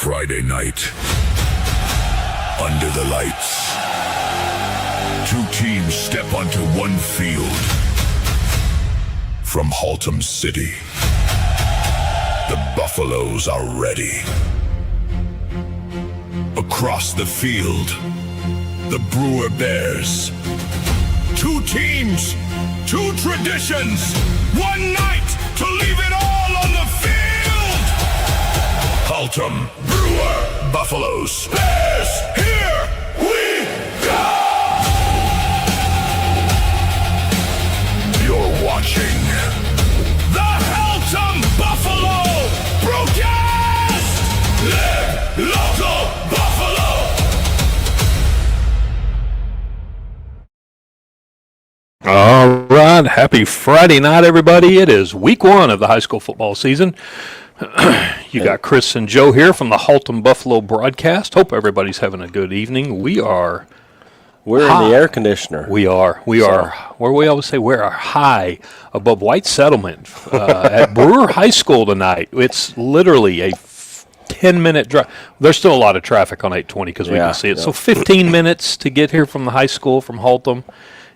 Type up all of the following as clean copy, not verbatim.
Friday night, under the lights, two teams step onto one field. From Haltom City, the Buffaloes are ready. Across the field, the Brewer Bears. Two teams, two traditions, one night to leave it all on the field. Haltom, Brewer, Buffaloes, Bears, here we go! You're watching the Haltom Buffalo broadcast! Live local Buffalo! All right, happy Friday night, everybody. It is week one of the high school football season. You got Chris and Joe here from the Haltom Buffalo broadcast. Hope everybody's having a good evening. We're in the air conditioner. We are. Where we always say we're high above White Settlement at Brewer High School tonight. It's literally a 10-minute drive. There's still a lot of traffic on 820 because we can see it. So 15 minutes to get here from the high school from Haltom.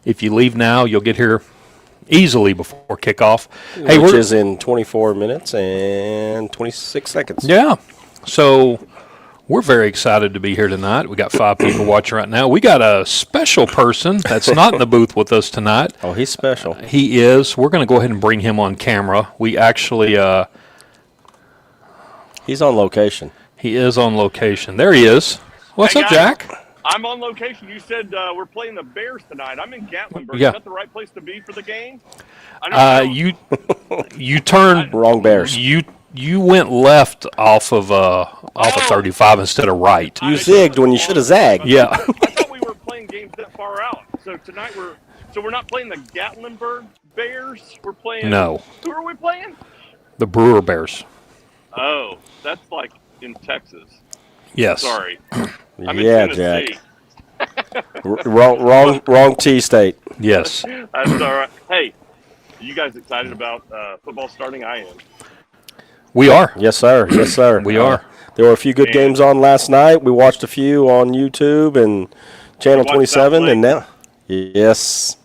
If you leave now, you'll get here easily before kickoff. Which is in 24 minutes and 26 seconds. Yeah. So we're very excited to be here tonight. We got 5 people watching right now. We got a special person that's not in the booth with us tonight. Oh, he's special. He is. We're going to go ahead and bring him on camera. We actually he's on location. He is on location. There he is. What's up, guys. Jack? I'm on location. You said we're playing the Bears tonight. I'm in Gatlinburg. Yeah. Is that the right place to be for the game? You turned Wrong Bears. You went left off of 35 instead of right. You zigged when you should have zagged. Yeah. I thought we were playing games that far out. So tonight we're not playing the Gatlinburg Bears. We're playing. No. Who are we playing? The Brewer Bears. Oh, that's like in Texas. Yes. Sorry. I'm Yeah, in Tennessee. Jack. wrong T state. Yes. That's all right. Hey, are you guys excited about football starting? I am. We are. Yes, sir. Yes, sir. We are. There were a few good games on last night. We watched a few on YouTube and Channel 27, and now, yes.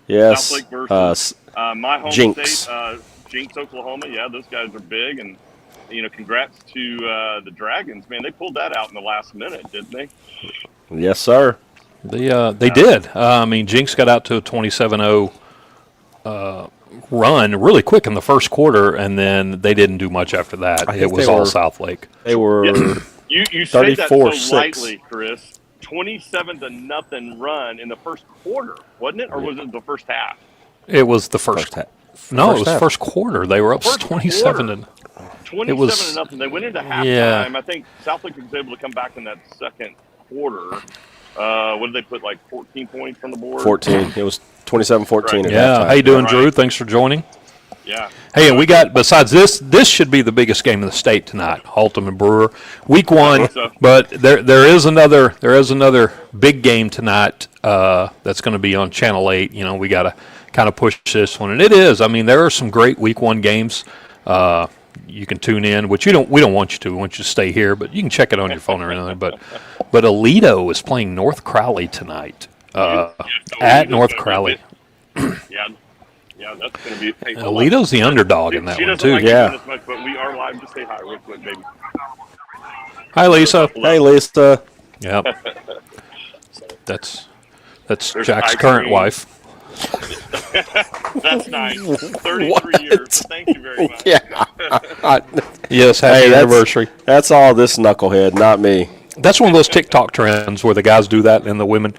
Southlake versus my home Jinx. state, Jinx, Oklahoma. Yeah, those guys are big, and congrats to the Dragons. Man, they pulled that out in the last minute, didn't they? Yes, sir. They did. Jinx got out to a 27-0 run really quick in the first quarter, and then they didn't do much after that. It was all Southlake. They were You say that so 34-6. lightly, Chris. 27-0 run in the first quarter, wasn't it? Or was it the first half? It was the first half. No, it was half. first quarter. They were up 27 27-0. They went into halftime. Yeah. I think Southlake was able to come back in that second quarter. What did they put, like 14 points on the board? 14. It was 27-14 Right. at Yeah. that time. How you doing, Right. Drew? Thanks for joining. Yeah. Hey, and we got, besides this should be the biggest game in the state tonight, Haltom and Brewer. Week one, so. but there is another big game tonight that's going to be on Channel 8. We got to kind of push this one. And it is. There are some great week one games. You can tune in, which we don't want you to. We want you to stay here, but you can check it on your phone or anything. But Aledo is playing North Crowley tonight at North Crowley. Yeah, that's going to be. Hey, Aledo's the underdog in that she one doesn't too. like Yeah. doing this much, but we are live. Just say hi real quick, baby. Hi, Lisa. Hey, Lisa. Yep. That's There's Jack's ice current cream. wife. That's nice. 33 years. Thank you very much. Yeah. Yes, happy Hey, anniversary. That's all this knucklehead, not me. That's one of those TikTok trends where the guys do that and the women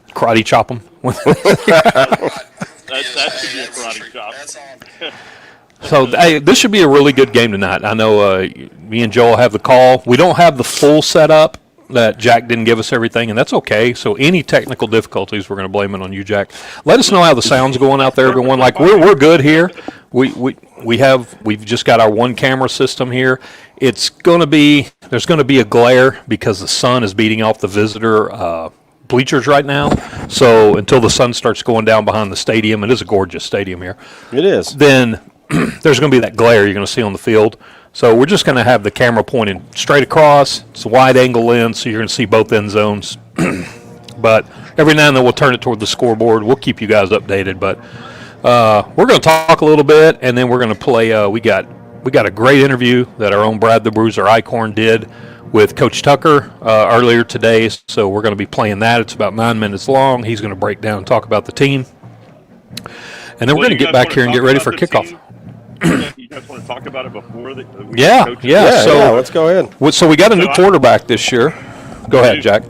karate chop them. That should be a karate chop. So, hey, this should be a really good game tonight. I know me and Joel have the call. We don't have the full setup. That Jack didn't give us everything, and that's okay. So any technical difficulties, we're going to blame it on you, Jack. Let us know how the sound's going out there, everyone. Like we're good here. We've just got our one camera system here. There's going to be a glare because the sun is beating off the visitor bleachers right now. So until the sun starts going down behind the stadium, it is a gorgeous stadium here. It is. Then there's going to be that glare you're going to see on the field. So we're just going to have the camera pointing straight across. It's a wide angle lens, so you're going to see both end zones. But every now and then we'll turn it toward the scoreboard. We'll keep you guys updated. But we're going to talk a little bit, and then we're going to play. We got a great interview that our own Brad the Bruiser Eichhorn did with Coach Tucker earlier today. So we're going to be playing that. It's about 9 minutes long. He's going to break down and talk about the team. And then we're going to get back here and get ready for kickoff. You guys want to talk about it before the Yeah. So let's go ahead. So we got a new quarterback this year. Go ahead, Jack.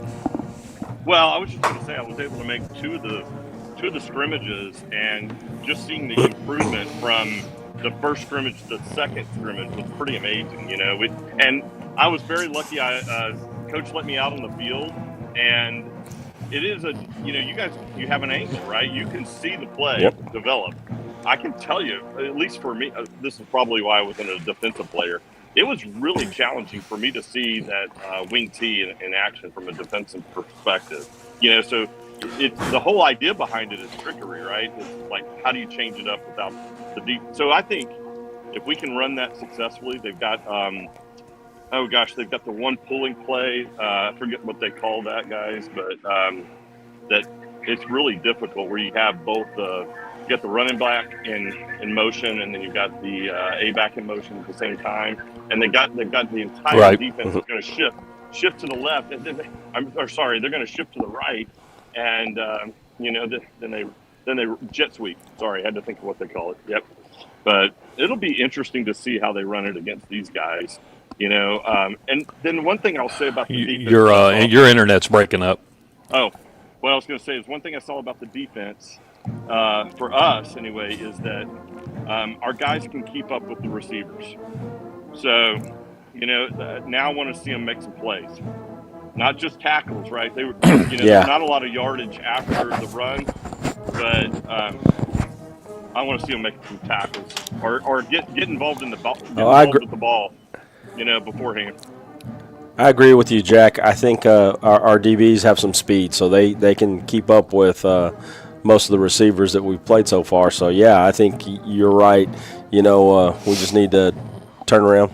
Well, I was just going to say I was able to make two of the scrimmages, and just seeing the improvement from the first scrimmage to the second scrimmage was pretty amazing. And I was very lucky. Coach let me out on the field, and it is you have an angle, right? You can see the play develop. I can tell you, at least for me, this is probably why I wasn't a defensive player. It was really challenging for me to see that wing T in action from a defensive perspective. So it's the whole idea behind it is trickery, right? It's like, how do you change it up without the deep? So I think if we can run that successfully, they've got they've got the one pulling play. I forget what they call that, guys, but that it's really difficult where you have both you got the running back in motion, and then you've got the A back in motion at the same time, and they've got the entire defense is going to shift to the left, and then they're going to shift to the right, and then they jet sweep. Sorry, I had to think of what they call it. Yep, but it'll be interesting to see how they run it against these guys. And then one thing I'll say about the defense. Your internet's breaking up. Oh, what I was going to say is one thing I saw about the defense. For us, anyway, is that our guys can keep up with the receivers. So, now I want to see them make some plays, not just tackles, right? They were, there's not a lot of yardage after the run, but I want to see them make some tackles or get involved in the ball, with the ball, beforehand. I agree with you, Jack. I think our DBs have some speed, so they can keep up with most of the receivers that we've played so far. So, yeah, I think you're right. We just need to turn around,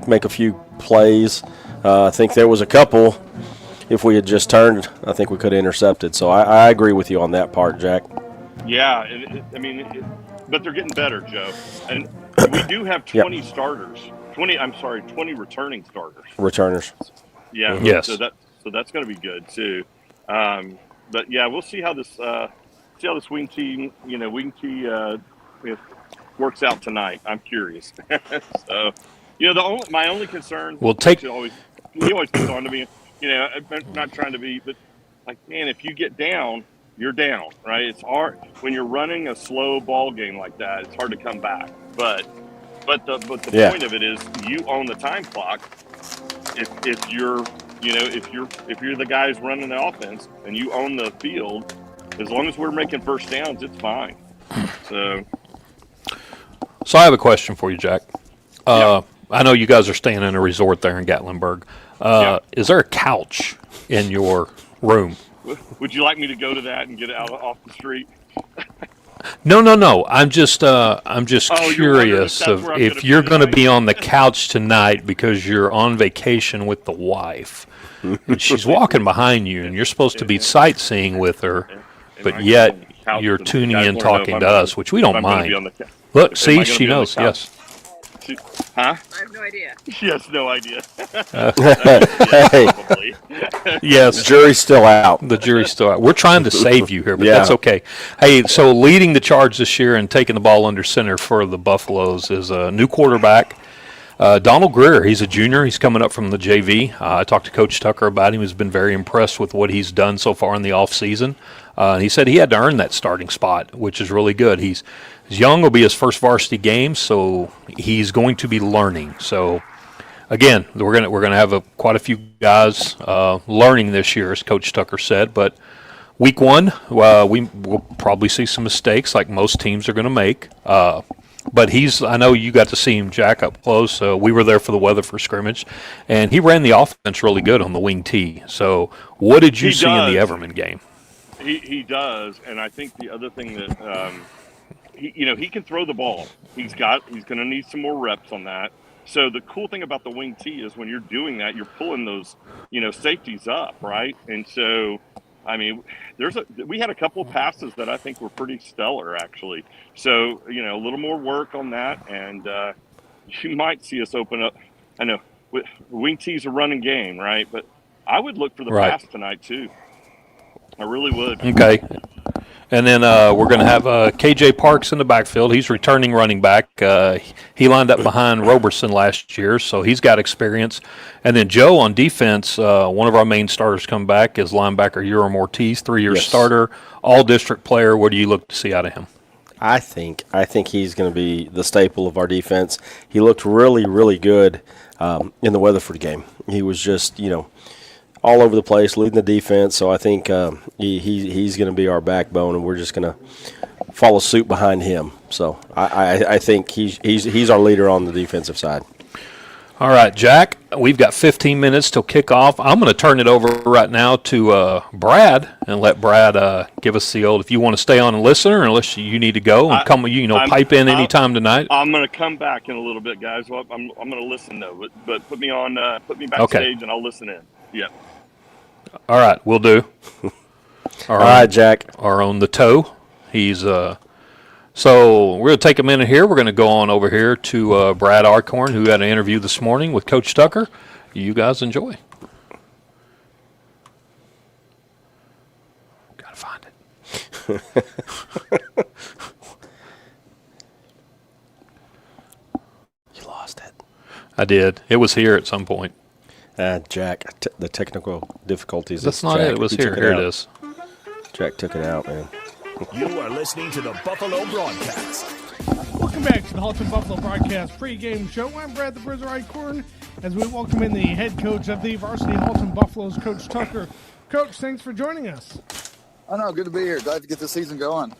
make a few plays. I think there was a couple. If we had just turned, I think we could have intercepted. So I agree with you on that part, Jack. Yeah, but they're getting better, Joe. And we do have 20 starters. 20 returning starters. Returners. Yeah. Yes. So that's going to be good too. But yeah, we'll see how this wing T works out tonight. I'm curious. So, my only concern. He always puts on to me. I'm not trying to be, but like, man, if you get down, you're down, right? It's hard when you're running a slow ball game like that. It's hard to come back. But the point of it is you own the time clock. If you're the guys running the offense and you own the field, as long as we're making first downs, it's fine. So I have a question for you, Jack. I know you guys are staying in a resort there in Gatlinburg. Is there a couch in your room? Would you like me to go to that and get it off the street? No. I'm just curious if you're going to be on the couch tonight because you're on vacation with the wife. And she's walking behind you, and you're supposed to be sightseeing with her, but yet you're tuning in talking to us, which we don't mind. Look, see, she knows, yes. Huh? I have no idea. She has no idea. Hey. Yes. The jury's still out. The jury's still out. We're trying to save you here, but that's okay. Hey, so leading the charge this year and taking the ball under center for the Buffaloes is a new quarterback, Donald Greer. He's a junior. He's coming up from the JV. I talked to Coach Tucker about him. He's been very impressed with what he's done so far in the offseason. He said he had to earn that starting spot, which is really good. He's young. Will be his first varsity game, so he's going to be learning. So, again, we're gonna have quite a few guys learning this year, as Coach Tucker said. But week one, we will probably see some mistakes, like most teams are going to make. But I know you got to see him, Jack, up close. We were there for the Weatherford scrimmage, and he ran the offense really good on the wing T. So, what did you see in the Everman game? He does, and I think the other thing that he can throw the ball. He's going to need some more reps on that. So the cool thing about the wing tee is when you're doing that, you're pulling those, safeties up, right? And so, I mean, we had a couple of passes that I think were pretty stellar, actually. So, a little more work on that, and you might see us open up. I know wing tee's a running game, right? But I would look for the Right. pass tonight too. I really would. Okay. And then we're going to have KJ Parks in the backfield. He's returning running back. He lined up behind Roberson last year, so he's got experience. And then Joe on defense, one of our main starters come back is linebacker Urim Ortiz, 3-year Yes. starter, all-district player. What do you look to see out of him? I think he's going to be the staple of our defense. He looked really, really good in the Weatherford game. He was just, all over the place, leading the defense. So I think he's going to be our backbone, and we're just going to follow suit behind him. So I think he's our leader on the defensive side. All right, Jack, we've got 15 minutes till kickoff. I'm going to turn it over right now to Brad and let Brad give us the old, if you want to stay on and listen, or unless you need to go and pipe in anytime tonight. I'm going to come back in a little bit, guys. Well, I'm going to listen though, but put me backstage, Okay. and I'll listen in. Yeah. All right, we'll do. All right, Jack. Are on the toe. He's so we're going to take a minute here. We're going to go on over here to Brad Arcorn, who had an interview this morning with Coach Tucker. You guys enjoy. Got to find it. You lost it. I did. It was here at some point. Jack, the technical difficulties. That's not Jack. it. It was He here. took Here out. it is. Jack took it out, man. You are listening to the Buffalo Broadcast. Welcome back to the Haltom Buffalo Broadcast pregame show. I'm Brad the Brewer Eichhorn as we welcome in the head coach of the varsity Haltom Buffaloes, Coach Tucker. Coach, thanks for joining us. Oh, no, good to be here. Glad to get the season going.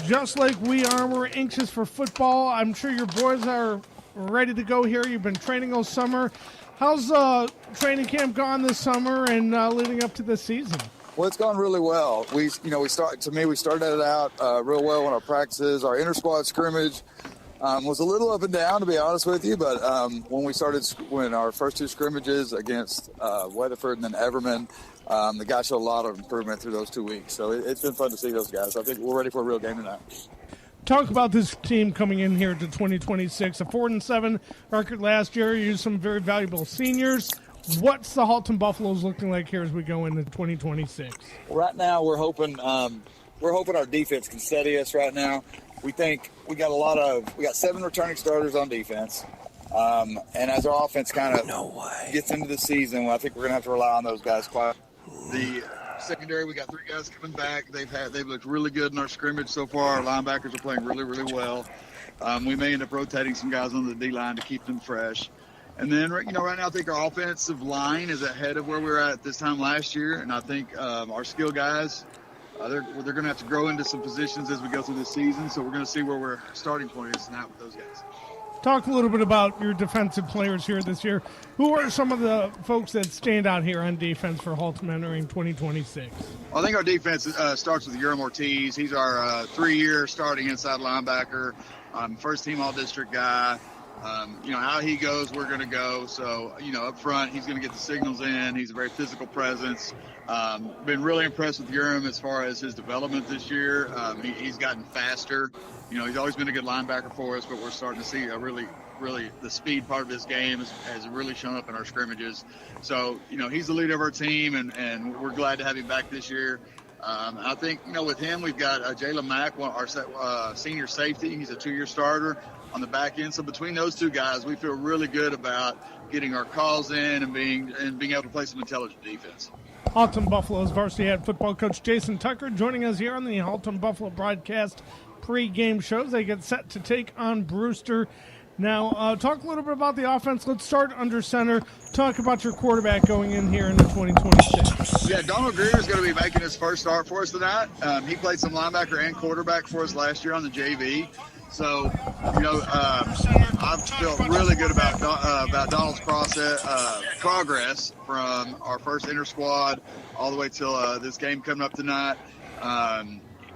Just like we are, we're anxious for football. I'm sure your boys are ready to go here. You've been training all summer. How's training camp gone this summer and leading up to this season? Well, it's gone really well. We started it out real well on our practices. Our inter-squad scrimmage was a little up and down, to be honest with you. But when our first two scrimmages against Weatherford and then Everman, the guys showed a lot of improvement through those 2 weeks. So it's been fun to see those guys. I think we're ready for a real game tonight. Talk about this team coming in here to 2026. A 4-7 record last year. You used some very valuable seniors. What's the Haltom Buffaloes looking like here as we go into 2026? Right now, we're hoping our defense can steady us. Right now, we think we got 7 returning starters on defense, and as our offense kind of gets into the season, I think we're gonna have to rely on those guys quite. The secondary, we got 3 guys coming back. They've looked really good in our scrimmage so far. Our linebackers are playing really, really well. We may end up rotating some guys on the D line to keep them fresh. And then, right now, I think our offensive line is ahead of where we were at this time last year. And I think our skill guys, they're going to have to grow into some positions as we go through this season. So we're going to see where our starting point is now with those guys. Talk a little bit about your defensive players here this year. Who are some of the folks that stand out here on defense for Haltom entering 2026? Well, I think our defense starts with Urim Ortiz. He's our 3-year starting inside linebacker, first team all-district guy. How he goes, we're going to go. So, up front, he's going to get the signals in. He's a very physical presence. Been really impressed with Urim as far as his development this year. He's gotten faster. He's always been a good linebacker for us, but we're starting to see a really the speed part of his game has really shown up in our scrimmages. So, he's the leader of our team, and we're glad to have him back this year. I think, with him, we've got Jalen Mack, our senior safety. He's a 2-year starter on the back end. So between those two guys, we feel really good about getting our calls in and being able to play some intelligent defense. Haltom Buffaloes varsity head football coach Jason Tucker joining us here on the Haltom Buffalo Broadcast pre-game shows. They get set to take on Brewster. Now, talk a little bit about the offense. Let's start under center. Talk about your quarterback going in here into 2026. Yeah, Donald Greer is going to be making his first start for us tonight. He played some linebacker and quarterback for us last year on the JV. So, I felt really good about Donald's progress from our first inter-squad all the way till this game coming up tonight.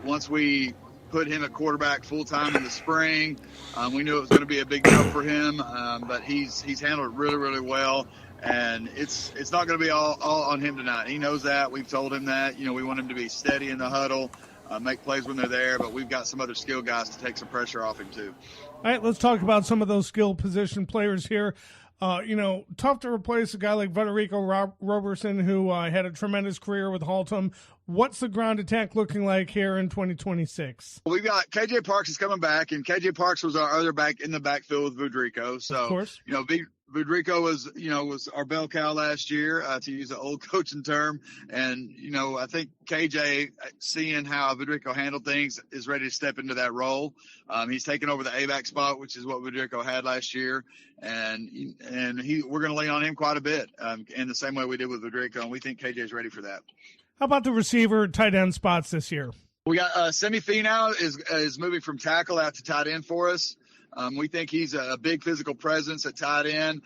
Once we put him at quarterback full time in the spring. We knew it was going to be a big jump for him, but he's handled it really, really well. And it's not going to be all on him tonight. He knows that. We've told him that. We want him to be steady in the huddle, make plays when they're there, but we've got some other skill guys to take some pressure off him too. All right, let's talk about some of those skill position players here. Tough to replace a guy like Federico Roberson, who had a tremendous career with Haltom. What's the ground attack looking like here in 2026? We've got KJ Parks is coming back, and KJ Parks was our other back in the backfield with Federico. So, of course. Federico was our bell cow last year, to use an old coaching term. And, I think KJ, seeing how Federico handled things, is ready to step into that role. He's taken over the A-back spot, which is what Federico had last year. And we're going to lean on him quite a bit, in the same way we did with Federico. And we think KJ is ready for that. How about the receiver tight end spots this year? We got Semi Fee now is moving from tackle out to tight end for us. We think he's a big physical presence at tight end.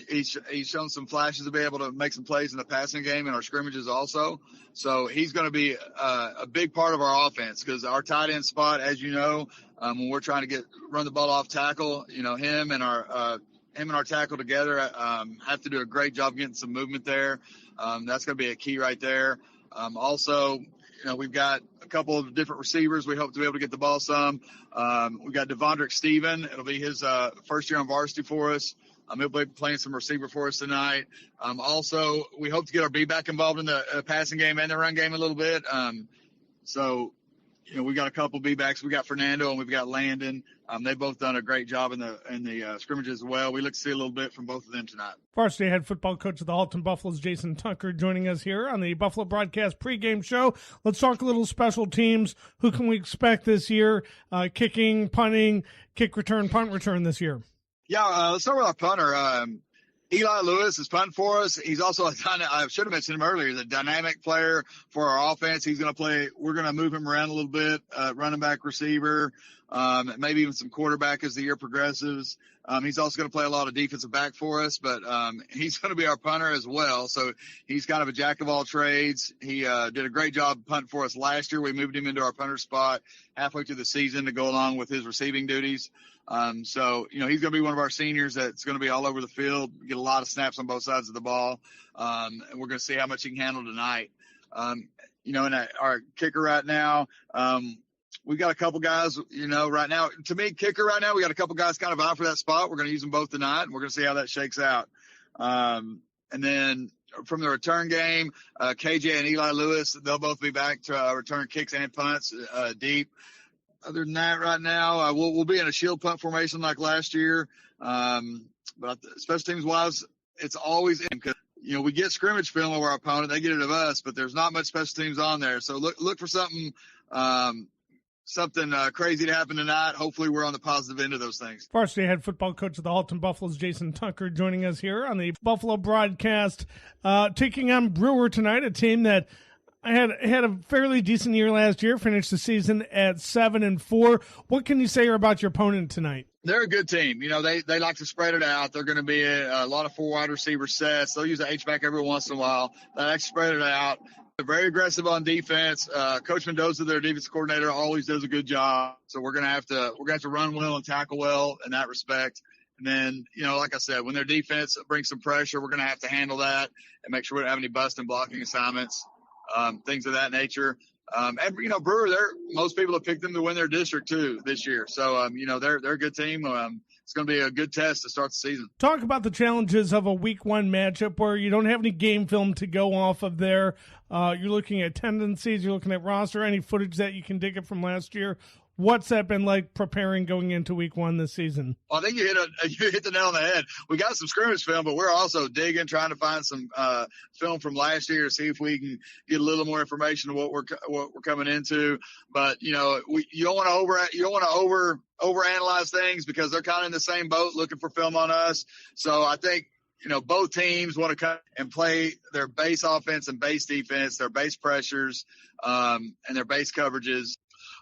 He's shown some flashes to be able to make some plays in the passing game and our scrimmages also. So he's going to be a big part of our offense, because our tight end spot, as you know, when we're trying to run the ball off tackle, him and our tackle together have to do a great job getting some movement there. That's going to be a key right there. Also, we've got a couple of different receivers. We hope to be able to get the ball some. We've got Devondrick Steven. It'll be his first year on varsity for us. He'll be playing some receiver for us tonight. Also, we hope to get our B-back involved in the passing game and the run game a little bit. We've got a couple B-backs. We got Fernando and we've got Landon. They've both done a great job in the scrimmages as well. We look to see a little bit from both of them tonight. Varsity head football coach of the Haltom Buffaloes, Jason Tucker, joining us here on the Buffalo Broadcast pregame show. Let's talk a little special teams. Who can we expect this year? Kicking, punting, kick return, punt return this year. Yeah, let's start with our punter. Eli Lewis is punting for us. He's also I should have mentioned him earlier, the dynamic player for our offense. He's going to play. We're going to move him around a little bit, running back, receiver, maybe even some quarterback as the year progresses. He's also going to play a lot of defensive back for us, but he's going to be our punter as well. So he's kind of a jack of all trades. He did a great job punting for us last year. We moved him into our punter spot halfway through the season to go along with his receiving duties. He's going to be one of our seniors that's going to be all over the field, get a lot of snaps on both sides of the ball. And we're going to see how much he can handle tonight. Our kicker right now, we got a couple guys, right now, to me, kicker right now, we got a couple guys kind of out for that spot. We're going to use them both tonight, and we're going to see how that shakes out. And then from the return game, KJ and Eli Lewis, they'll both be back to return kicks and punts deep. Other than that, right now, we'll be in a shield punt formation like last year. But special teams wise, it's always in, because we get scrimmage film of our opponent, they get it of us, but there's not much special teams on there. So look for something crazy to happen tonight. Hopefully we're on the positive end of those things. Varsity head football coach of the Haltom Buffaloes, Jason Tucker, joining us here on the Buffalo Broadcast, taking on Brewer tonight, a team that had a fairly decent year last year, finished the season at 7-4. What can you say about your opponent tonight? They're a good team. They like to spread it out. They're going to be a lot of 4 wide receiver sets. They'll use an H-back every once in a while. They like to spread it out. They're very aggressive on defense. Coach Mendoza, their defense coordinator, always does a good job. So we're going to have to run well and tackle well in that respect. And then, like I said, when their defense brings some pressure, we're going to have to handle that and make sure we don't have any busting blocking assignments. Things of that nature. Brewer, most people have picked them to win their district too this year. So, they're a good team. It's going to be a good test to start the season. Talk about the challenges of a week 1 matchup where you don't have any game film to go off of there. You're looking at tendencies, you're looking at roster, any footage that you can dig up from last year. What's that been like preparing going into week 1 this season? Well, I think you hit the nail on the head. We got some scrimmage film, but we're also digging, trying to find some film from last year to see if we can get a little more information of what we're coming into. But you don't want to overanalyze things, because they're kind of in the same boat looking for film on us. So I think both teams want to come and play their base offense and base defense, their base pressures, and their base coverages.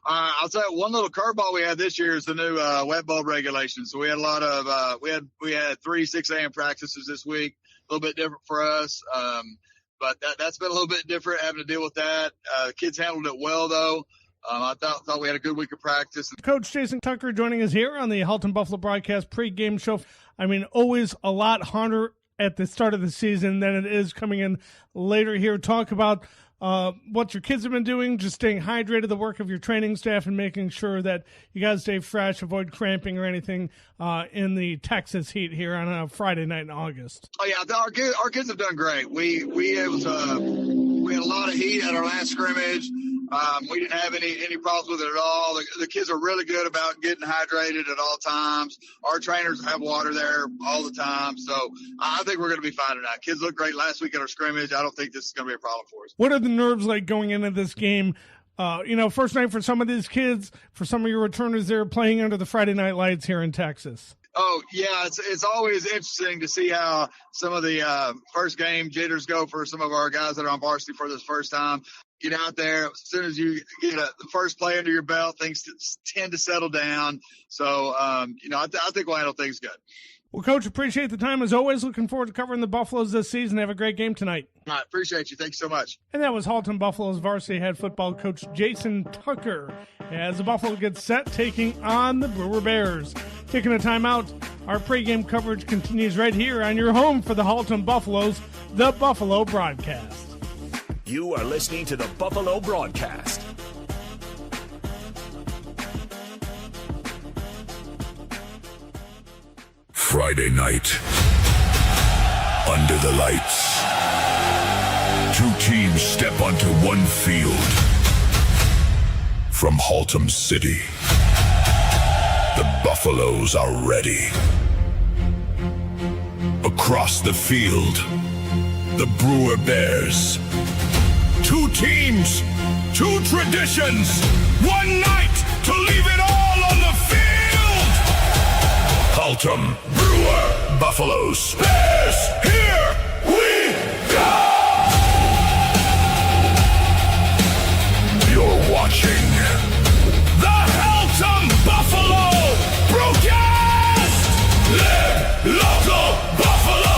I'll tell you, one little curveball we had this year is the new wet bulb regulations. So we had a lot of we had 3 6 a.m. practices this week, a little bit different for us. But that's been a little bit different, having to deal with that. Kids handled it well though. I thought we had a good week of practice. Coach Jason Tucker joining us here on the Haltom Buffalo Broadcast pregame show. I mean, always a lot harder at the start of the season than it is coming in later here. Talk about what your kids have been doing, just staying hydrated, the work of your training staff, and making sure that you guys stay fresh, avoid cramping or anything in the Texas heat here on a Friday night in August. Oh yeah, our kids have done great. We had a lot of heat at our last scrimmage. We didn't have any problems with it at all. The kids are really good about getting hydrated at all times. Our trainers have water there all the time. So I think we're going to be fine tonight. Kids look great last week at our scrimmage. I don't think this is going to be a problem for us. What are the nerves like going into this game? First night for some of these kids, for some of your returners, they're playing under the Friday night lights here in Texas. Oh, yeah, it's always interesting to see how some of the first game jitters go for some of our guys that are on varsity for this first time. Get out there. As soon as you get the first play under your belt, things tend to settle down. So, I think we'll handle things good. Well, Coach, appreciate the time. As always, looking forward to covering the Buffaloes this season. Have a great game tonight. All right, appreciate you. Thanks so much. And that was Haltom Buffaloes varsity head football coach Jason Tucker as the Buffalo gets set taking on the Brewer Bears. Taking a timeout, our pregame coverage continues right here on your home for the Haltom Buffaloes, the Buffalo Broadcast. You are listening to the Buffalo Broadcast. Friday night, under the lights, two teams step onto one field. From Haltom City, the Buffaloes are ready. Across the field, the Brewer Bears. Two teams, two traditions, one night to leave it all on the field. Haltom, Brewer, Buffaloes, Bears, here we go! You're watching the Haltom Buffalo Broadcast! Live local Buffalo!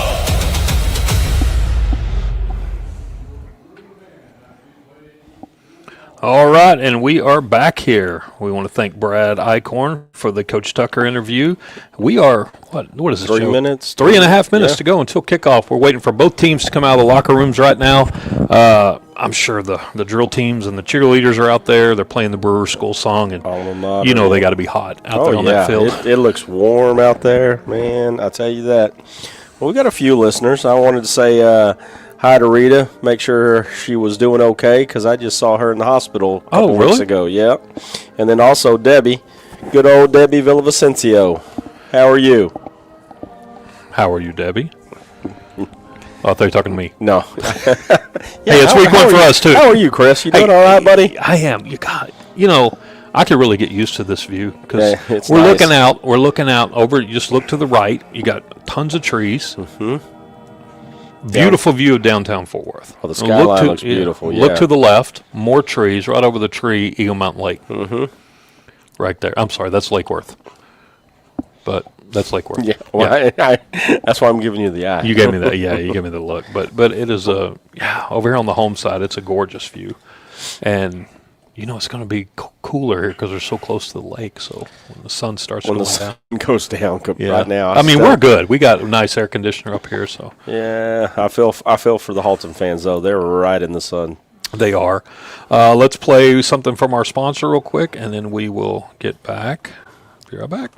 All right, and we are back here. We want to thank Brad Eichhorn for the Coach Tucker interview. We are, what is this? 3 minutes. 3.5 minutes to go until kickoff. We're waiting for both teams to come out of the locker rooms right now. I'm sure the drill teams and the cheerleaders are out there. They're playing the Brewer School song, and they got to be hot out there on that field. It looks warm out there, man. I'll tell you that. Well, we got a few listeners. I wanted to say hi to Rita, make sure she was doing okay, because I just saw her in the hospital a couple weeks ago. Yeah. And then also Debbie, good old Debbie Villavicencio. How are you? How are you, Debbie? Oh, I thought you were talking to me. No. Hey, it's week one for us, too. How are you, Chris? You doing all right, buddy? I am. I could really get used to this view, because we're nice. We're looking out over. You just look to the right. You got tons of trees. Mm-hmm. Beautiful view of downtown Fort Worth. Oh, the skyline looks beautiful. Yeah. Look to the left, more trees. Right over the tree, Eagle Mountain Lake. Mm-hmm. Right there. I'm sorry, that's Lake Worth. But that's Lake Worth. Yeah, well, yeah. That's why I'm giving you the eye. You gave me that. Yeah, you gave me the look. But it is over here on the home side. It's a gorgeous view, and it's going to be cooler here because we're so close to the lake. So when the sun starts going down, goes down right now. I mean, we're good. We got a nice air conditioner up here. So yeah, I feel for the Haltom fans though. They're right in the sun. They are. Let's play something from our sponsor real quick, and then we will get back. Be right back.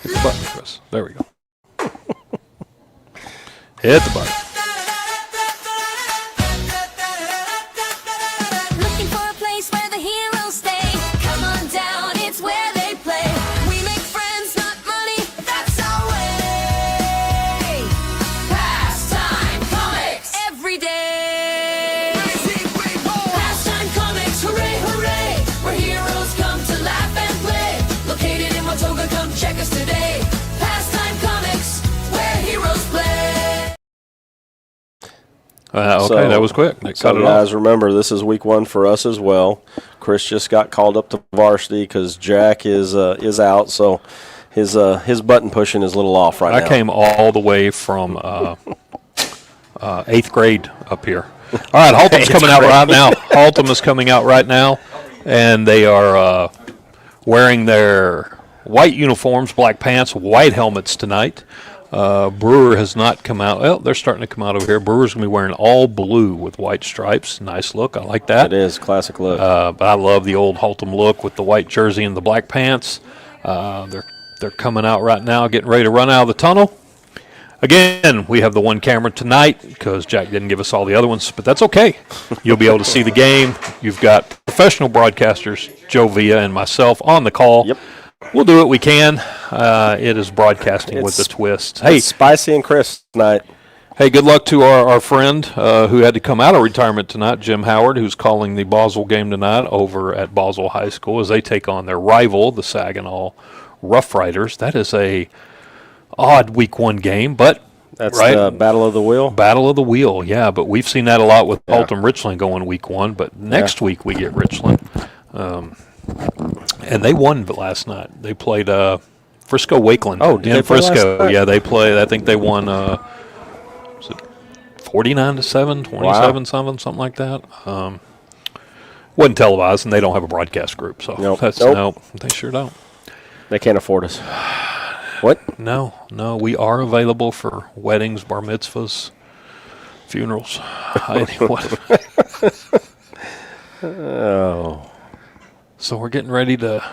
Hit the button, Chris. There we go. Hit the button. That was quick. So guys, remember, this is week one for us as well. Chris just got called up to varsity because Jack is out, so his button pushing is a little off right now. I came all the way from 8th grade up here. All right, Haltom's coming out right now. Haltom is coming out right now. and they are wearing their white uniforms, black pants, white helmets tonight. Brewer has not come out. Well, they're starting to come out over here. Brewer's going to be wearing all blue with white stripes. Nice look. I like that. It is. Classic look. But I love the old Haltom look with the white jersey and the black pants. They're coming out right now, getting ready to run out of the tunnel. Again, we have the one camera tonight because Jack didn't give us all the other ones, but that's okay. You'll be able to see the game. You've got professional broadcasters, Joe Villa and myself, on the call. Yep. We'll do what we can. It is broadcasting with a twist. Hey, it's spicy and crisp tonight. Hey, good luck to our friend who had to come out of retirement tonight, Jim Howard, who's calling the Boswell game tonight over at Boswell High School as they take on their rival, the Saginaw Rough Riders. That is a odd Week 1 game, but that's right? The Battle of the Wheel? Battle of the Wheel, yeah. But we've seen that a lot with Haltom Richland going Week 1, but next week we get Richland. And they won last night. They played Frisco Wakeland. Oh, did in they play Frisco? Last night? Yeah, they played. I think they won 49-7, 27-7, something like that. Wasn't televised, and they don't have a broadcast group, so Nope. They sure don't. They can't afford us. What? No, we are available for weddings, bar mitzvahs, funerals. Oh. So we're getting ready to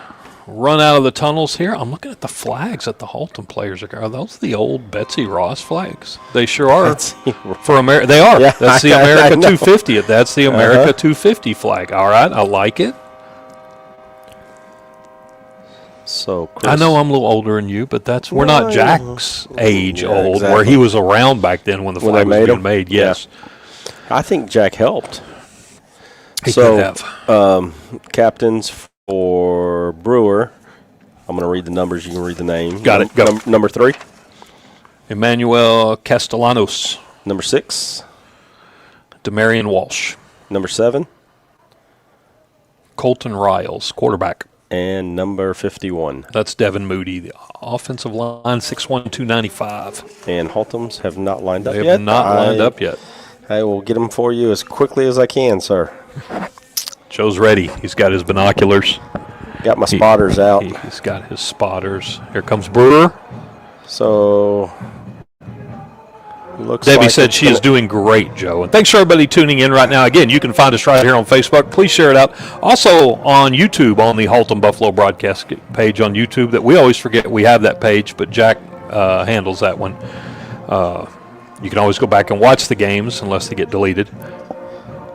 run out of the tunnels here. I'm looking at the flags that the Haltom players are. Are those the old Betsy Ross flags? They sure are. For America, they are. Yeah, That's the America 250. That's the America 250 flag. All right, I like it. So Chris, I know I'm a little older than you, but we're not Jack's age old, exactly. where he was around back then when the flag was being made. Yes, I think Jack helped. He could have. Captains for Brewer. I'm going to read the numbers. You can read the name. Got it. Go. Number 3. Emmanuel Castellanos. Number 6. Demarion Walsh. Number 7. Colton Riles, quarterback. And number 51. That's Devin Moody, the offensive line, 6'1", 295. And Haltoms have not lined up They yet. have not lined up yet. I will get them for you as quickly as I can, sir. Joe's ready. He's got his binoculars. Got my spotters out. He's got his spotters. Here comes Brewer. So, looks Debbie like said she is doing great, Joe. And thanks for everybody tuning in right now. Again, you can find us right here on Facebook. Please share it out. Also on YouTube, on the Haltom Buffalo broadcast page on YouTube. That we always forget we have that page, but Jack handles that one. You can always go back and watch the games unless they get deleted.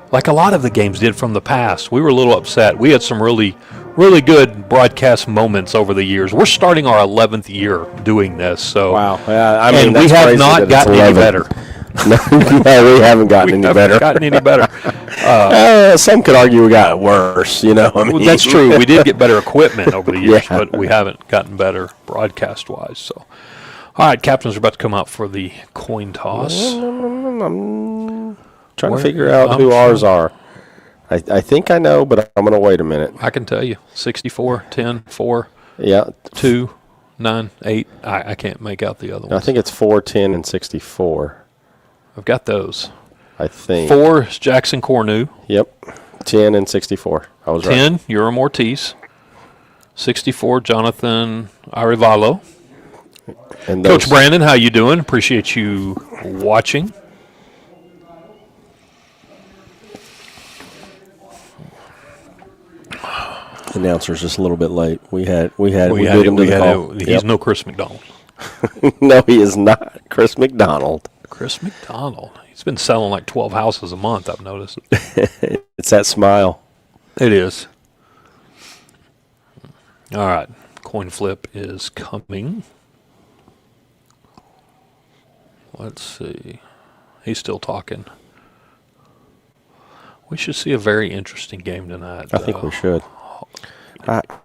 Like a lot of the games did from the past. We were a little upset. We had some really, really good broadcast moments over the years. We're starting our 11th year doing this. So wow. Yeah, I mean, and we have not gotten any better. No, we haven't gotten any better. Gotten any better. Some could argue we got worse, I mean. Well, that's true. We did get better equipment over the years, but we haven't gotten better broadcast-wise. So, all right, captains are about to come out for the coin toss. I'm trying to figure out who ours are. I think I know, but I'm going to wait a minute. I can tell you. 64, 10, 4, yeah, 2, 9, 8. I can't make out the other ones. I think it's 4, 10, and 64. I've got those. I think. 4 is Jackson Cornu. Yep. 10 and 64. I was 10, right. 10, Urim Ortiz. 64, Jonathan Arevalo. And Coach Brandon, how you doing? Appreciate you watching. Announcer's just a little bit late. We did him to the call. He's no Chris McDonald. No, he is not Chris McDonald. Chris McDonald. He's been selling like 12 houses a month, I've noticed. It's that smile. It is. All right. Coin flip is coming. Let's see. He's still talking. We should see a very interesting game tonight. I think we should.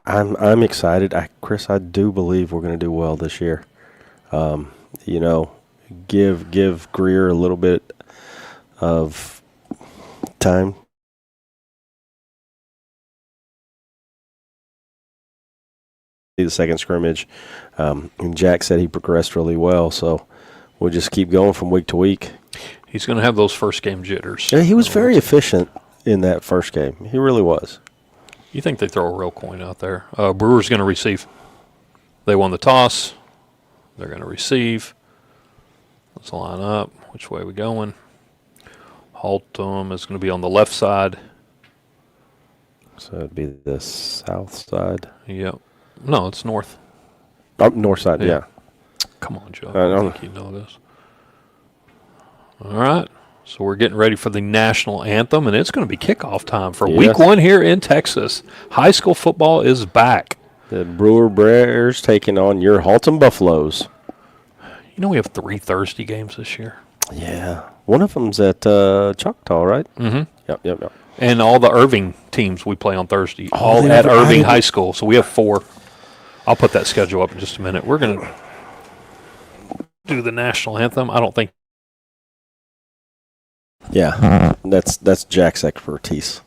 I'm excited. Chris, I do believe we're going to do well this year. Give Greer a little bit of time. The second scrimmage, and Jack said he progressed really well, so we'll just keep going from week to week. He's going to have those first game jitters. Yeah, he was very efficient in that first game. He really was. You think they throw a real coin out there? Brewer's going to receive. They won the toss. They're going to receive. Let's line up. Which way are we going? Haltom is going to be on the left side. So it'd be the south side. Yep. No, it's north. Oh, north side, yeah. Come on, Joe. I don't think you know this. All right. So we're getting ready for the national anthem, and it's going to be kickoff time for week 1 here in Texas. High school football is back. The Brewer Bears taking on your Haltom Buffaloes. You know we have 3 Thursday games this year. Yeah. One of them's at Choctaw, right? Mm-hmm. Yep. And all the Irving teams we play on Thursday, all at Irving High School. So we have 4. I'll put that schedule up in just a minute. We're going to do the national anthem. I don't think. Yeah, that's Jack's expertise.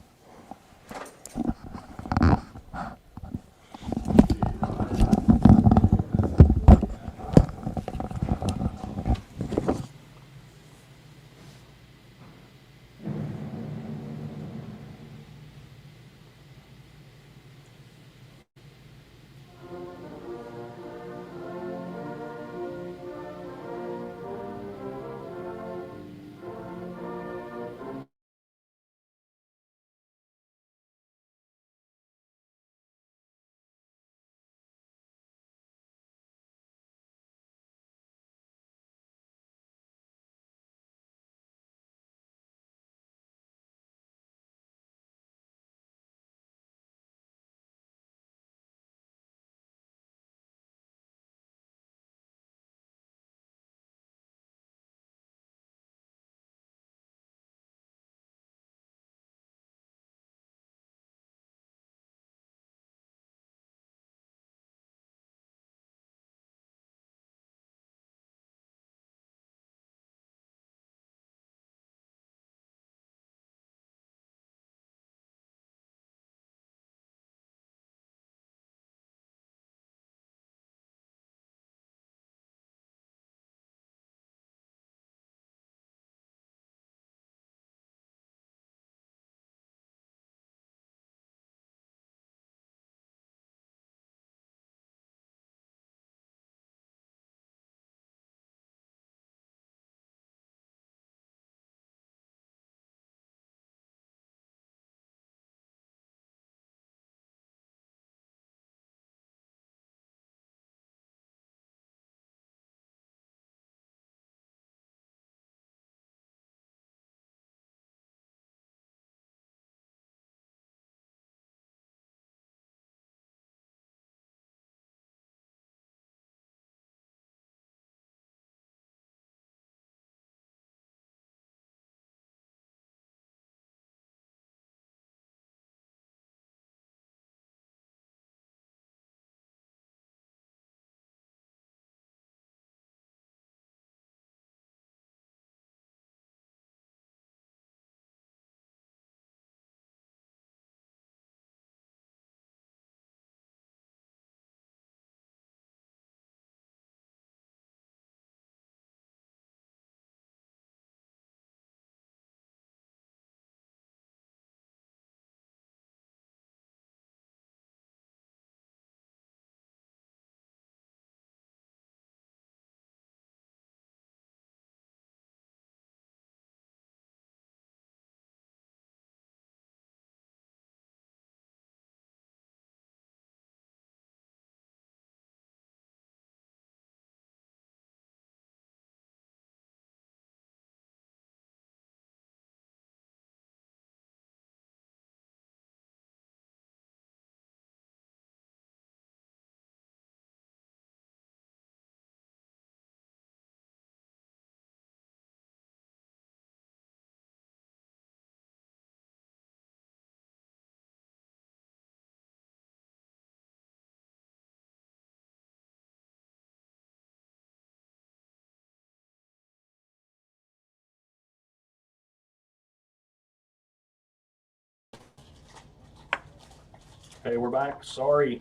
Hey, we're back. Sorry.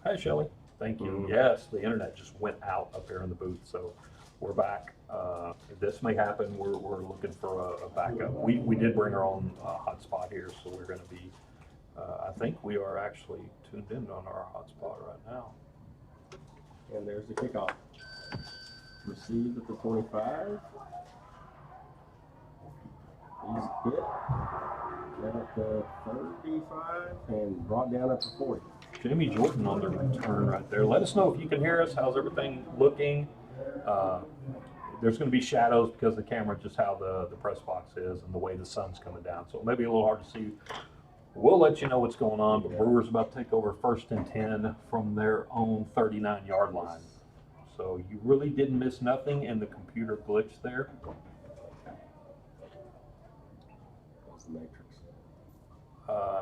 Hi, Shelley. Thank you. Yes, the internet just went out up here in the booth, so we're back. This may happen. We're looking for a backup. We did bring our own hotspot here, so we're going to be I think we are actually tuned in on our hotspot right now. And there's the kickoff. Received at the 25. He's hit. Down at the 35 and brought down at the 40. Jamie Jordan on the return right there. Let us know if you can hear us. How's everything looking? There's going to be shadows because the camera, just how the press box is and the way the sun's coming down. So it may be a little hard to see. We'll let you know what's going on, but Brewer's about to take over 1st and 10 from their own 39-yard line. So you really didn't miss nothing, and the computer glitched there. That's the matrix.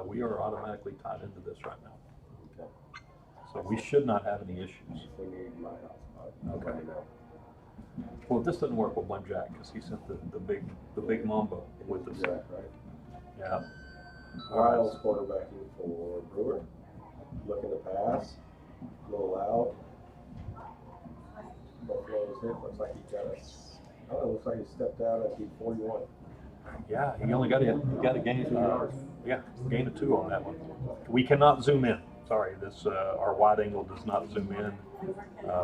We are automatically tied into this right now. Okay. So we should not have any issues. We need my hotspot. Okay. Well, if this doesn't work, we'll blame Jack because he sent the big Mamba with us. Jack, right? Yeah. Wiles quarterbacking for Brewer. Looking to pass. A little loud. Buffalo's hit. Looks like he got looks like he stepped out at the 41. Yeah, he only got a gain. Gain of 2 on that one. We cannot zoom in. Sorry, this our wide angle does not zoom in.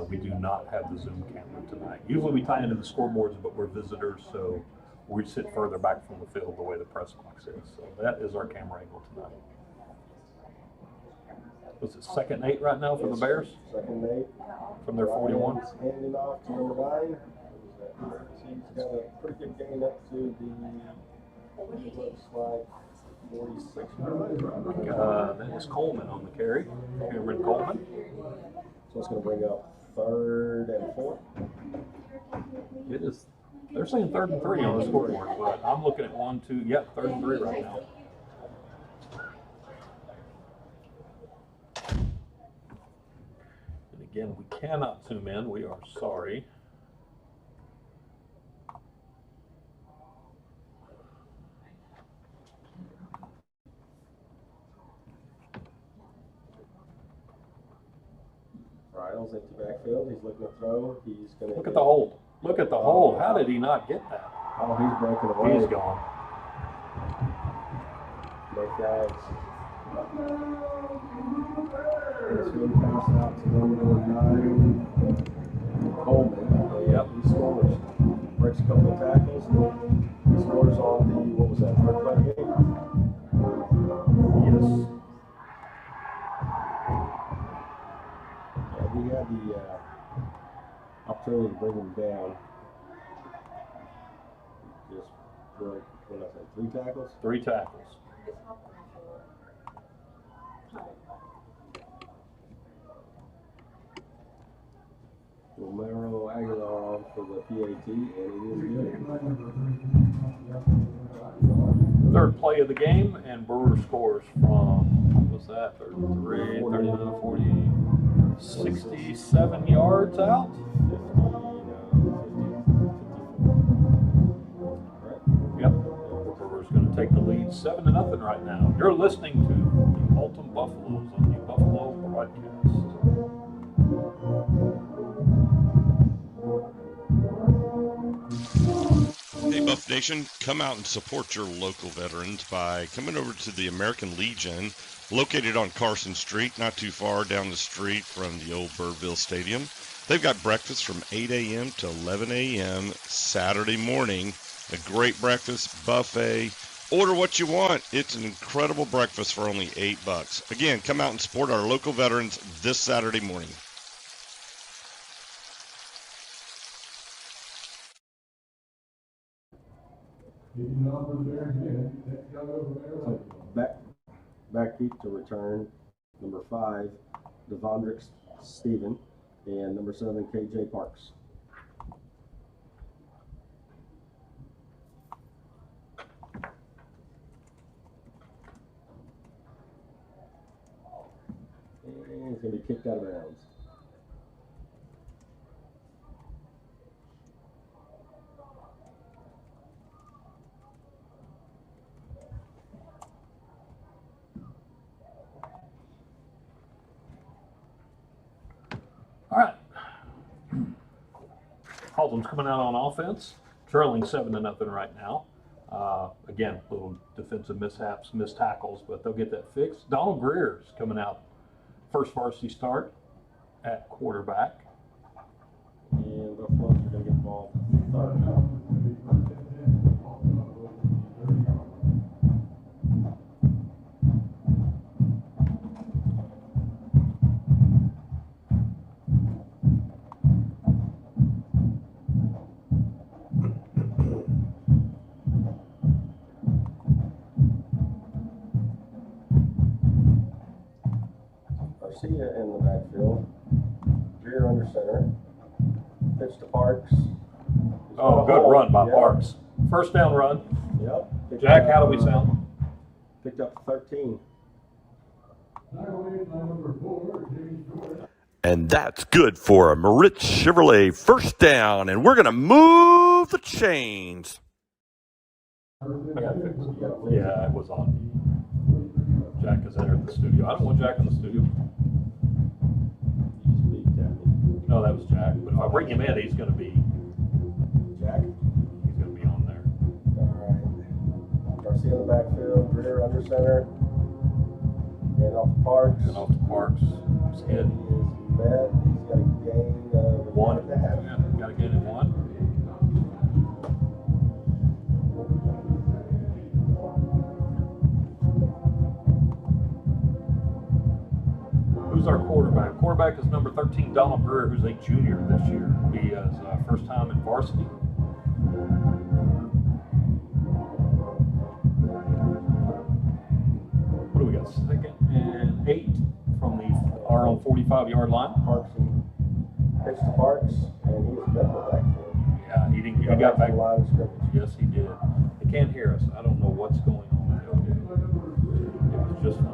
We do not have the zoom camera tonight. Usually we tie into the scoreboards, but we're visitors, so we sit further back from the field the way the press box is. So that is our camera angle tonight. Was it 2nd and 8 right now for the Bears? 2nd and 8. From their 41? Handing off to number 9. He's got a pretty good gain up to the, looks like 46. That is Coleman on the carry. Cameron Coleman. So it's going to bring up 3rd and 4. It is. They're saying 3rd and 3 on the scoreboard, but I'm looking at 1, 2. Yep, 3rd and 3 right now. And again, we cannot zoom in. We are sorry. Riles into backfield. He's looking to throw. He's going to Look at the hold. Look at the hold. How did he not get that? Oh, he's broken away. He's gone. No flags. It's going to pass out to number 9, Coleman. Yep. He scores. Breaks a couple of tackles. He scores on the, what was that, 3rd play game? Yes. Yeah, he had the opportunity to bring him down. Just broke, what did I say, 3 tackles? 3 tackles. Romero Aguilar on for the PAT, and it is good. 3rd play of the game, and Brewer scores from, what was that, 33, 39, 40, 67 yards out. Yep. Brewer's going to take the lead 7-0 right now. You're listening to the Haltom Buffaloes on the Buffalo Broadcast. Hey Buff Nation, come out and support your local veterans by coming over to the American Legion, located on Carson Street, not too far down the street from the old Birdville Stadium. They've got breakfast from 8 a.m. to 11 a.m. Saturday morning. A great breakfast buffet. Order what you want. It's an incredible breakfast for only $8. Again, come out and support our local veterans this Saturday morning. Back deep to return, number 5, Devondrick Stephen, and number 7, KJ Parks. And he's going to be kicked out of bounds. All right. Haltom's coming out on offense, trailing 7-0 right now. Again, little defensive mishaps, missed tackles, but they'll get that fixed. Donald Brewer's coming out, first varsity start at quarterback. And the Buffaloes are going to get involved. Garcia in the backfield. Brewer under center. Pitch to Parks. Oh, good run by Parks. First down run. Yep. Jack, how do we sound? Picked up 13. And that's good for a Moritz Chevrolet first down. And we're going to move the chains. I got it fixed. Yeah, it was on. Jack has entered the studio. I don't want Jack in the studio. No, that was Jack. But if I bring him in, he's going to be. Jack. He's going to be on there. All right. Garcia in the backfield. Brewer under center. And off to Parks. And off to Parks. His hit. He is met. He's got a gain of 1.5. Yeah, got a gain of 1. Who's our quarterback? Quarterback is number 13, Donald Brewer, who's a junior this year. He is first time in varsity. What do we got? 2nd and 8 from our own 45-yard line. Parks pitched to Parks, and he was met the backfield. Yeah, he didn't. He got back. To the line of scrimmage. Yes, he did. They can't hear us. I don't know what's going on. It was just fine.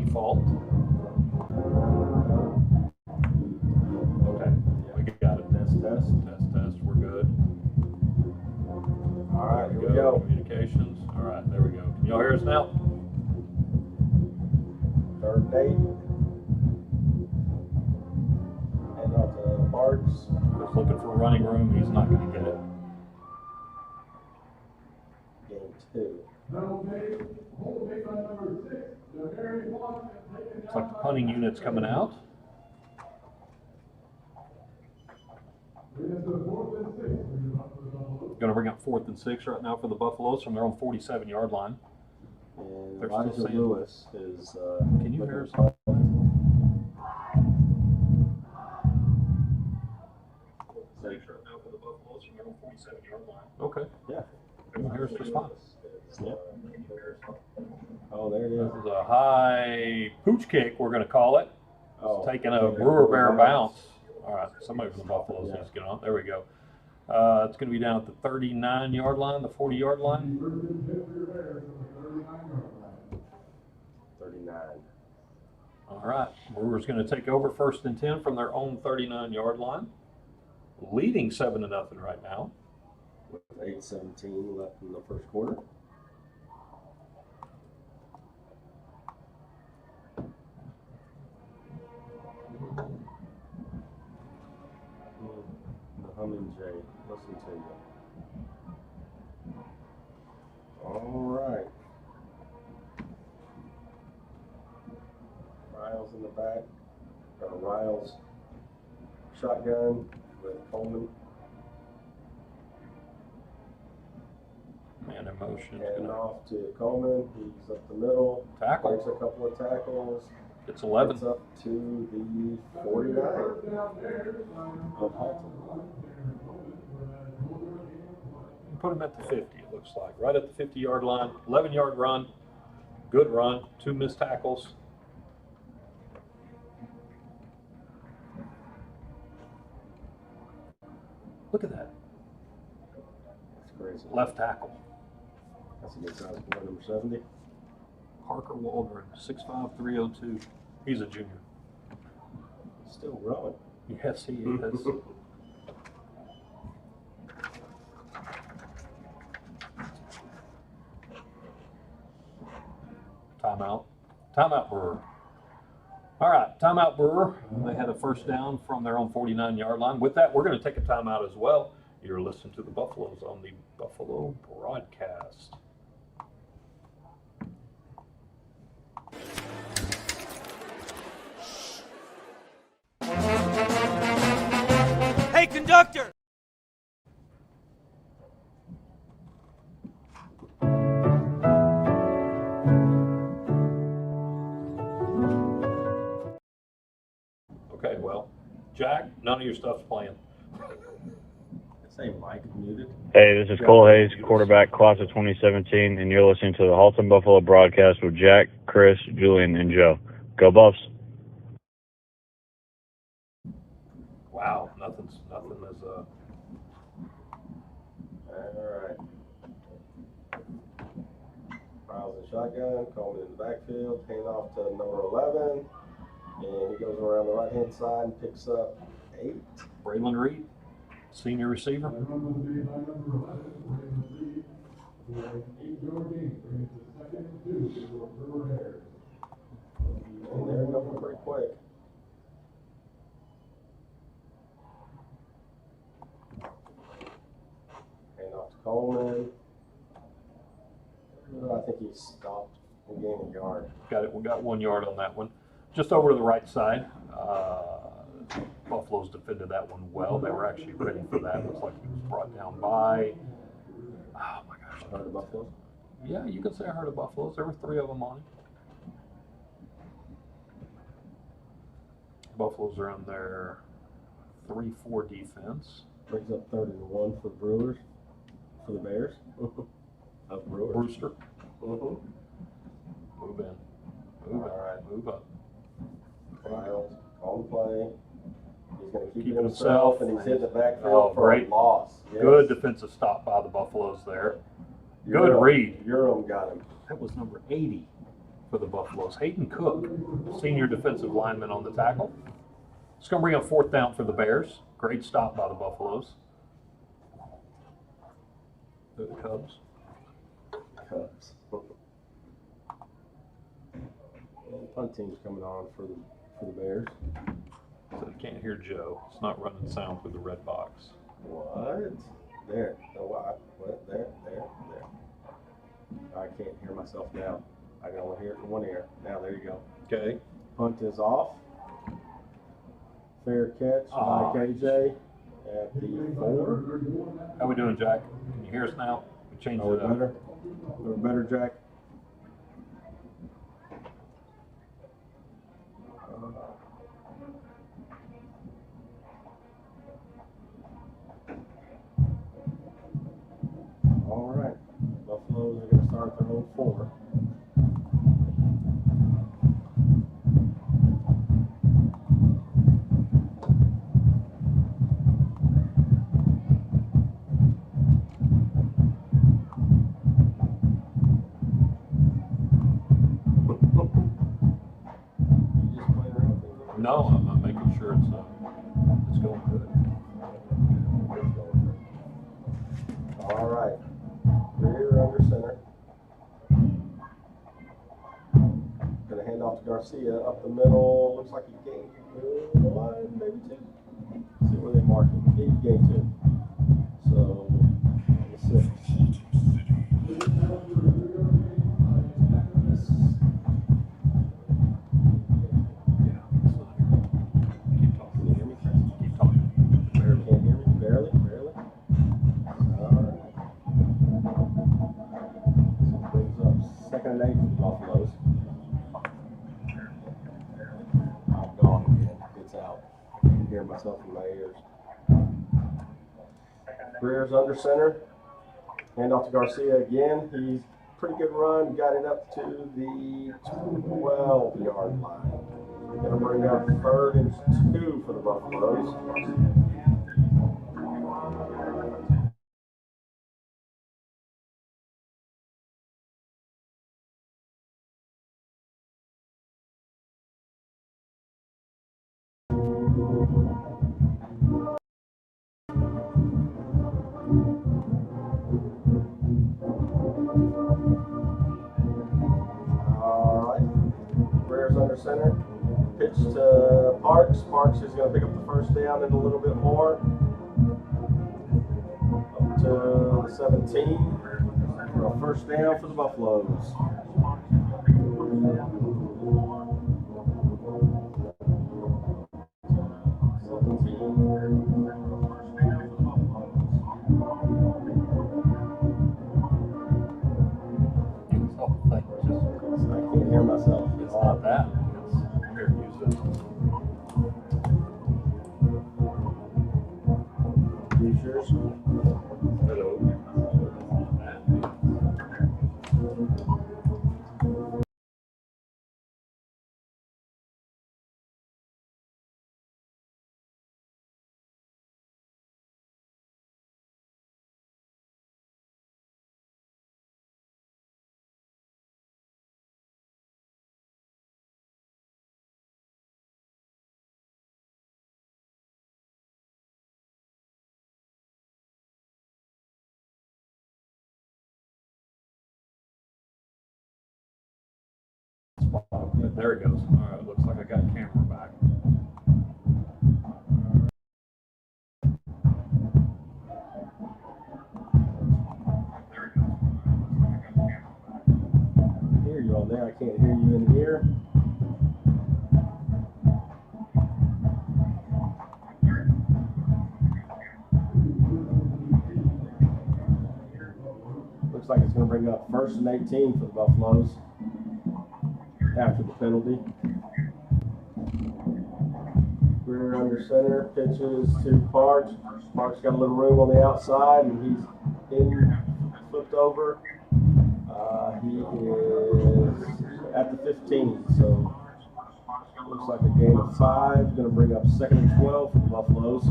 Default. Okay, we got it. Test. We're good. All right, here we go. Communications. All right, there we go. Can y'all hear us now? 3rd and 8. And off to Parks. Just looking for running room. He's not going to get it. Game 2. Looks like the punting unit's coming out. Going to bring up 4th and 6 right now for the Buffaloes from their own 47-yard line. And They're Elijah still saying- Lewis is. Can you hear us? 6 right now for the Buffaloes from their own 47-yard line. Okay. Yeah. You can hear us just fine. Yep. Oh, there it is. This is a high pooch kick, we're going to call it. Oh, Taking a Brewer Bear bounce. All right, somebody from the Buffaloes needs to get on. There we go. It's going to be down at the 39-yard line, the 40-yard line. 39. All right, Brewer's going to take over 1st and 10 from their own 39-yard line. Leading 7-0 right now. With 8:17 left in the first quarter. The humming Jay, listen to you. All right. Riles in the back. Riles shotgun with Coleman. Man in motion. And off to Coleman. He's up the middle. Tackle. Breaks a couple of tackles. It's 11. It's up to the 49 of Haltom. Put him at the 50, it looks like. Right at the 50-yard line. 11-yard run. Good run. 2 missed tackles. Look at that. That's crazy. Left tackle. That's a good size boy, number 70. Parker Waldron, 6'5", 302. He's a junior. Still growing. Yes, he is. Timeout. Timeout, Brewer. All right, timeout, Brewer. They had a first down from their own 49-yard line. With that, we're going to take a timeout as well. You're listening to the Buffaloes on the Buffalo Broadcast. Hey, conductor! Okay, well, Jack, none of your stuff's playing. Say Mike muted. Hey, this is Cole Hayes, quarterback, class of 2017, and you're listening to the Haltom Buffalo broadcast with Jack, Chris, Julian, and Joe. Go Buffs! Wow, nothing is All right. Miles in shotgun, Coleman in the backfield, hand off to number 11, and he goes around the right-hand side and picks up 8. Braylon Reed, senior receiver. And they're going pretty quick. Hand off to Coleman. I think he stopped and gained a yard. Got it. We got 1 yard on that one. Just over to the right side. Buffaloes defended that one well. They were actually ready for that. Looks like he was brought down by. Oh my gosh! I heard of Buffalo. Yeah, you could say I heard of Buffaloes. There were 3 of them on it. Buffaloes are on their 3-4 defense. Brings up 3rd and 1 for Brewers, for the Bears. Of Brewers. Brewster. Mm-hmm. Move in. Move All right. Move up. Miles on the play. He's going to keep Keep it himself, and he's hitting the backfield for great. a loss. Yes. Good defensive stop by the Buffaloes there. Good read. Urim got him. That was number 80 for the Buffaloes. Hayden Cook, senior defensive lineman on the tackle. It's going to bring up 4th down for the Bears. Great stop by the Buffaloes. The Cubs. Cubs. And punt team's coming on for the Bears. So you can't hear Joe. It's not running sound through the red box. What? There. No, what? There. I can't hear myself now. I can only hear it from one ear. Now, there you go. Okay. Punt is off. Fair catch by KJ at the 4. How we doing, Jack? Can you hear us now? We changed Are we it up. better? We're better, Jack. All right. Buffaloes are going to start their own 4. No, I'm making sure it's going good. All right. Brewer under center. Gonna hand off to Garcia up the middle. Looks like he gained 1, maybe 2. See where they mark him. He gained 2. So the 6. Second and 8 for the Buffaloes. I'm gone again. It's out. I can hear myself in my ears. Brewer's under center. Hand off to Garcia again. He's pretty good run. Got it up to the 12-yard line. Going to bring up 3rd and 2 for the Buffaloes. Center. Pitch to Parks. Parks is going to pick up the first down and a little bit more. Up to the 17. For a first down for the Buffaloes. I can't hear myself. It's not that. Here, use it. You sure? Hello. There it goes. All right, looks like I got camera back. I hear you on there. I can't hear you in here. Looks like it's going to bring up 1st and 18 for the Buffaloes after the penalty. Brewer under center, pitches to Parks. Parks got a little room on the outside, and he's flipped over. He is at the 15, so looks like a gain of 5. Going to bring up 2nd and 12 for the Buffaloes.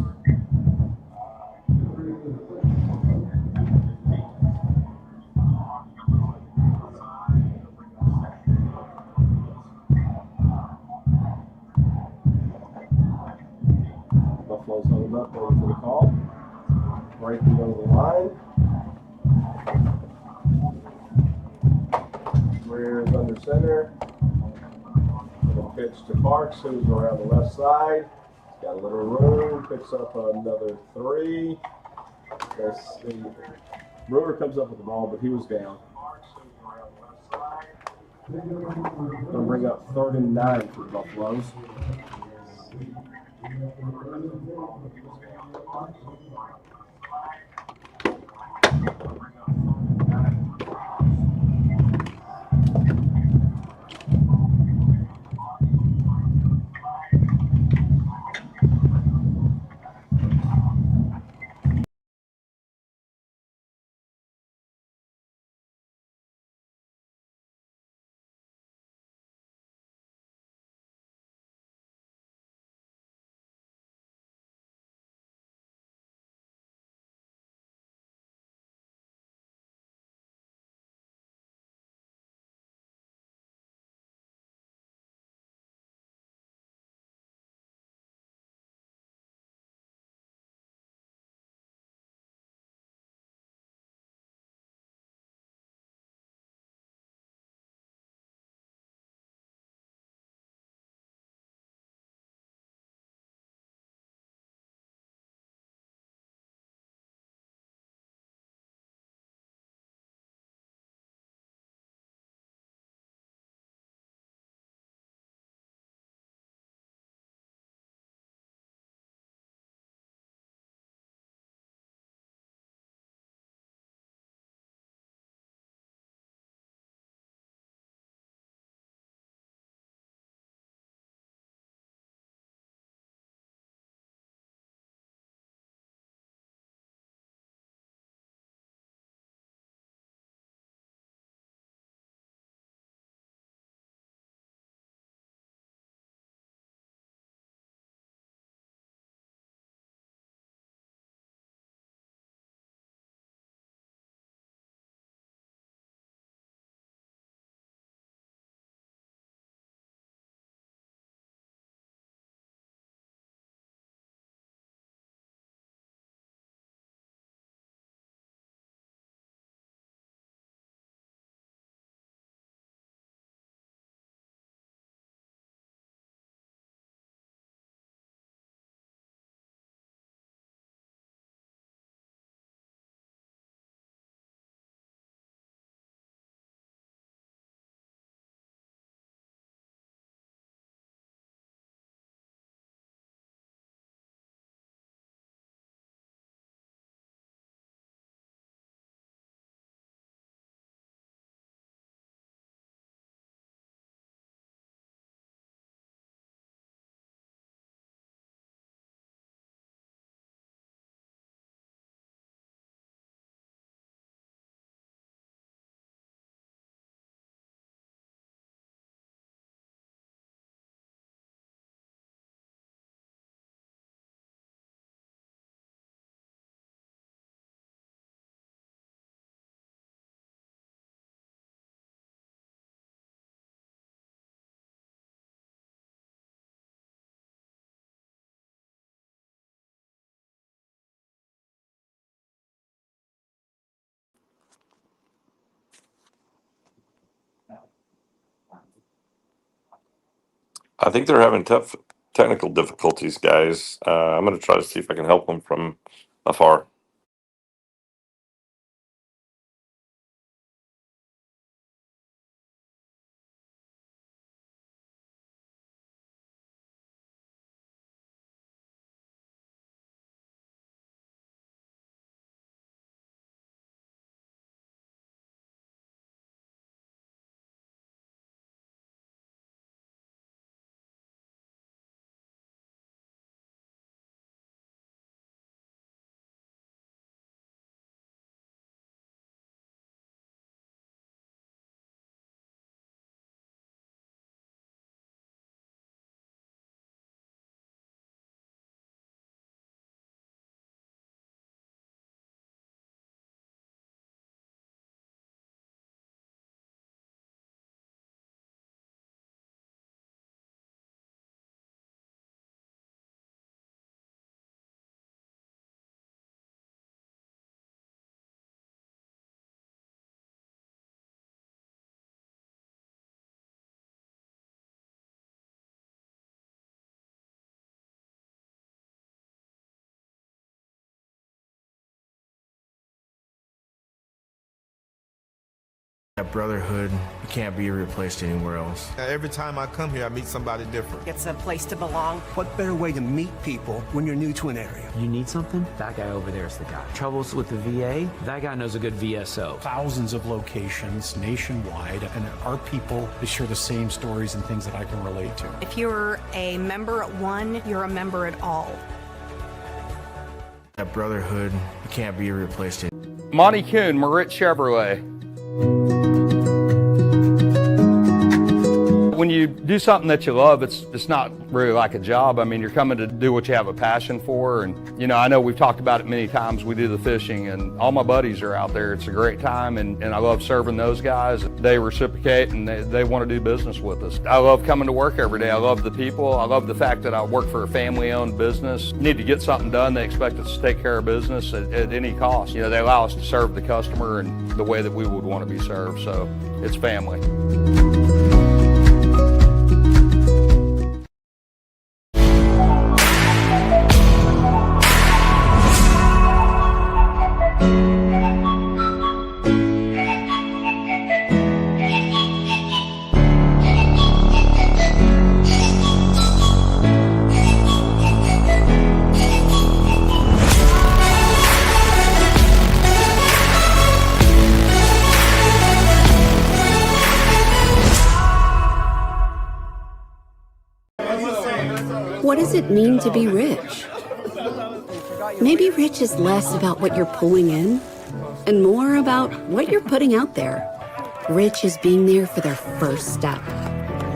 Buffaloes holding up, going for the call. Breaking over the line. Brewer is under center. Going to pitch to Parks, who's around the left side. He's got a little room. Picks up another 3. Let's see. Brewer comes up with the ball, but he was down. Going to bring up 3rd and 9 for the Buffaloes. I think they're having tough technical difficulties, guys. I'm going to try to see if I can help them from afar. That brotherhood can't be replaced anywhere else. Every time I come here, I meet somebody different. It's a place to belong. What better way to meet people when you're new to an area? You need something? That guy over there is the guy. Troubles with the VA? That guy knows a good VSO. Thousands of locations nationwide, and our people, they share the same stories and things that I can relate to. If you're a member at one, you're a member at all. That brotherhood can't be replaced. Monty Kuhn, Marit Chevrolet. When you do something that you love, it's not really like a job. I mean, you're coming to do what you have a passion for. And, you know, I know we've talked about it many times. We do the fishing, and all my buddies are out there. It's a great time, and I love serving those guys. They reciprocate, and they want to do business with us. I love coming to work every day. I love the people. I love the fact that I work for a family-owned business. Need to get something done. They expect us to take care of business at any cost. You know, they allow us to serve the customer in the way that we would want to be served. So it's family. What does it mean to be rich? Maybe rich is less about what you're pulling in and more about what you're putting out there. Rich is being there for their first step.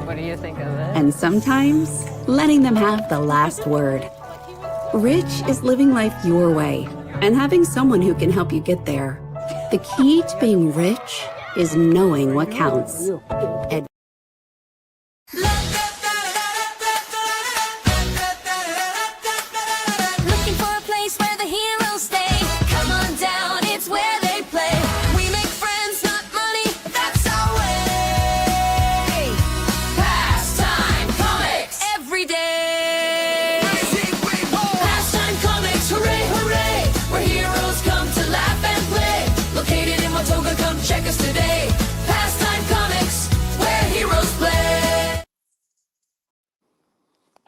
What do you think of it? And sometimes letting them have the last word. Rich is living life your way and having someone who can help you get there. The key to being rich is knowing what counts.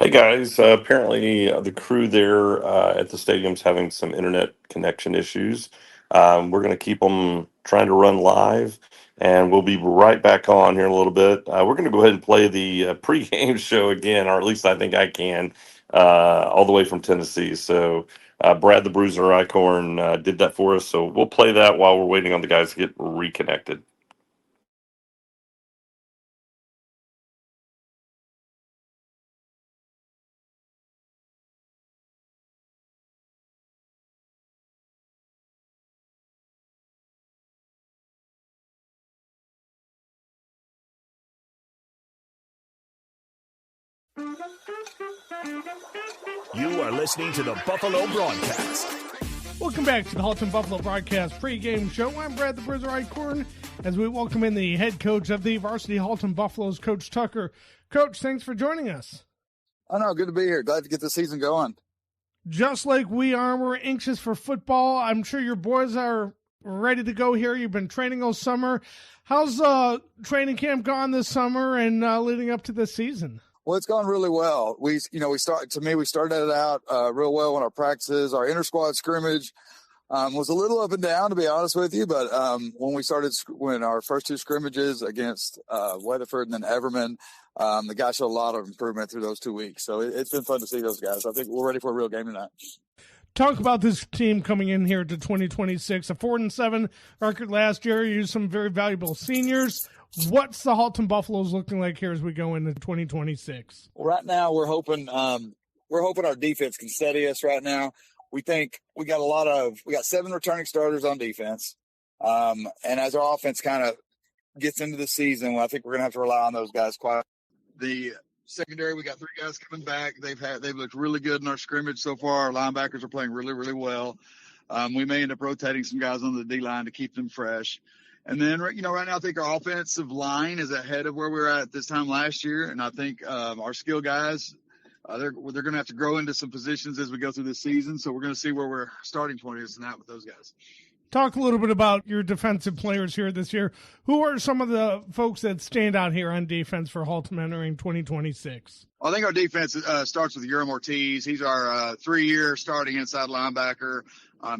Hey guys, apparently the crew there at the stadium's having some internet connection issues. We're going to keep them trying to run live, and we'll be right back on here in a little bit. We're going to go ahead and play the pregame show again, or at least I think I can, all the way from Tennessee. So Brad the Bruiser Icorn did that for us, so we'll play that while we're waiting on the guys to get reconnected. You are listening to the Buffalo Broadcast. Welcome back to the Haltom Buffalo Broadcast pregame show. I'm Brad the Bruiser Icorn as we welcome in the head coach of the varsity Haltom Buffaloes, Coach Tucker. Coach, thanks for joining us. Oh, no, good to be here. Glad to get the season going. Just like we are, we're anxious for football. I'm sure your boys are ready to go here. You've been training all summer. How's training camp gone this summer and leading up to this season? Well, it's gone really well. We started it out real well in our practices. Our inter-squad scrimmage was a little up and down, to be honest with you. But when our first two scrimmages against Weatherford and then Everman, the guys showed a lot of improvement through those 2 weeks. So it's been fun to see those guys. I think we're ready for a real game tonight. Talk about this team coming in here to 2026. A 4-7 record last year. You used some very valuable seniors. What's the Haltom Buffaloes looking like here as we go into 2026? Well, right now we're hoping our defense can steady us. Right now, we think we got 7 returning starters on defense, and as our offense kind of gets into the season, I think we're going to have to rely on those guys quite. The secondary, we got 3 guys coming back. They've looked really good in our scrimmage so far. Our linebackers are playing really, really well. We may end up rotating some guys on the D-line to keep them fresh. And then, right now, I think our offensive line is ahead of where we were at this time last year. And I think our skill guys, they're going to have to grow into some positions as we go through this season. So we're going to see where we're starting 20 tonight with those guys. Talk a little bit about your defensive players here this year. Who are some of the folks that stand out here on defense for Haltom entering 2026? I think our defense starts with Urim Ortiz. He's our 3-year starting inside linebacker,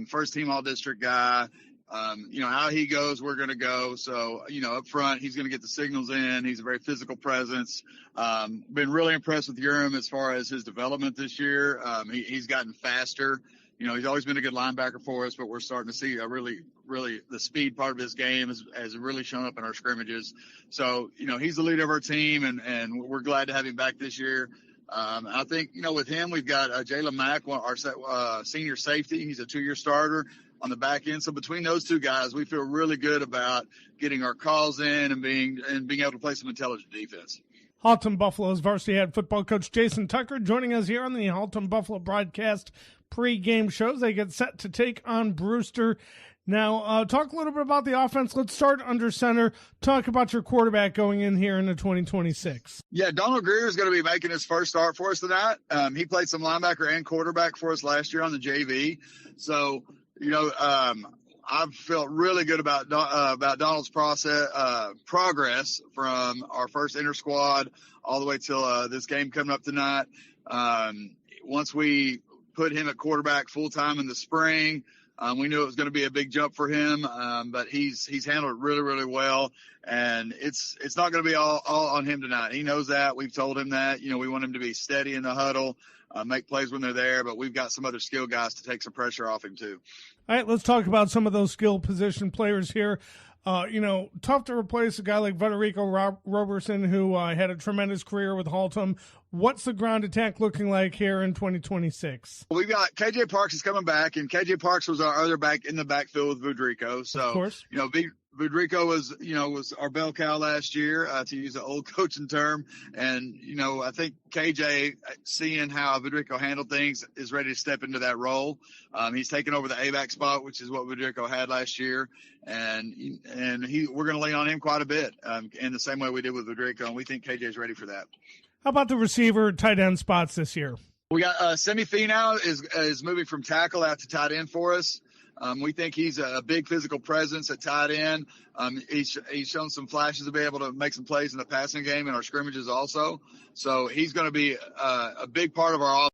first team all-district guy. How he goes, we're going to go. So, up front, he's going to get the signals in. He's a very physical presence. Been really impressed with Urim as far as his development this year. He's gotten faster. He's always been a good linebacker for us, but we're starting to see a really the speed part of his game has really shown up in our scrimmages. So, he's the leader of our team, and we're glad to have him back this year. I think, with him, we've got Jalen Mack, our senior safety. He's a 2-year starter on the back end. So between those two guys, we feel really good about getting our calls in and being able to play some intelligent defense. Haltom Buffaloes varsity head football coach Jason Tucker joining us here on the Haltom Buffalo broadcast pre-game shows. They get set to take on Brewster. Now, talk a little bit about the offense. Let's start under center. Talk about your quarterback going in here into 2026. Yeah, Donald Greer is going to be making his first start for us tonight. He played some linebacker and quarterback for us last year on the JV. So, I've felt really good about Donald's progress from our first inter-squad all the way till this game coming up tonight. Once we put him at quarterback full-time in the spring, we knew it was going to be a big jump for him, but he's handled it really, really well, and it's not going to be all on him tonight. He knows that. We've told him that. We want him to be steady in the huddle, make plays when they're there, but we've got some other skill guys to take some pressure off him too. All right, let's talk about some of those skill position players here. Tough to replace a guy like Federico Roberson, who had a tremendous career with Haltom. What's the ground attack looking like here in 2026? We've got KJ Parks is coming back, and KJ Parks was our other back in the backfield with Federico. So, of course. Federico was our bell cow last year, to use an old coaching term. And, I think KJ, seeing how Federico handled things, is ready to step into that role. He's taken over the A-back spot, which is what Federico had last year. And we're going to lean on him quite a bit, in the same way we did with Federico. And we think KJ is ready for that. How about the receiver tight end spots this year? We got Semi Fee now is moving from tackle out to tight end for us. We think he's a big physical presence at tight end. He's shown some flashes to be able to make some plays in the passing game and our scrimmages also. So he's going to be a big part of our offense.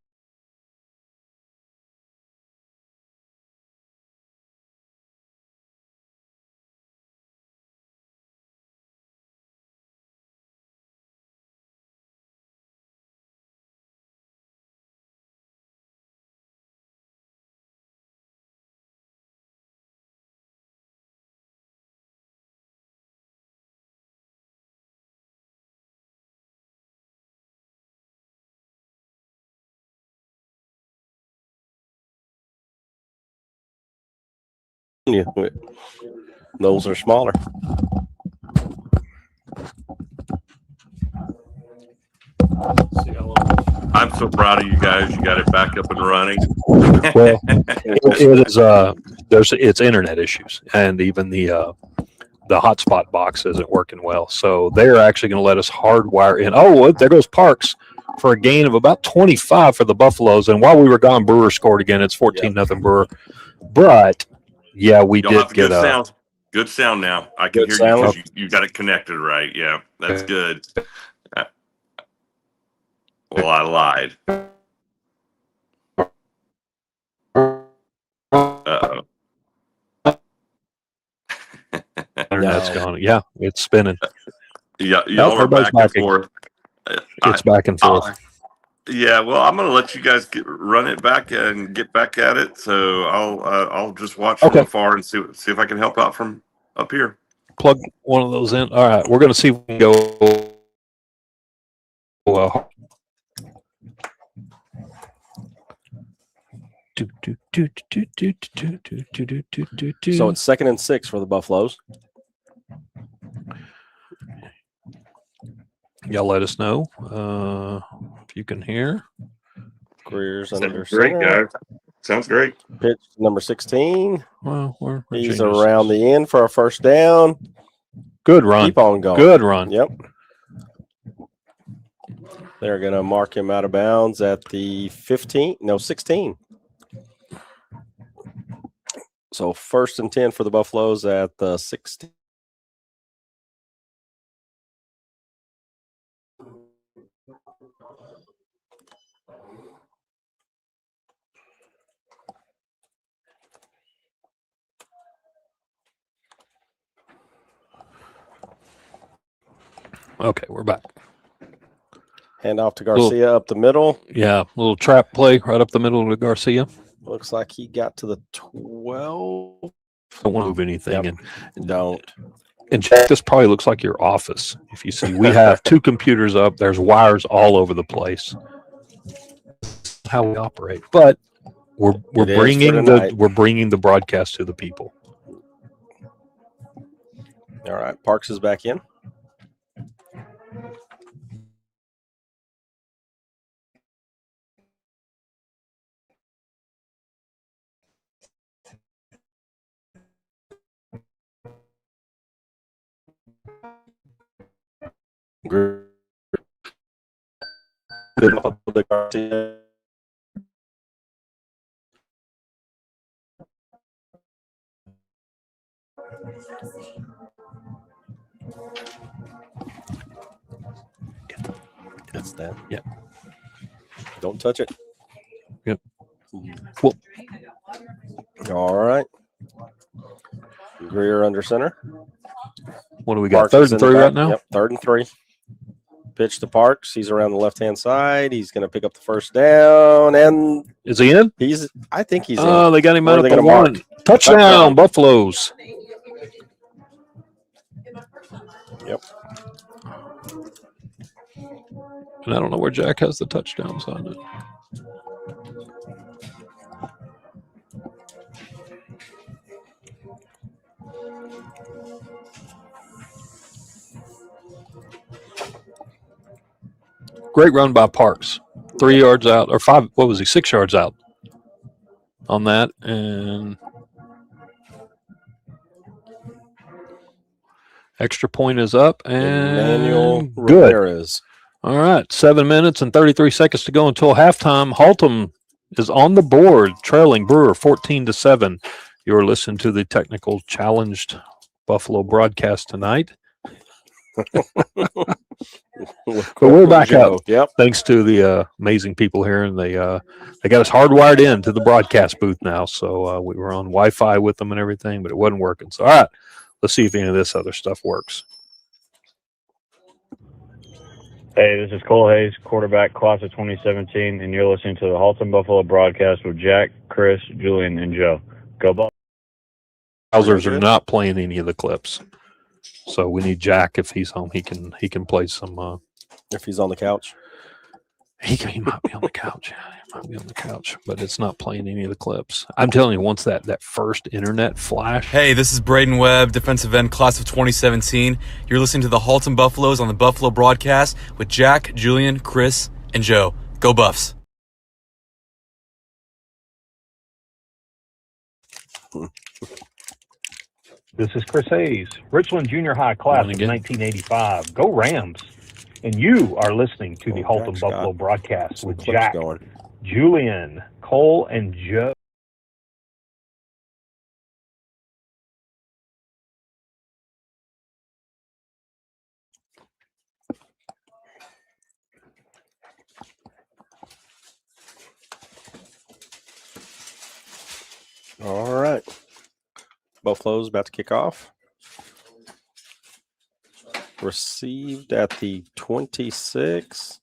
Yeah, those are smaller. I'm so proud of you guys. You got it back up and running. Well, it is. It's internet issues, and even the the hotspot box isn't working well. So they're actually going to let us hardwire in. Oh, there goes Parks for a gain of about 25 for the Buffaloes. And while we were gone, Brewer scored again. It's 14-0 Brewer. But, yeah, we Y'all did have get good sound. Good sound now. I can Good hear sound? you because you got it connected right. Yeah, that's good. Well, I lied. Uh-oh. Internet's gone. Yeah, it's spinning. Yeah, Nope, y'all are everybody's back and back again. forth. It's back and forth. Yeah, well, I'm going to let you guys run it back and get back at it. So I'll just watch from afar and see if I can help out from up here. Plug one of those in. All right, we're going to see if we can go. So it's 2nd and 6 for the Buffaloes. Y'all let us know if you can hear. Greer's under Great, center. guys. Sounds great. Pitch number 16. Well, he's around the end for a first down. Good run. Keep on going. Good run. Yep. They're going to mark him out of bounds at the 16. So 1st and 10 for the Buffaloes at the 16. Okay, we're back. Hand off to Garcia up the middle. Yeah, little trap play right up the middle to Garcia. Looks like he got to the 12. Don't want to move anything. Yep. Don't. And Jack, this probably looks like your office. If you see, we have 2 computers up. There's wires all over the place. That's how we operate. But we're bringing the broadcast to the people. All right, Parks is back in. Good. That's that. Yeah. Don't touch it. Yep. Well, all right. Greer under center. What do we got? 3rd and 3 right now? Yep, 3rd and 3. Pitch to Parks. He's around the left-hand side. He's going to pick up the first down. And is he in? I think he's in. Oh, they got him out at the 1. Touchdown, Buffaloes. Yep. And I don't know where Jack has the touchdowns on it. Great run by Parks. 3 yards out, or 5, what was he, 6 yards out on that. And extra point is up. And Emmanuel good. Ramirez. All right, 7 minutes and 33 seconds to go until halftime. Haltom is on the board, trailing Brewer 14-7. You're listening to the technical challenged Buffalo broadcast tonight. But we're back up. Yep. Thanks to the amazing people here, and they got us hardwired in to the broadcast booth now. So we were on Wi-Fi with them and everything, but it wasn't working. So all right, let's see if any of this other stuff works. Hey, this is Cole Hayes, quarterback, class of 2017, and you're listening to the Haltom Buffalo broadcast with Jack, Chris, Julian, and Joe. Go Buffalo. Browsers are not playing any of the clips, so we need Jack. If he's home, he can play some. If he's on the couch, he might be on the couch. He might be on the couch, but it's not playing any of the clips. I'm telling you, once that first internet flash. Hey, this is Braden Webb, defensive end, class of 2017. You're listening to the Haltom Buffaloes on the Buffalo broadcast with Jack, Julian, Chris, and Joe. Go Buffs! This is Chris Hayes, Richland Junior High class of 1985. Go Rams! And you are listening to the Haltom Buffalo broadcast with Jack, Julian, Cole, and Joe. All right. Buffalo's about to kick off. Received at the 26.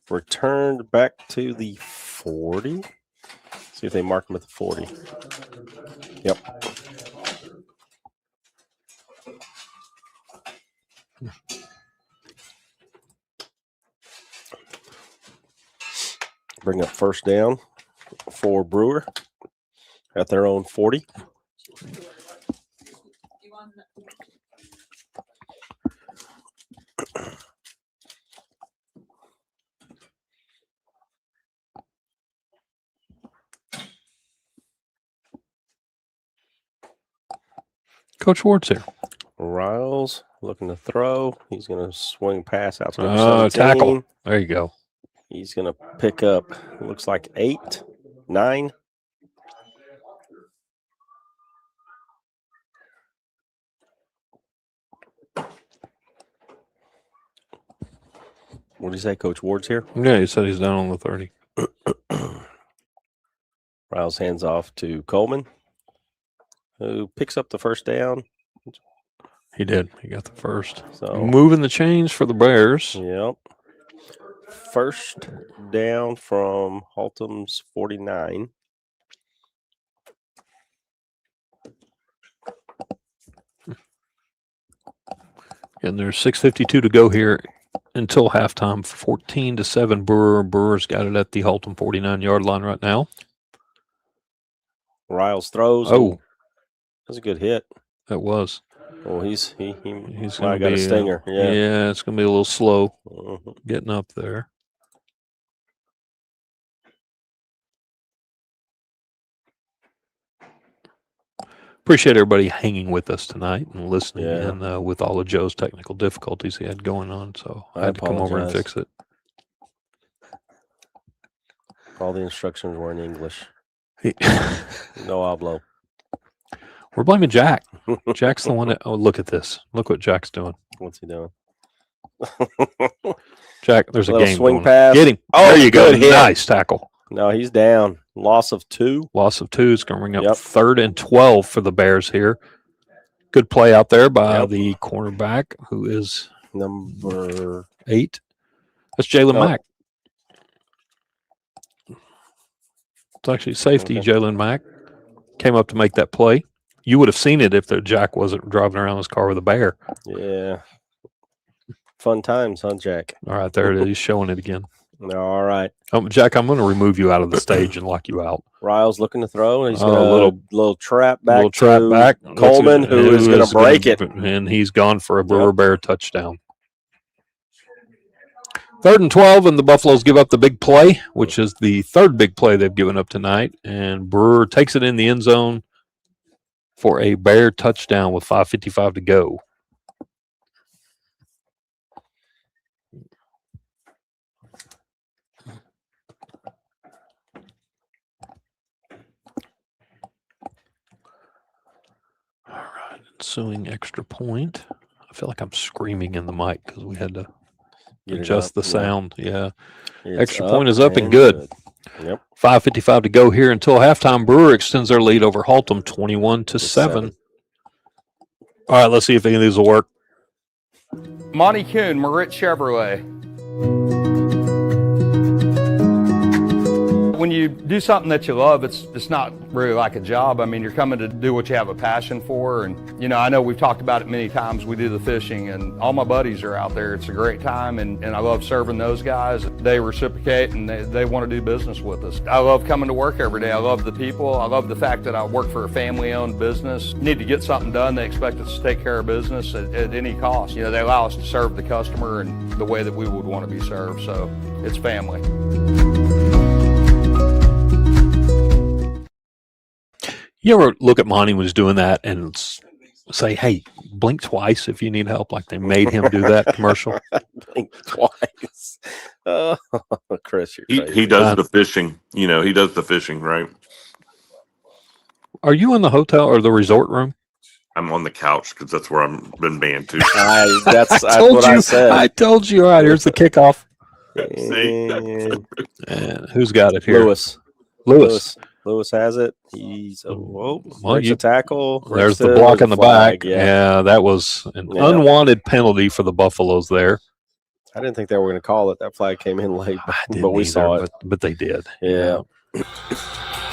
Returned back to the 40. See if they mark him at the 40. Yep. Bring up first down for Brewer at their own 40. Coach Ward's here. Riles looking to throw. He's going to swing pass out to number 17. Tackle. There you go. He's going to pick up, looks like 8, 9. What did he say? Coach Ward's here? Yeah, he said he's down on the 30. Riles hands off to Coleman, who picks up the first down. He did. He got the first. So moving the chains for the Bears. Yep. First down from Haltom's 49. And there's 6:52 to go here until halftime. 14-7 Brewer. Brewer's got it at the Haltom 49-yard line right now. Riles throws. Oh, that's a good hit. That was. Oh, he's gonna got a stinger. Yeah, it's going to be a little slow getting up there. Appreciate everybody hanging with us tonight and listening, and with all of Joe's technical difficulties he had going on, so I had to come over and fix it. All the instructions were in English. No hablo. We're blaming Jack. Jack's the one that. Oh, look at this! Look what Jack's doing. What's he doing? Jack, there's a game swing going. pass. Get him! Oh, there you go. good hit. Nice tackle. No, he's down. Loss of 2. Loss of 2 is going to bring up 3rd and 12 for the Bears here. Good play out there by the cornerback, who is number 8. That's Jalen Mack. It's actually safety. Jalen Mack came up to make that play. You would have seen it if the Jack wasn't driving around his car with a bear. Yeah. Fun times, huh, Jack? All right, there it is. He's showing it again. All right. Jack, I'm going to remove you out of the stage and lock you out. Riles looking to throw. He's A going little trap back. Little trap back. Coleman, who is going to break it. And he's gone for a Brewer Bear touchdown. 3rd and 12, and the Buffaloes give up the big play, which is the 3rd big play they've given up tonight. And Brewer takes it in the end zone for a Bear touchdown with 5:55 to go. All right, ensuing extra point. I feel like I'm screaming in the mic because we had to adjust the sound. Yeah. Extra point is up and good. Yep. 5:55 to go here until halftime. Brewer extends their lead over Haltom 21-7. All right, let's see if any of these will work. Monty Kuhn, Marit Chevrolet. When you do something that you love, it's not really like a job. I mean, you're coming to do what you have a passion for. And, you know, I know we've talked about it many times. We do the fishing, and all my buddies are out there. It's a great time, and I love serving those guys. They reciprocate, and they want to do business with us. I love coming to work every day. I love the people. I love the fact that I work for a family-owned business. Need to get something done. They expect us to take care of business at any cost. You know, they allow us to serve the customer in the way that we would want to be served. So it's family. You ever look at Monty when he's doing that, and say, hey, blink twice if you need help, like they made him do that commercial. Blink twice. Oh, Chris, you're crazy. He does the fishing. You know, he does the fishing, right? Are you in the hotel or the resort room? I'm on the couch because that's where I've been banned to. That's what I said. I told you. All right, here's the kickoff. And And who's got it here? Lewis has it. He's breaks a tackle. There's the block in the back. Yeah, that was an unwanted penalty for the Buffaloes there. I didn't think they were going to call it. That flag came in late, but we saw it. But they did. Yeah.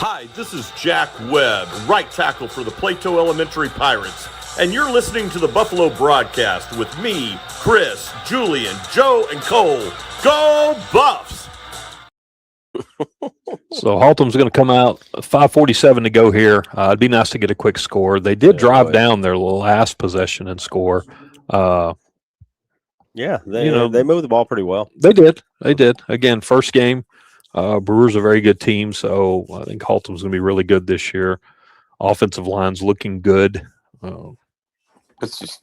Hi, this is Jack Webb, right tackle for the Plato Elementary Pirates, and you're listening to the Buffalo Broadcast with me, Chris, Julian, Joe, and Cole. Go Buffs! So Haltom's going to come out, 5:47 to go here. It'd be nice to get a quick score. They did drive down their last possession and score. Yeah, they moved the ball pretty well. They did. Again, first game. Brewers a very good team, so I think Haltom's going to be really good this year. Offensive line's looking good.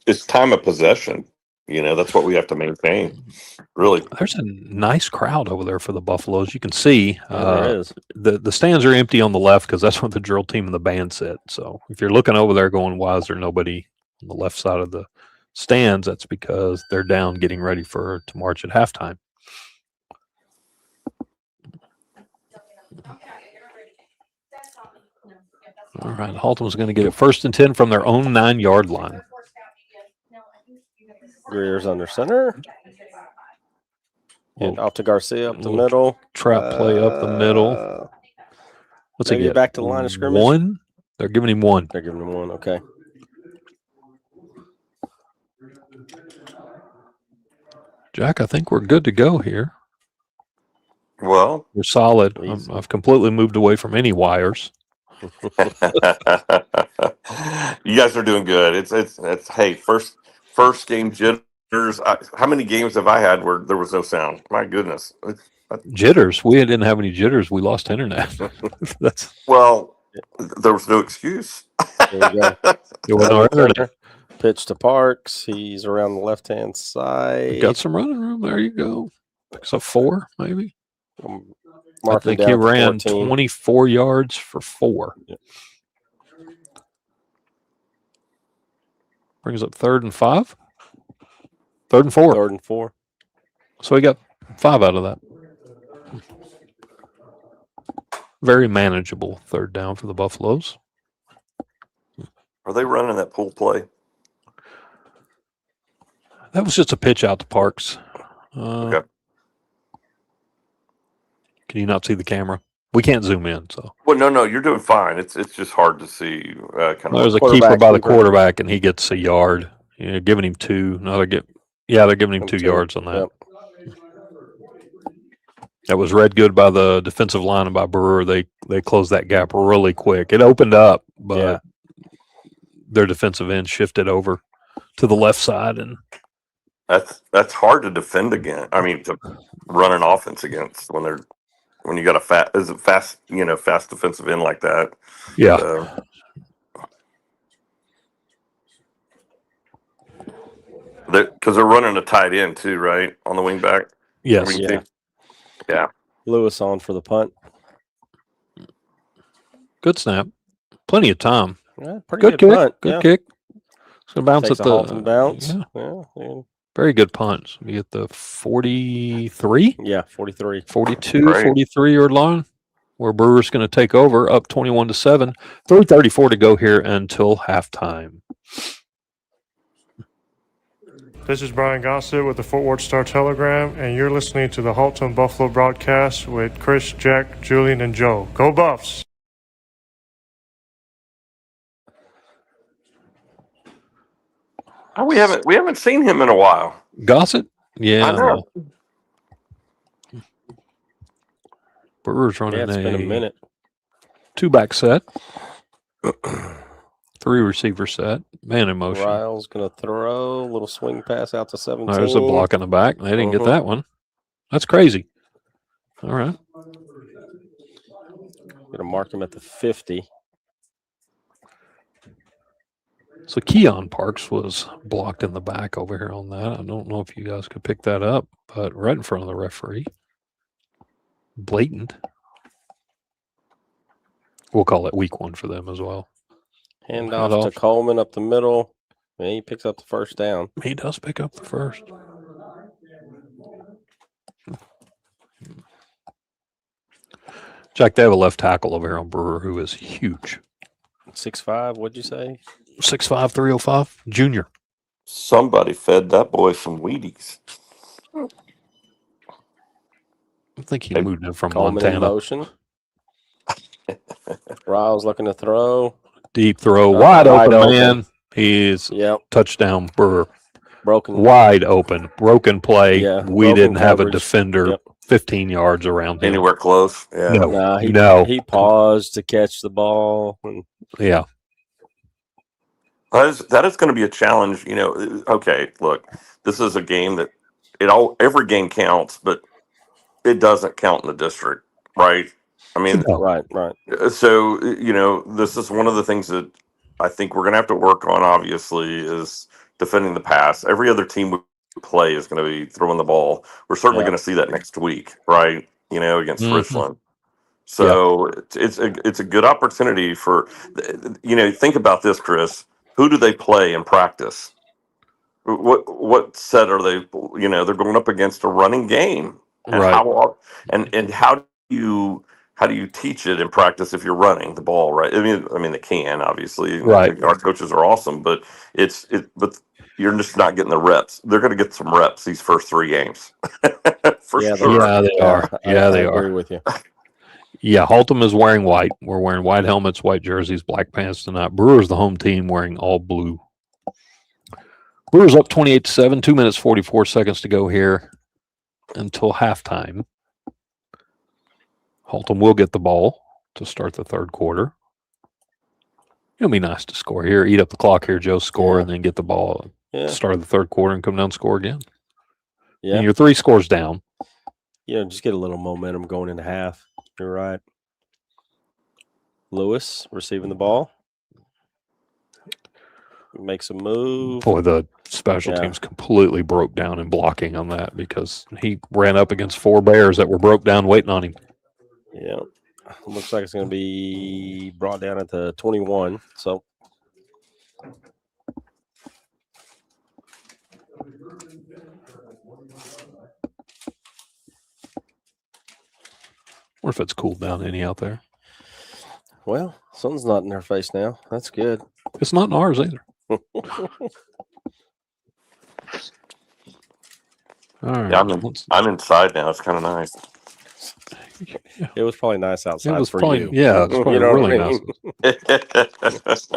It's time of possession. You know, that's what we have to maintain. Really, there's a nice crowd over there for the Buffaloes. You can see there is. The stands are empty on the left because that's where the drill team and the band sit. So if you're looking over there going, why is there nobody on the left side of the stands? That's because they're down getting ready to march at halftime. All right, Haltom's going to get it 1st and 10 from their own 9-yard line. Greer's under center. And off to Garcia up the middle. Trap play up the middle. What's he get? Back to the line of scrimmage. 1? They're giving him 1. They're giving him 1, okay. Jack, I think we're good to go here. Well, we're solid. I've completely moved away from any wires. You guys are doing good. It's hey, first game jitters. How many games have I had where there was no sound? My goodness. Jitters. We didn't have any jitters. We lost internet. There was no excuse. There you go. It was our internet. Pitch to Parks. He's around the left-hand side. Got some running room. There you go. Picks up 4, maybe. I Marking think he ran 14. 24 yards for 4. Yeah. Brings up 3rd and 5. 3rd and 4. 3rd and 4. So he got 5 out of that. Very manageable 3rd down for the Buffaloes. Are they running that pull play? That was just a pitch out to Parks. Okay. Can you not see the camera? We can't zoom in. So. Well, no, you're doing fine. It's just hard to see. There's a keeper by the quarterback, and he gets a yard. Giving him 2. No, they're giving him 2 yards on that. Yep. That was read good by the defensive line and by Brewer. They closed that gap really quick. It opened up, but their defensive end shifted over to the left side, and that's hard to defend again. I mean, to run an offense against when you got a fast defensive end like that. Yeah. Because they're running a tight end too, right, on the wing back. Yes. Yeah. Lewis on for the punt. Good snap. Plenty of time. Yeah, pretty good kick. Punt. Good kick. It's going to bounce Takes at a the Haltom bounce. Yeah. Very good punt. We get the 43? Yeah, 43. 42, 43-yard line, where Brewer's going to take over, up 21-7. 3:34 to go here until halftime. This is Brian Gossett with the Fort Worth Star-Telegram, and you're listening to the Haltom Buffalo Broadcast with Chris, Jack, Julian, and Joe. Go Buffs! We haven't seen him in a while. Gossett? Yeah. I know. Brewer's running it's been a minute. 2-back set. 3-receiver set. Man in motion. Ryle's going to throw. Little swing pass out to 17. There's a block in the back. They didn't get that one. That's crazy. All right. Going to mark him at the 50. So Keon Parks was blocked in the back over here on that. I don't know if you guys could pick that up, but right in front of the referee. Blatant. We'll call it week 1 for them as well. Handoff to Coleman up the middle. And he picks up the first down. He does pick up the first. Jack, they have a left tackle over here on Brewer who is huge. 6'5", what'd you say? 6'5", 305, junior. Somebody fed that boy some Wheaties. I think he moved in from Coleman in Montana. motion. Riles looking to throw. Deep throw, wide open, man. He's Yep. Touchdown, Brewer. Broken. Wide open, broken play. Yeah, We broken didn't have a coverage. defender Yep. 15 yards around him. Anywhere close? Yeah. No. Nah, he paused to catch the ball. Yeah. That is going to be a challenge. Okay, look, this is a game that every game counts, but it doesn't count in the district, right? I mean, Right. So, this is one of the things that I think we're going to have to work on, obviously, is defending the pass. Every other team we play is going to be throwing the ball. We're certainly going to see that next week, right? Against Richland. So it's a good opportunity for, think about this, Chris. Who do they play in practice? What set are they? They're going up against a running game, and Right. how do you teach it in practice if you're running the ball, right? I mean they can, obviously. Right. Our coaches are awesome, but but you're just not getting the reps. They're going to get some reps these first 3 games, for sure. Yeah, they are. Yeah, they are. I agree with you. Yeah, Haltom is wearing white. We're wearing white helmets, white jerseys, black pants tonight. Brewer's the home team wearing all blue. Brewers up 28-7, 2 minutes, 44 seconds to go here until halftime. Haltom will get the ball to start the third quarter. It'll be nice to score here, eat up the clock here, Joe, score, and then get the ball at the start of the third quarter and come down and score again. Yeah. And you're 3 scores down. Just get a little momentum going into half. You're right. Lewis receiving the ball. Makes a move. Boy, the special teams completely broke down in blocking on that because he ran up against 4 Bears that were broke down waiting on him. Yeah. Looks like it's going to be brought down at the 21. So. What if it's cooled down any out there? Well, sun's not in their face now. That's good. It's not in ours either. All right. Yeah, I'm inside now. It's kind of nice. It was probably nice outside It was for probably, you. yeah, it was probably really nice.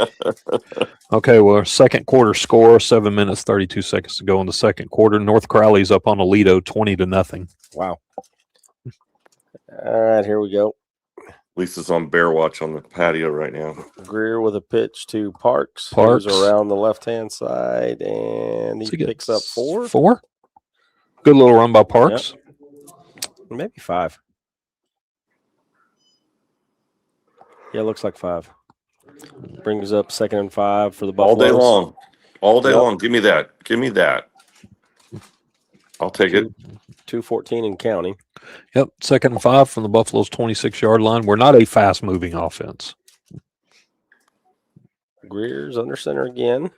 Okay, well, second quarter score, 7 minutes, 32 seconds to go in the second quarter. North Crowley's up on Aledo, 20-0. Wow. All right, here we go. Lisa's on bear watch on the patio right now. Greer with a pitch to Parks. Parks. Who's around the left-hand side, and he picks up 4. 4? Good little run by Parks. Yep. Maybe 5. Yeah, it looks like 5. Brings up 2nd and 5 for the Buffaloes. All day long. All day long. Give me that. Give me that. I'll take it. 2:14 and counting. Yep, 2nd and 5 from the Buffaloes' 26-yard line. We're not a fast-moving offense. Greer's under center again.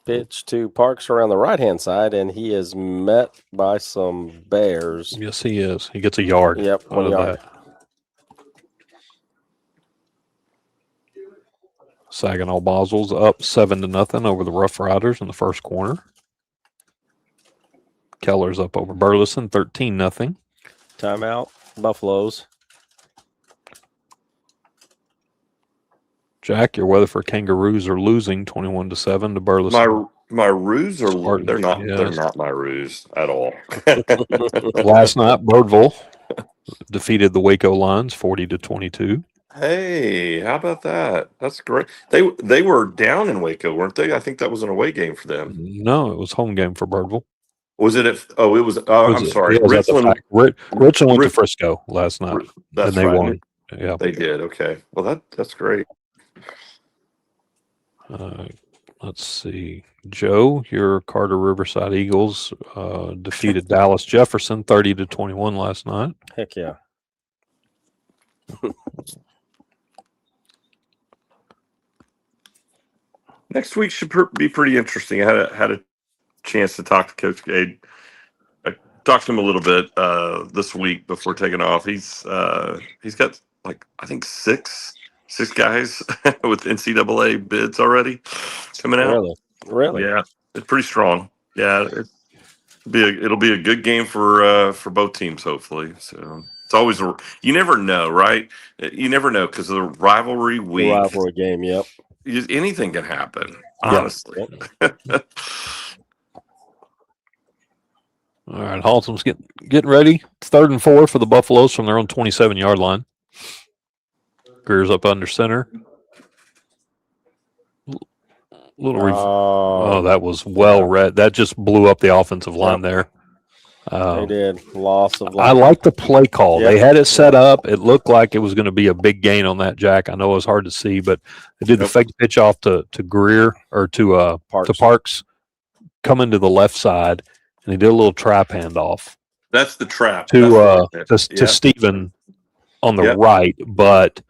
Pitch to Parks around the right-hand side, and he is met by some Bears. Yes, he is. He gets a yard. Yep, 1 yard. That. Saginaw Boswell's up 7-0 over the Rough Riders in the first quarter. Keller's up over Burleson, 13-0. Timeout, Buffaloes. Jack, your Weatherford Kangaroos are losing 21-7 to Burleson. My Roos are they're not my Roos at all. Last night, Birdville defeated the Waco Lions 40-22. Hey, how about that? That's great. They were down in Waco, weren't they? I think that was an away game for them. No, it was home game for Birdville. Was it? It was. I'm sorry. Richland went to Frisco last night, and they won. Yeah, they did. Okay. Well, that's great. Let's see. Joe, your Carter Riverside Eagles defeated Dallas Jefferson 30-21 last night. Heck yeah. Next week should be pretty interesting. I had a chance to talk to Coach Gade. I talked to him a little bit this week before taking off. He's got like I think six guys with NCAA bids already coming out. Really? Yeah, it's pretty strong. Yeah, it'll be a good game for both teams hopefully. So it's always you never know, right? You never know because of the rivalry week. The rivalry game. Yep. Anything can happen. Honestly. Yep. All right, Haltom's getting ready. It's 3rd and 4 for the Buffaloes from their own 27-yard line. Greer's up under center. That was well read. That just blew up the offensive line there. They did. Loss of line. I like the play call. Yep. They had it set up. It looked like it was going to be a big gain on that, Jack. I know it was hard to see, but they did the fake pitch off to Greer or to Parks coming to the left side, and he did a little trap handoff. That's the trap. To Steven on the right, but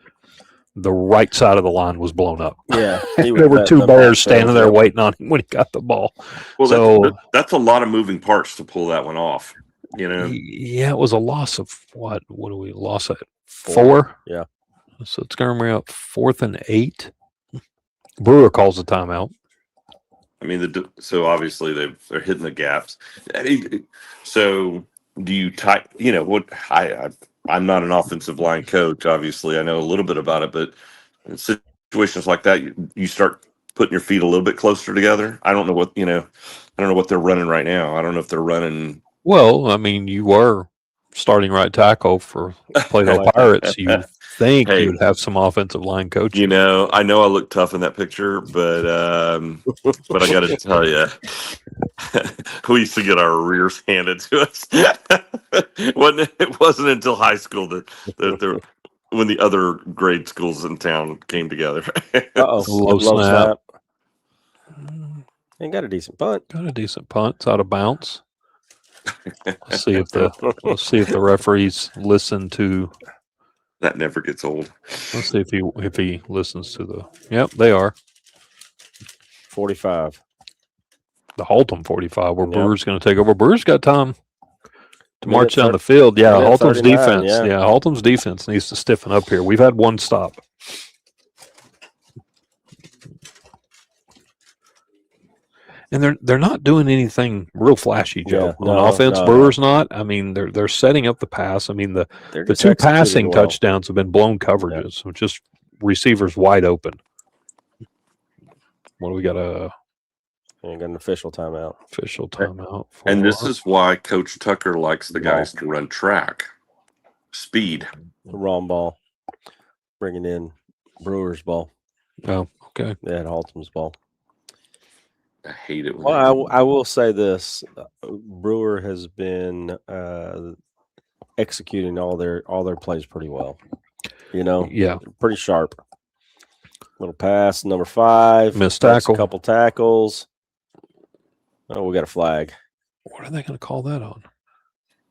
the right side of the line was blown up. Yeah. There were two bears standing there waiting on him when he got the ball. Well, so that's a lot of moving parts to pull that one off. You know? Yeah, it was a loss of what? What do we lost at 4? Yeah. So it's going to bring up 4th and 8. Brewer calls the timeout. I mean, so obviously they're hitting the gaps. I mean, so do you type? You know what? I'm not an offensive line coach. Obviously, I know a little bit about it, but in situations like that, you start putting your feet a little bit closer together. I don't know what I don't know what they're running right now. I don't know if they're running. Well, I mean, you were starting right tackle for Plato Pirates. You think you'd have some offensive line coaching. I know I look tough in that picture, but I got to tell you, we used to get our rears handed to us. It wasn't until high school that when the other grade schools in town came together. Low snap. And got a decent punt. It's out of bounds. Let's see if the referees listen to. That never gets old. Let's see if he listens to the. Yep, they are. 45. The Haltom 45, where Brewer's going to take over. Brewer's got time to march down the field. Yeah, Haltom's defense. Yeah, Haltom's defense needs to stiffen up here. We've had one stop. And they're not doing anything real flashy, Joe. On offense, Brewer's not. I mean, they're setting up the pass. I mean, the 2 passing touchdowns have been blown coverages, so just receivers wide open. What do we got? Got an official timeout. And this is why Coach Tucker likes the guys to run track. Speed. The wrong ball. Bringing in Brewer's ball. Oh, okay. They had Haltom's ball. I hate it. Well, I will say this: Brewer has been executing all their plays pretty well. Yeah, pretty sharp. Little pass, number 5, missed tackle, a couple tackles. Oh, we got a flag. What are they going to call that on?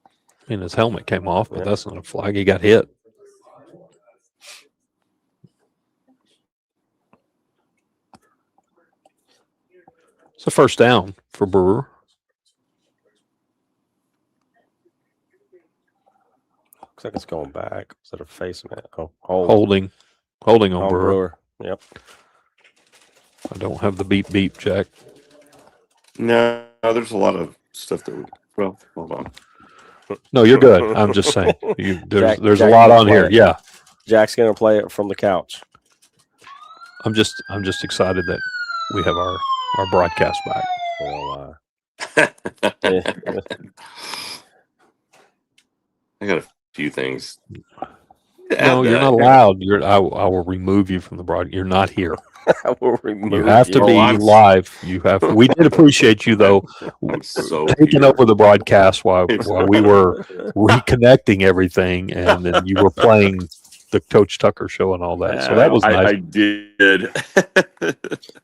I mean, his helmet came off, but that's not a flag. He got hit. It's a first down for Brewer. Looks like it's going back. Is that a face man? Oh, holding on Brewer. Yep. I don't have the beep, Jack. No, there's a lot of stuff that. Well, hold on. No, you're good. I'm just saying. There's a lot on here. Yeah. Jack's gonna play it from the couch. I'm just excited that we have our broadcast back. I got a few things. No, you're not allowed. I will remove you from the broadcast. You're not here. I will remove you have to be live. We did appreciate you though, taking over the broadcast while we were reconnecting everything, and then you were playing the Coach Tucker show and all that. So that was nice. I did.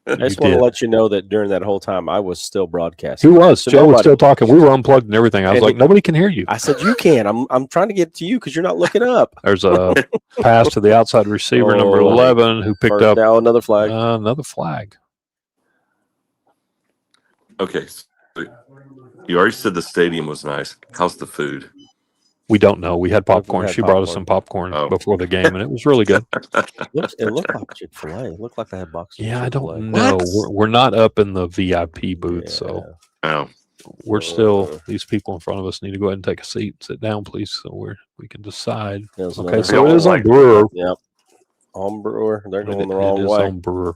I just want to let you know that during that whole time, I was still He broadcasting. was. So Joe was nobody- still talking. We were unplugged and everything. I was like, nobody can hear you. I said, you can. I'm trying to get to you because you're not looking up. There's a pass to the outside receiver, number 11, who picked up now another flag. Another flag. Okay. So you already said the stadium was nice. How's the food? We don't know. We had popcorn. had She brought us some popcorn before the game, and it was really good. It looked like Chick-fil-A. It looked like they had boxes. Yeah, of I Chick-fil-A. don't know. We're not up in the VIP booth, so we're still. These people in front of us need to go ahead and take a seat. Sit down, please, so we can decide. Okay, so it is on Brewer. Yep, on Brewer. They're going the It wrong is way. on Brewer.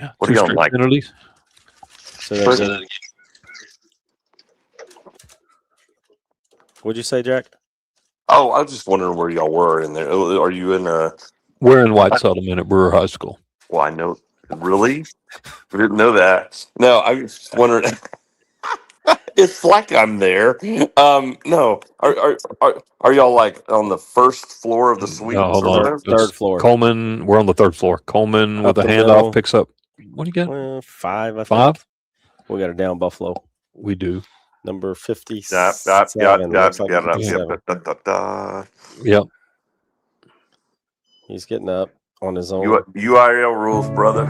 Yeah, What do y'all like? Penalties. What'd you say, Jack? Oh, I was just wondering where y'all were in there. Are you in We're in White Settlement at Brewer High School. Well, I know. Really? I didn't know that. No, I was just wondering. It's like I'm there. No. Are y'all like on the first floor of the suite? No, hold on. Third floor. Coleman. We're on the third floor. Coleman with a the handoff middle. picks up. What do you get? 5. I think. 5. We got a down Buffalo. We do. Number 57. Yep. He's getting up on his own. UIL rules, brother.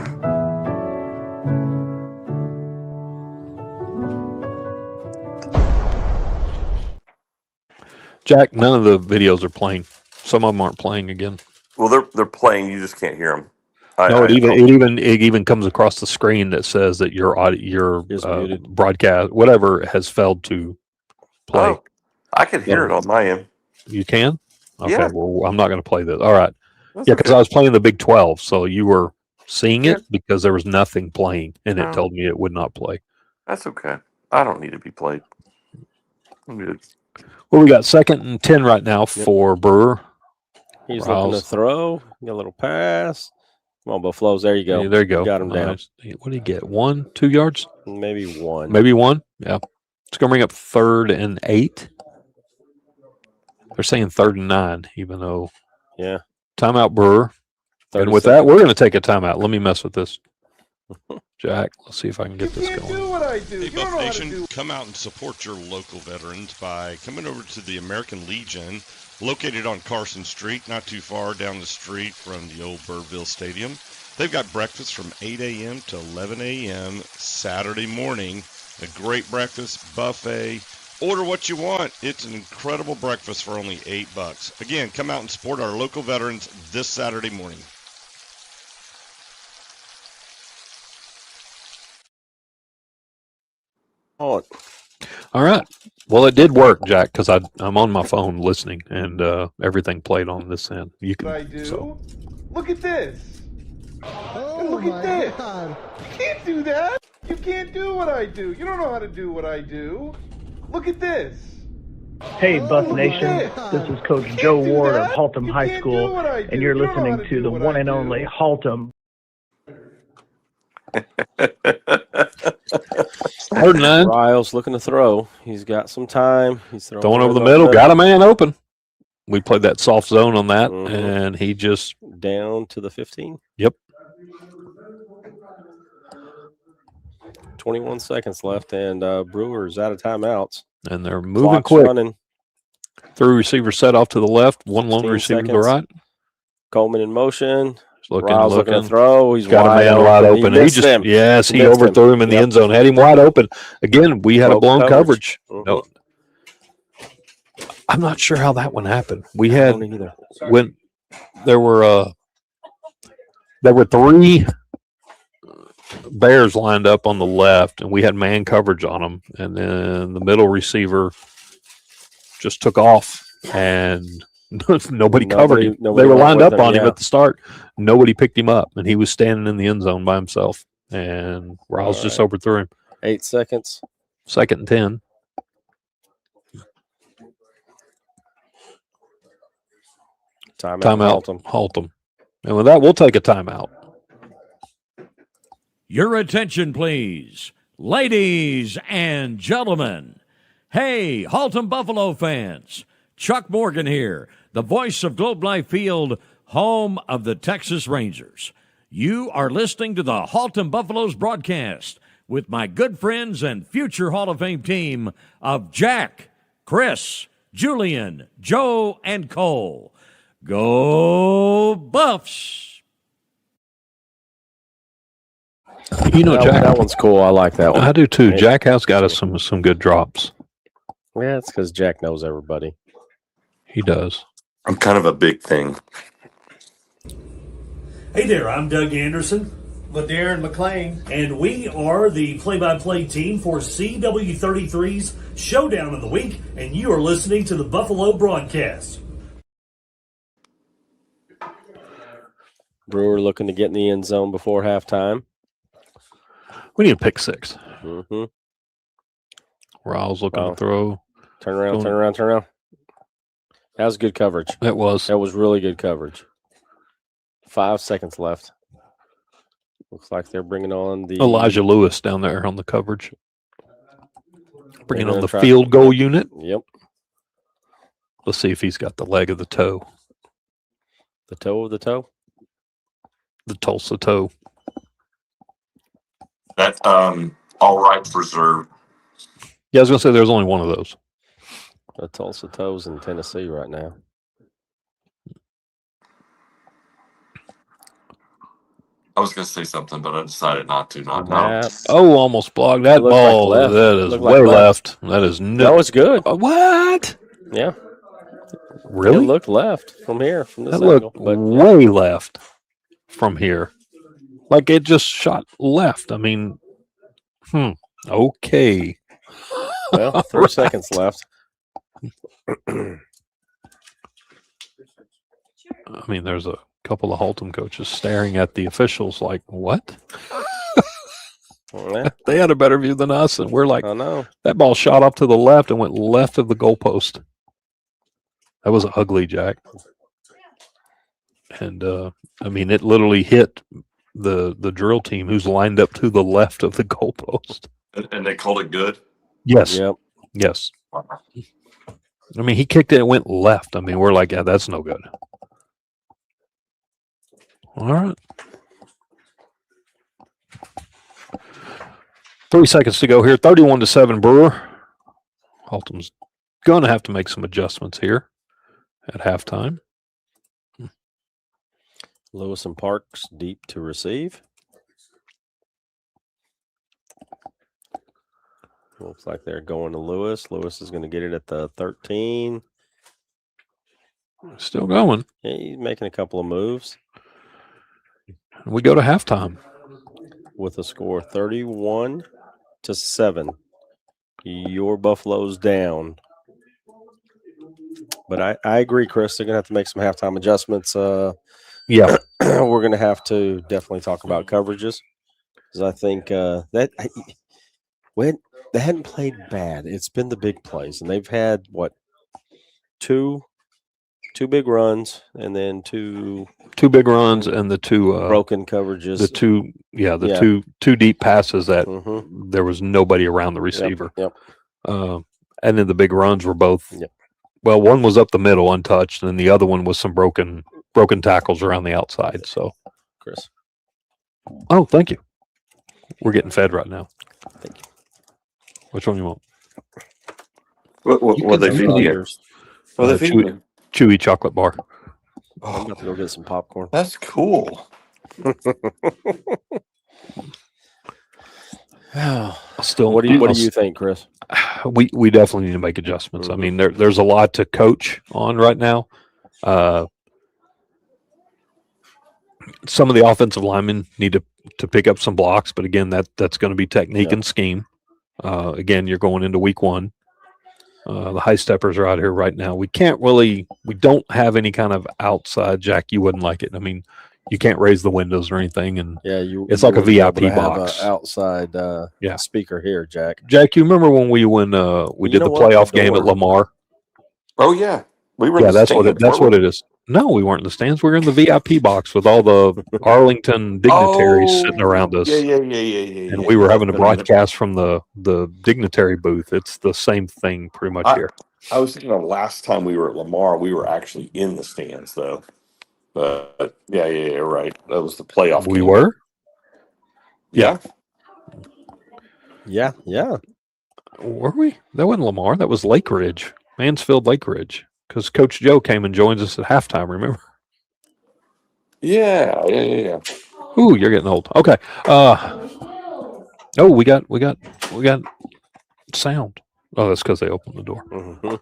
Jack, none of the videos are playing. Some of them aren't playing again. Well, they're playing. You just can't hear them. It even comes across the screen that says that your broadcast, whatever, has failed to play. Oh, I can hear it on my end. You can? Okay. Yeah. Well, I'm not going to play this. All right. That's Yeah, because okay. I was playing the Big 12, so you were seeing it because there was nothing playing, and it Oh. told me it would not play. That's okay. I don't need to be played. I'm good. Well, we got 2nd and 10 right now for Brewer. He's looking to throw. Get a little pass. Come on, Buffaloes. There you go. Yeah, there you go. Got him down. Nice. What did he get? 1, 2 yards? Maybe 1. Maybe 1. Yeah. It's going to bring up 3rd and 8. They're saying 3rd and 9, even though. Yeah. Timeout, Brewer. And with 37. that, we're going to take a timeout. Let me mess with this. Jack, let's see if I can get this going. Do what I do. Hey, You don't Buff know how to Nation, do. come out and support your local veterans by coming over to the American Legion, located on Carson Street, not too far down the street from the old Birdville Stadium. They've got breakfast from 8 a.m. to 11 a.m. Saturday morning. A great breakfast buffet. Order what you want. It's an incredible breakfast for only $8. Again, come out and support our local veterans this Saturday morning. Oh, All right. Well, it did work, Jack, because I'm on my phone listening, and everything played on this end. You What I can. do. So. Look at this. Oh, Look my at this. God. You can't do that. You can't do what I do. You don't know how to do what I do. Look at this. Hey, Buff Nation. this. This is Coach Joe Ward of Haltom High School, and you're listening to the one and only Haltom. Third and 9. Riles looking to throw. He's got some time. He's Throwing over the middle. Got a man open. We played that soft zone on that, and he just. Down to the 15. Yep. 21 seconds left, and Brewer's out of timeouts. And they're moving Clock's quick. running. 3 receivers set off to the left, 1 lone 16 receiver to the seconds. right. Coleman in motion. Looking, Riles looking to looking. throw. He's got wide a man open. wide open. He missed just him. yes, he missed overthrew him in the Yep. end zone. Had him wide open. Again, we had a Broke blown coverage. coverage. No, I'm not sure how that one happened. We I had don't either. when there were 3 Bears lined up on the left, and we had man coverage on them, and then the middle receiver just took off, and nobody covered him. nobody They were went lined with up him, on him yeah. at the start. Nobody picked him up, and he was standing in the end zone by himself, and Riles just overthrew him. 8 seconds. 2nd and 10. Timeout. Haltom. And with that, we'll take a timeout. Your attention, please. Ladies and gentlemen. Hey, Haltom Buffalo fans. Chuck Morgan here, the voice of Globe Life Field, home of the Texas Rangers. You are listening to the Haltom Buffaloes broadcast with my good friends and future Hall of Fame team of Jack, Chris, Julian, Joe, and Cole. Go Buffs! You know, Jack, that one's cool. I like that one. I do too. Jack has got us some good drops. Yeah, it's because Jack knows everybody. He does. I'm kind of a big thing. Hey there, I'm Doug Anderson. With Darren McLean. And we are the play-by-play team for CW33's Showdown of the Week, and you are listening to the Buffalo broadcast. Brewer looking to get in the end zone before halftime. We need a pick six. Mm-hmm. Riles looking to throw. Turn around. That was good coverage. That was really good coverage. 5 seconds left. Looks like they're bringing on the Elijah Lewis down there on the coverage. Bringing on the field goal unit. Yep. Let's see if he's got the leg of the toe. The toe of the toe? The Tulsa toe. That all rights reserved. Yeah, I was going to say there's only one of those. The Tulsa toes in Tennessee right now. I was going to say something, but I decided not to. Not now. Oh, almost blocked that ball. Like that is way way left. That is no. That was good. What? Yeah. Really? It looked left from here, from this That angle. looked way left from here. Like it just shot left. I mean, okay. Well, 3 seconds left. I mean, there's a couple of Haltom coaches staring at the officials like, what? Yeah. They had a better view than us, and we're like, I know. That ball shot up to the left and went left of the goalpost. That was ugly, Jack. And, I mean, it literally hit the drill team who's lined up to the left of the goalpost. And they called it good? Yes. Yep. Yes. I mean, he kicked it and went left. I mean, we're like, yeah, that's no good. All right. 3 seconds to go here. 31-7 Brewer. Haltom's going to have to make some adjustments here at halftime. Lewis and Parks deep to receive. Looks like they're going to Lewis. Lewis is going to get it at the 13. Still going. Yeah, he's making a couple of moves. We go to halftime with a score 31-7. Your Buffalo's down. But I agree, Chris. They're going to have to make some halftime adjustments. Yeah. We're going to have to definitely talk about coverages. Because I think they hadn't played bad. It's been the big plays. And they've had, two big runs and then two big runs and the two broken coverages. The two deep passes that there was nobody around the receiver. Yep. And then the big runs were both. Yep. Well, one was up the middle untouched, and then the other one was some broken tackles around the outside. So, Chris. Oh, thank you. We're getting fed right now. Thank you. Which one you want? What they feed you? What they feed you? Chewy chocolate bar. I'm about to go get some popcorn. That's cool. Still, what do you think, Chris? We definitely need to make adjustments. I mean, there's a lot to coach on right now. Some of the offensive linemen need to pick up some blocks, but again, that's going to be technique and scheme. Again, you're going into week one. The high steppers are out here right now. We don't have any kind of outside. Jack, you wouldn't like it. I mean, you can't raise the windows or anything, and it's like a VIP box. Have a outside speaker here, Jack. Jack, you remember when we did the playoff game at Lamar? Oh yeah, we were. That's what it is. No, we weren't in the stands. We were in the VIP box with all the Arlington dignitaries sitting around us. Yeah. And we were having a broadcast from the dignitary booth. It's the same thing pretty much here. I was thinking the last time we were at Lamar, we were actually in the stands, though. But yeah, right. That was the playoff We game. were? Yeah. Yeah. Were we? That wasn't Lamar. That was Lake Ridge, Mansfield Lake Ridge. Because Coach Joe came and joins us at halftime, remember? Yeah. Ooh, you're getting old. Okay. We got sound. Oh, that's because they opened the door. Mm-hmm.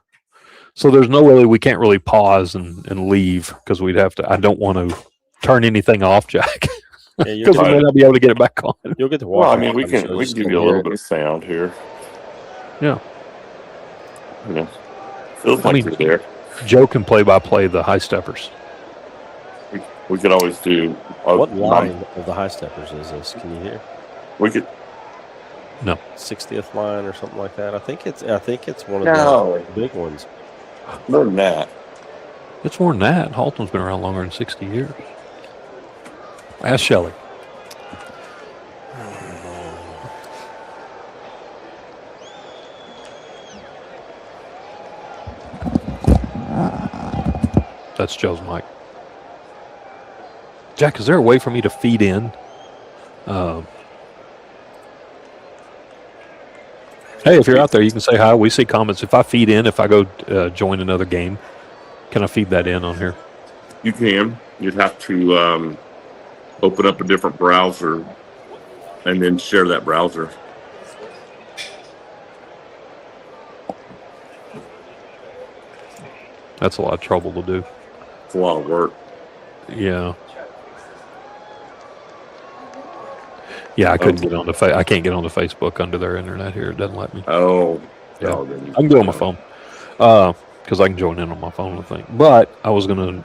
So there's no way we can't really pause and leave because we'd have to. I don't want to turn anything off, Jack, because we may not be able to get it back on. You'll get to Well, watch. I mean, we can give you a little bit of sound here. Yeah. Feels like you're there. Joe can play-by-play the high steppers. We could always do. What line of the high steppers is this? Can you hear? We could. No. 60th line or something like that. I think it's one of the big ones. More than that. It's more than that. Haltom's been around longer than 60 years. Ask Shelley. That's Joe's mic. Jack, is there a way for me to feed in? Hey, if you're out there, you can say hi. We see comments. If I feed in, if I go join another game, can I feed that in on here? You can. You'd have to open up a different browser and then share that browser. That's a lot of trouble to do. It's a lot of work. Yeah. Yeah, I couldn't get on the I can't get onto Facebook under their internet here. It doesn't let me. Oh. Yeah. Oh, I can do it on my phone. Because I can join in on my phone, I think. But I was going to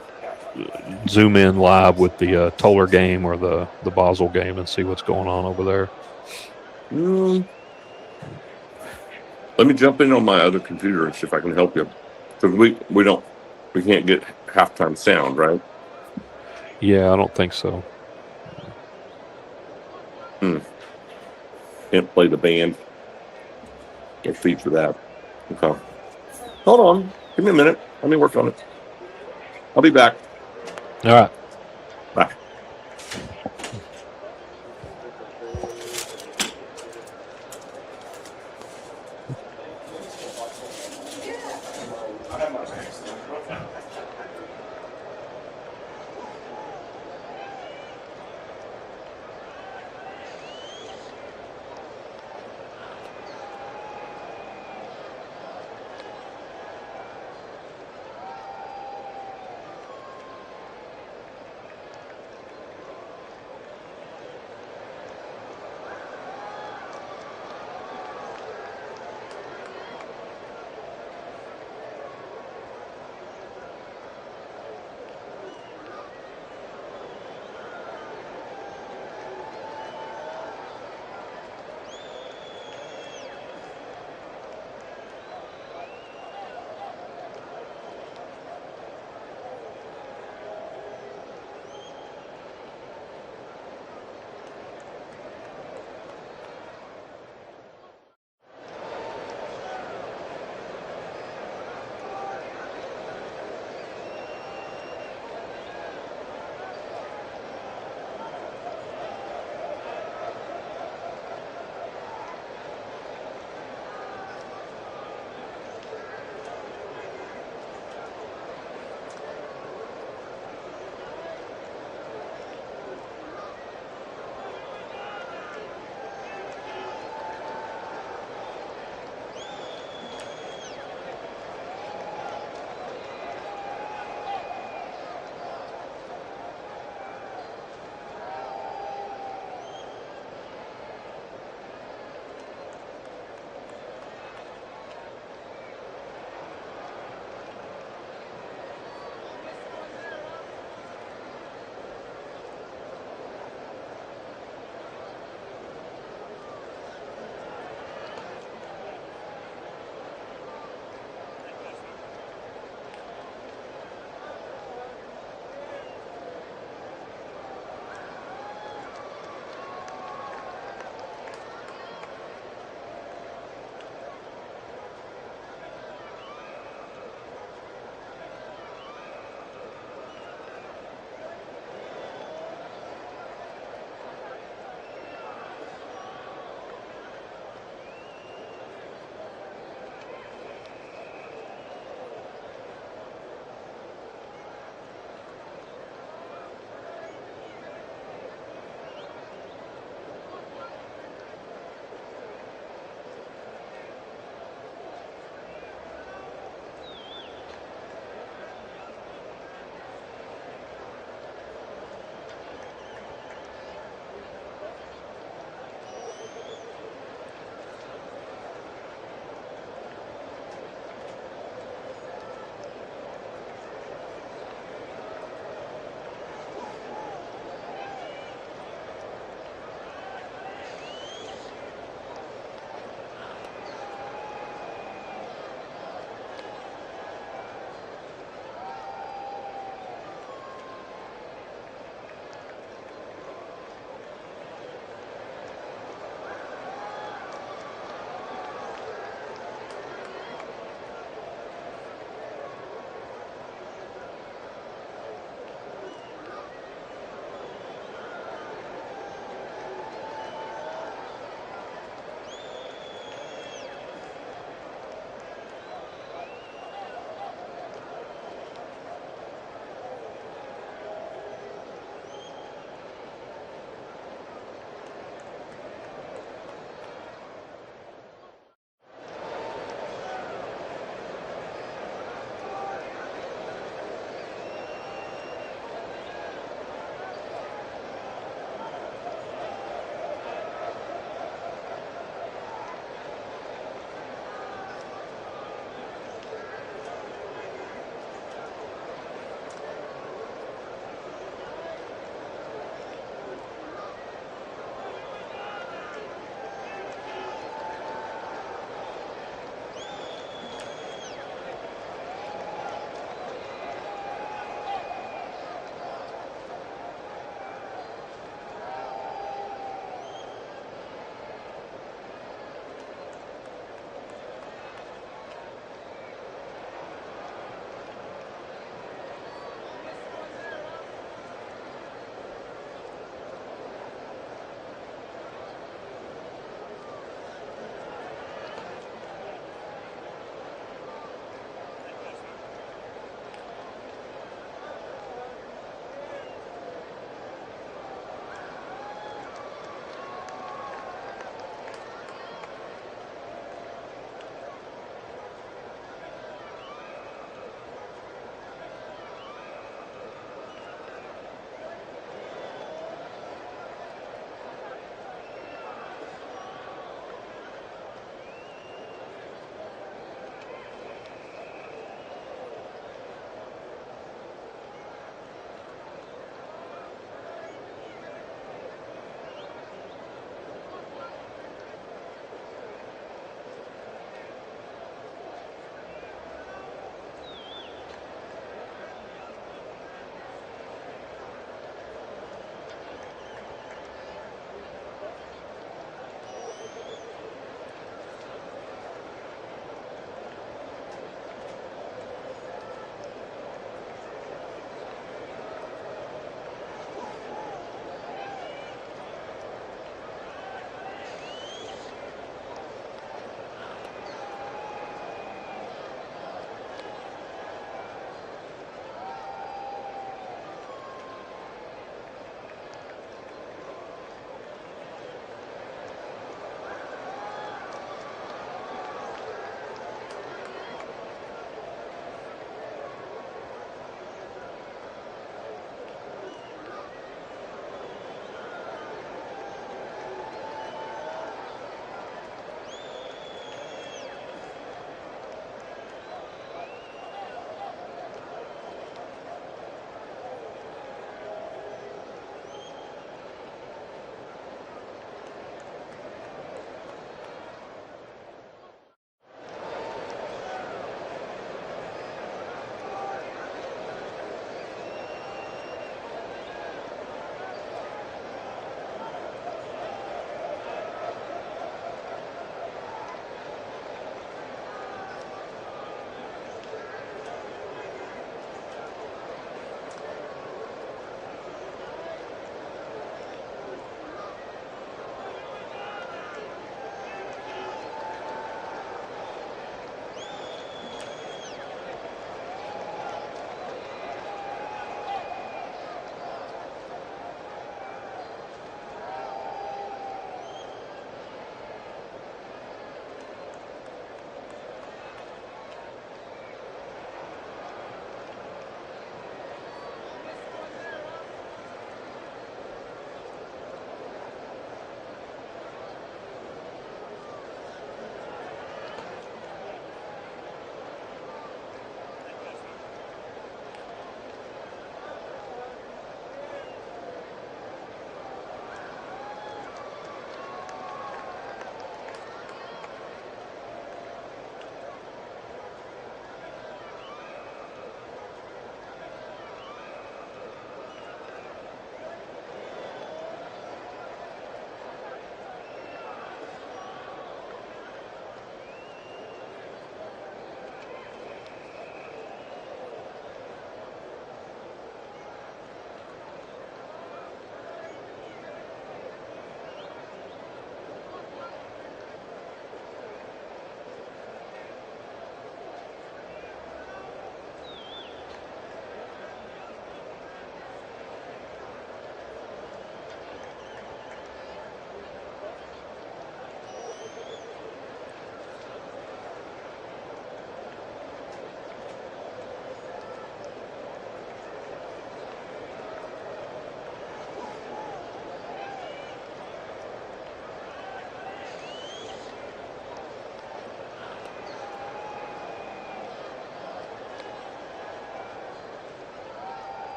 zoom in live with the Toller game or the Basel game and see what's going on over there. Let me jump in on my other computer and see if I can help you. Because we can't get halftime sound, right? Yeah, I don't think so. Can't play the band. Can't feature that. Okay. Hold on. Give me a minute. Let me work on it. I'll be back. All right. Bye.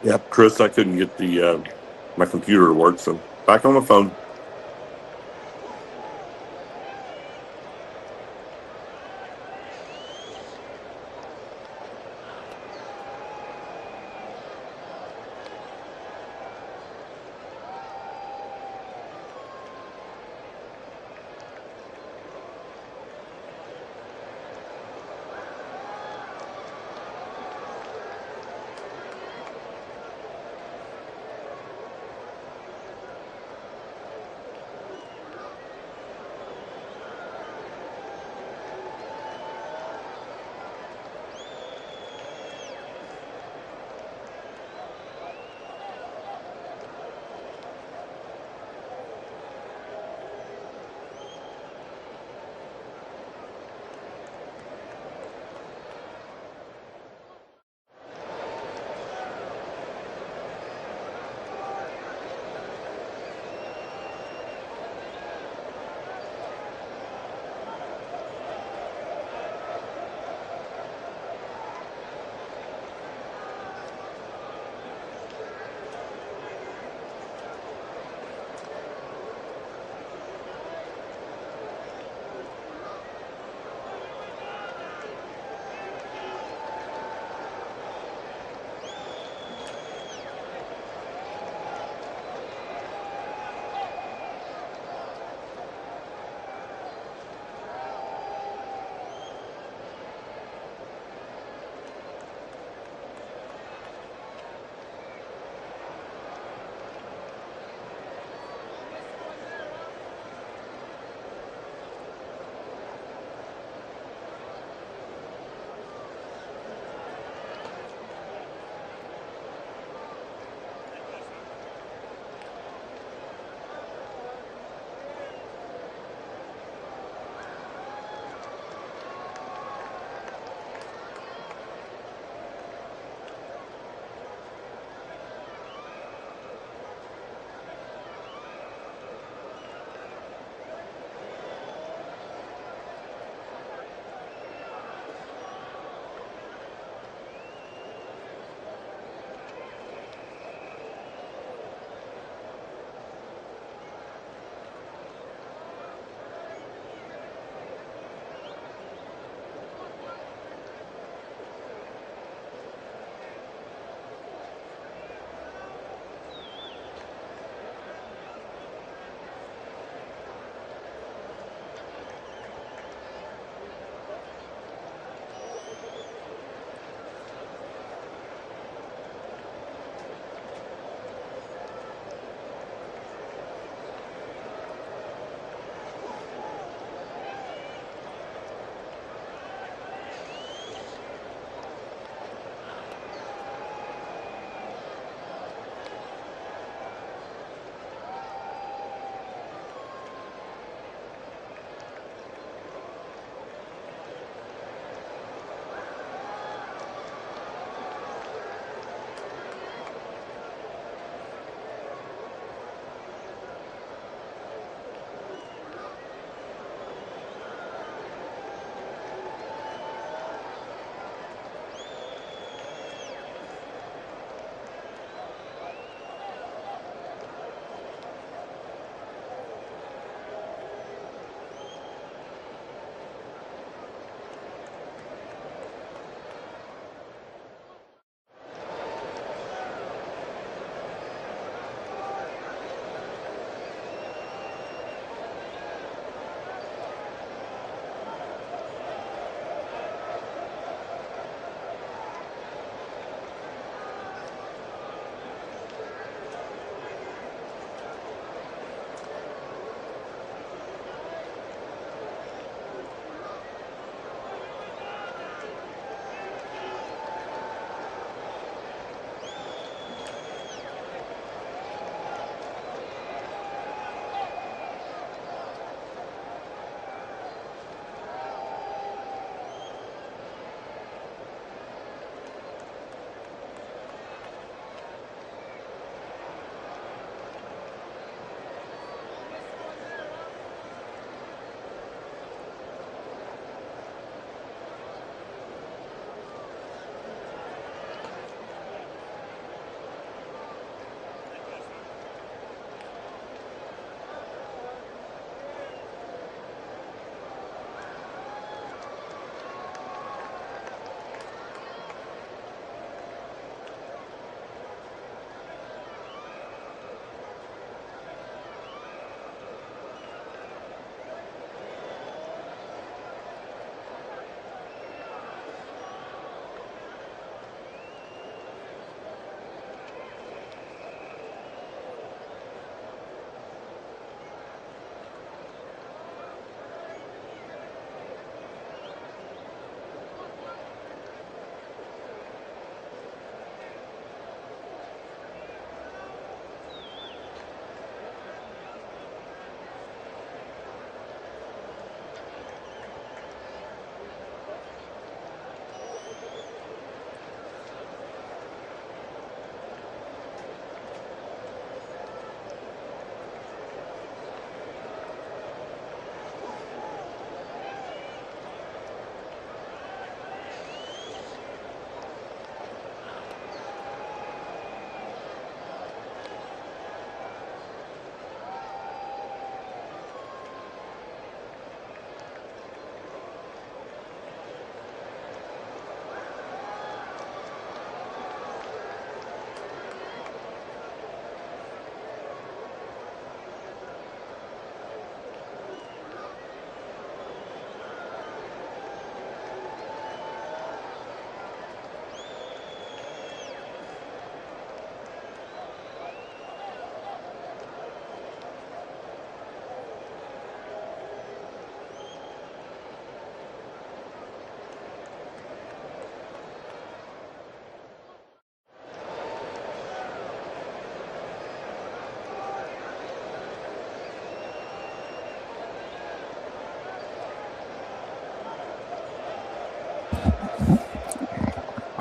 Yep, Chris, I couldn't get the my computer to work, so back on the phone.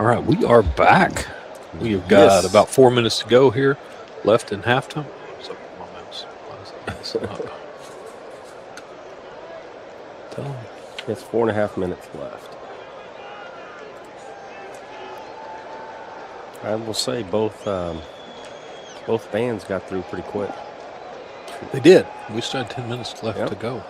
All right, we are back. We have got about 4 minutes to go here left in halftime. What's up with my mouse? Tell me. It's 4.5 minutes left. I will say both bands got through pretty quick. They did. We still had 10 minutes left to go.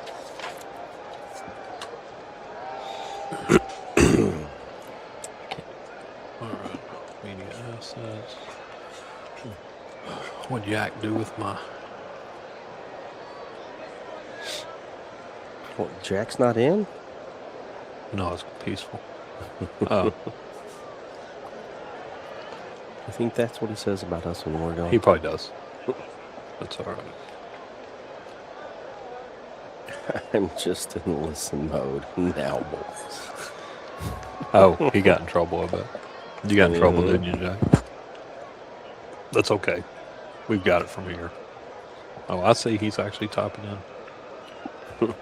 All right, media assets. What'd Jack do with my... What, Jack's not in? No, it's peaceful. I think that's what he says about us when we're going. He probably does. That's all right. I'm just in listen mode now, boys. Oh, he got in trouble, I bet. You got in trouble, didn't you, Jack? That's okay. We've got it from here. Oh, I see he's actually typing in.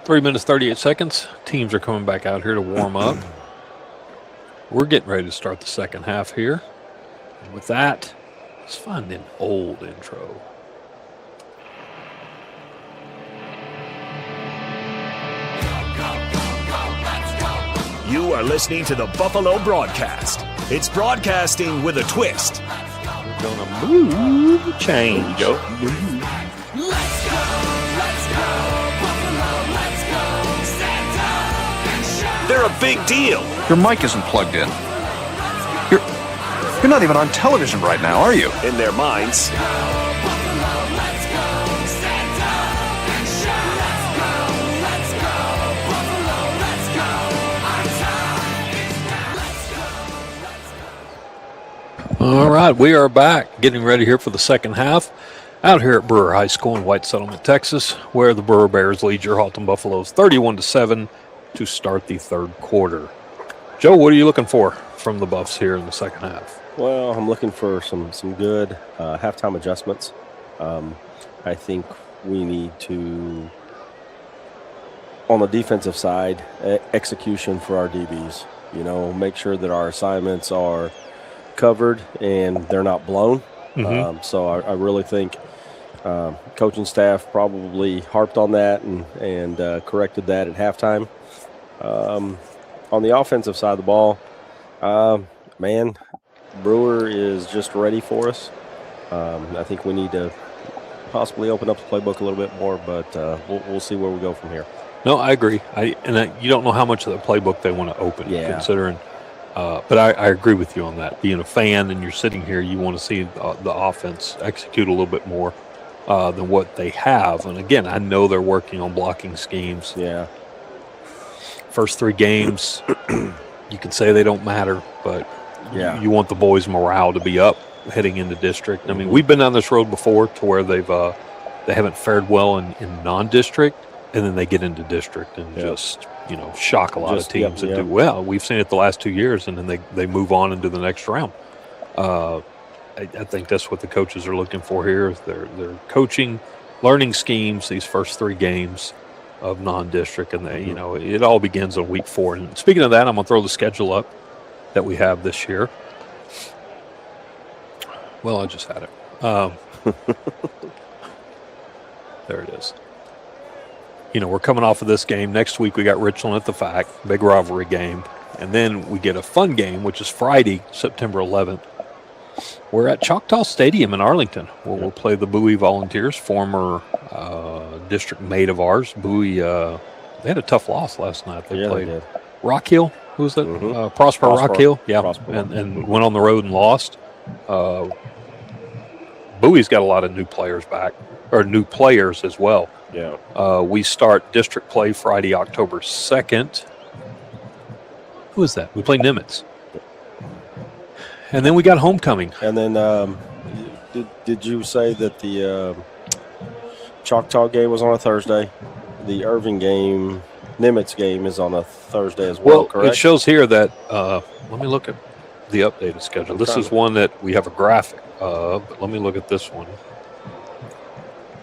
3 minutes, 38 seconds. Teams are coming back out here to warm up. We're getting ready to start the second half here. And with that, let's find an old intro. You are listening to the Buffalo Broadcast. It's broadcasting with a twist. We're going to move change. Go. Let's go, Buffalo, let's go. Stand up and shout. They're a big deal. Your mic isn't plugged in. You're not even on television right now, are you? In their minds. All right, we are back, getting ready here for the second half, out here at Brewer High School in White Settlement, Texas, where the Brewer Bears lead your Haltom Buffaloes 31-7 to start the third quarter. Joe, what are you looking for from the Buffs here in the second half? Well, I'm looking for some good halftime adjustments. I think we need to, on the defensive side, execution for our DBs. Make sure that our assignments are covered and they're not blown. So I really think coaching staff probably harped on that and corrected that at halftime. On the offensive side of the ball, Brewer is just ready for us. I think we need to possibly open up the playbook a little bit more, but we'll see where we go from here. No, I agree. You don't know how much of the playbook they want to open, considering. But I agree with you on that. Being a fan and you're sitting here, you want to see the offense execute a little bit more than what they have. And again, I know they're working on blocking schemes. Yeah. First 3 games, you can say they don't matter, but you want the boys' morale to be up heading into district. I mean, we've been down this road before to where they haven't fared well in non-district, and then they get into district and just shock a lot of teams that do well. We've seen it the last 2 years, and then they move on into the next round. I think that's what the coaches are looking for here. Is they're coaching, learning schemes these first 3 games of non-district, and it all begins on week 4. And speaking of that, I'm going to throw the schedule up that we have this year. Well, I just had it. There it is. We're coming off of this game. Next week, we got Richland at the FAC, big rivalry game. And then we get a fun game, which is Friday, September 11th. We're at Choctaw Stadium in Arlington, where we'll play the Bowie Volunteers, former district mate of ours. Bowie, they had a tough loss last night. They played Rock Hill. Who was that? Prosper Rock Hill. Yeah, and went on the road and lost. Bowie's got a lot of new players back, or new players as well. Yeah. We start district play Friday, October 2nd. Who is that? We play Nimitz. And then we got homecoming. And then did you say that the Choctaw game was on a Thursday? The Irving game, Nimitz game is on a Thursday as well, correct? It shows here that, let me look at the updated schedule. This is one that we have a graphic of, but let me look at this one.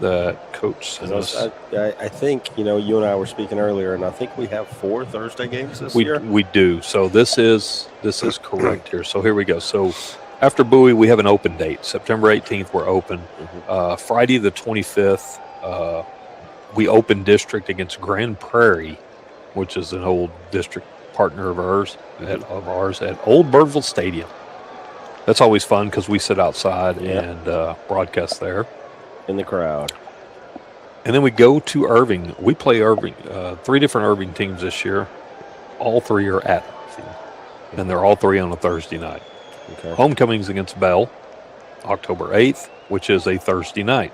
that Coach sent us. I think, you and I were speaking earlier, and I think we have 4 Thursday games this year. We do. So this is correct here. So here we go. So after Bowie, we have an open date. September 18th, we're open. Friday the 25th, we open district against Grand Prairie, which is an old district partner of ours at Old Birdville Stadium. That's always fun because we sit outside and broadcast there. In the crowd. And then we go to Irving. We play Irving, 3 different Irving teams this year. All 3 are at Irving, and they're all 3 on a Thursday night. Okay. Homecoming's against Bell, October 8th, which is a Thursday night.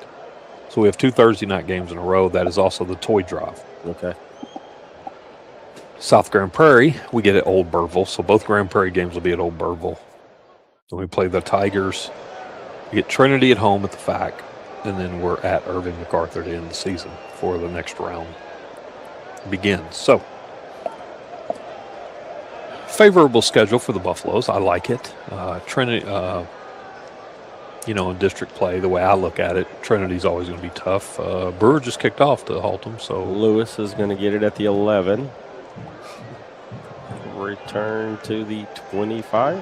So we have 2 Thursday night games in a row. That is also the toy drive. Okay. South Grand Prairie, we get at Old Birdville. So both Grand Prairie games will be at Old Birdville. Then we play the Tigers. We get Trinity at home at the FAC. And then we're at Irving MacArthur to end the season before the next round begins. So, favorable schedule for the Buffaloes. I like it. Trinity, in district play, the way I look at it, Trinity's always going to be tough. Brewer just kicked off to Haltom, so Lewis is going to get it at the 11. Return to the 25.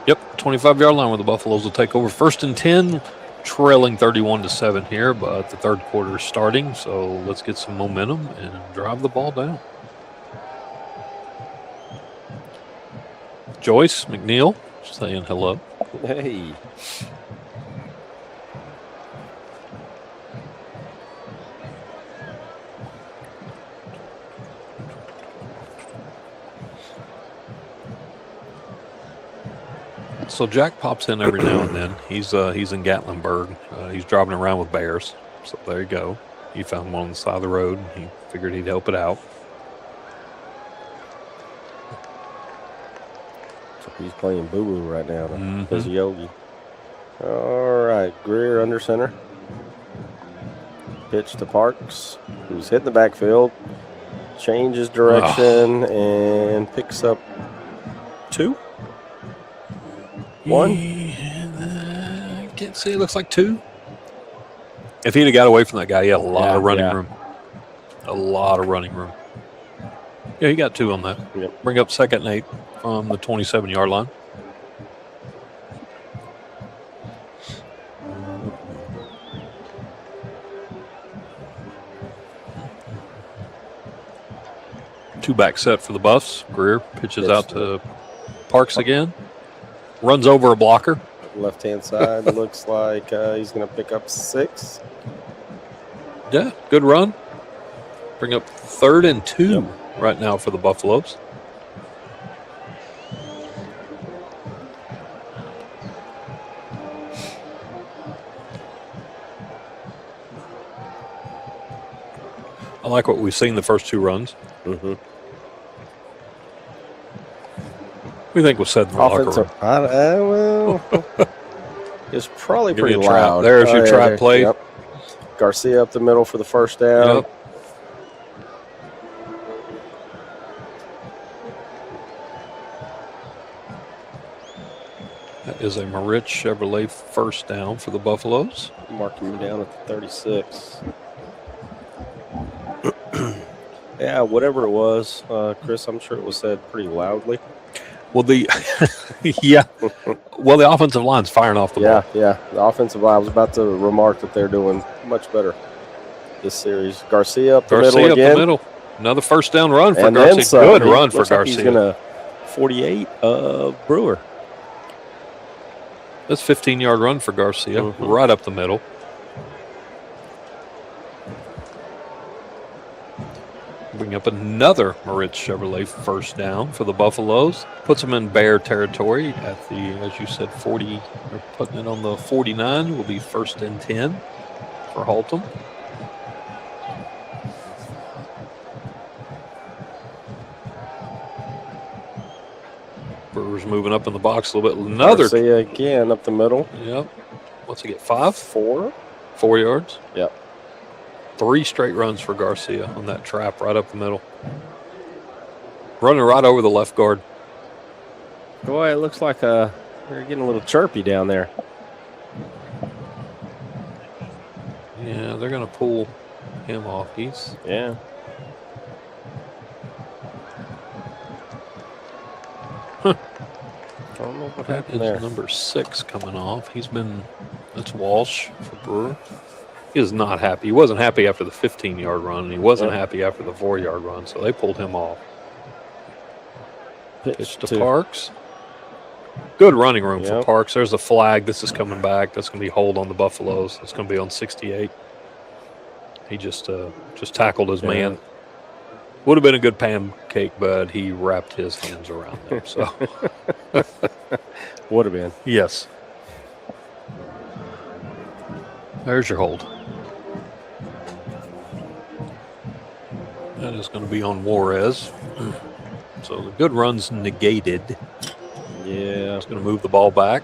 Yep, 25-yard line where the Buffaloes will take over. 1st and 10. Trailing 31-7 here, but the third quarter is starting, so let's get some momentum and drive the ball down. Joyce McNeil saying hello. Hey. So Jack pops in every now and then. He's in Gatlinburg. He's driving around with bears. So there you go. He found one on the side of the road. He figured he'd help it out. So he's playing boo-boo right now. There's Yogi. All right, Greer under center. Pitch to Parks, who's hitting the backfield. Changes direction and picks up 2. 1. Can't see. It looks like 2. If he'd have got away from that guy, he had a lot of running room. A lot of running room. Yeah, he got 2 on that. Yep. Bring up 2nd and 8 from the 27-yard line. Two-back set for the Buffs. Greer pitches out to Parks again. Runs over a blocker. Left-hand side looks like he's going to pick up 6. Yeah, good run. Bring up 3rd and 2 right now for the Buffaloes. I like what we've seen the first 2 runs. Mm-hmm. We think was said in the locker room. Well, it's probably Give me pretty a trap. loud. There's your trap play. Yep. Garcia up the middle for the first down. Yep. That is a Moritz Chevrolet first down for the Buffaloes. Marking him down at the 36. Yeah, whatever it was, Chris, I'm sure it was said pretty loudly. Well, the offensive line's firing off the ball. Yeah. The offensive line, I was about to remark that they're doing much better this series. Garcia up the middle again. Up the middle. Another first down run for and Garcia. Good run for Garcia. Like he's going to 48 Brewer. That's 15-yard run for Garcia, right up the middle. Bring up another Moritz Chevrolet first down for the Buffaloes. Puts them in bear territory at the, as you said, 40. They're putting it on the 49. Will be 1st and 10 for Haltom. Brewer's moving up in the box a little bit. Another. Garcia again up the middle. Yep. What's he get? 5? 4. 4 yards? Yep. 3 straight runs for Garcia on that trap right up the middle. Running right over the left guard. Boy, it looks like they're getting a little chirpy down there. Yeah, they're going to pull him off. Yeah. Huh. I don't know what That happened is there. number 6 coming off. That's Walsh for Brewer. He is not happy. He wasn't happy after the 15-yard run, and he wasn't happy after the 4-yard run, so they pulled him off. Pitch to Parks. Good running room for Parks. There's a flag. This is coming back. That's going to be hold on the Buffaloes. It's going to be on 68. He just tackled his man. Would have been a good pancake, but he wrapped his hands around them. So would have been. Yes. There's your hold. That is going to be on Juarez. So the good run's negated. Yeah. It's going to move the ball back.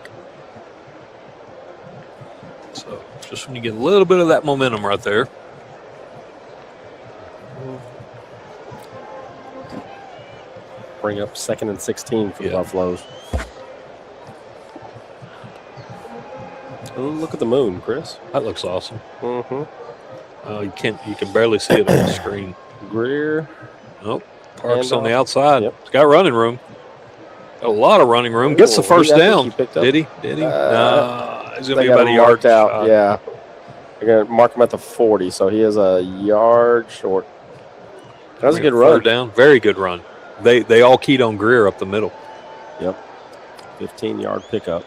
So just when you get a little bit of that momentum right there. Bring up 2nd and 16 for the Buffaloes. Ooh, look at the moon, Chris. That looks awesome. Mm-hmm. You can barely see it on the screen. Greer. Nope. Parks on the Handoff. outside. Yep. It's got running room. A lot of running room. Gets the first down. Did he? No, he's going to be about a yard out. Yeah. They're going to mark him at the 40, so he is a yard short. That was a good run. Third down. Very good run. They all keyed on Greer up the middle. Yep. 15-yard pickup.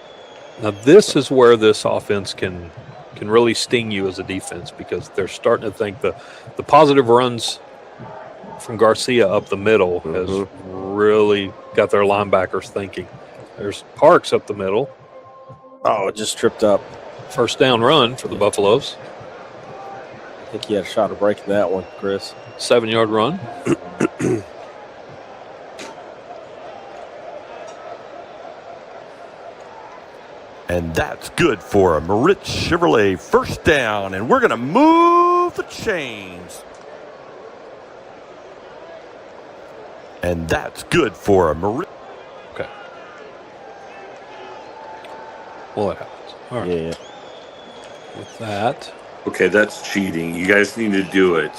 Now, this is where this offense can really sting you as a defense, because they're starting to think the positive runs from Garcia up the middle has really got their linebackers thinking. There's Parks up the middle. Oh, it just tripped up. First down run for the Buffaloes. I think he had a shot of breaking that one, Chris. 7-yard run. And that's good for a Moritz Chevrolet first down. And we're going to move the chains. And that's good for a Moritz. Okay. Well, that happens. All right. Yeah. With that. Okay, that's cheating. You guys need to do it.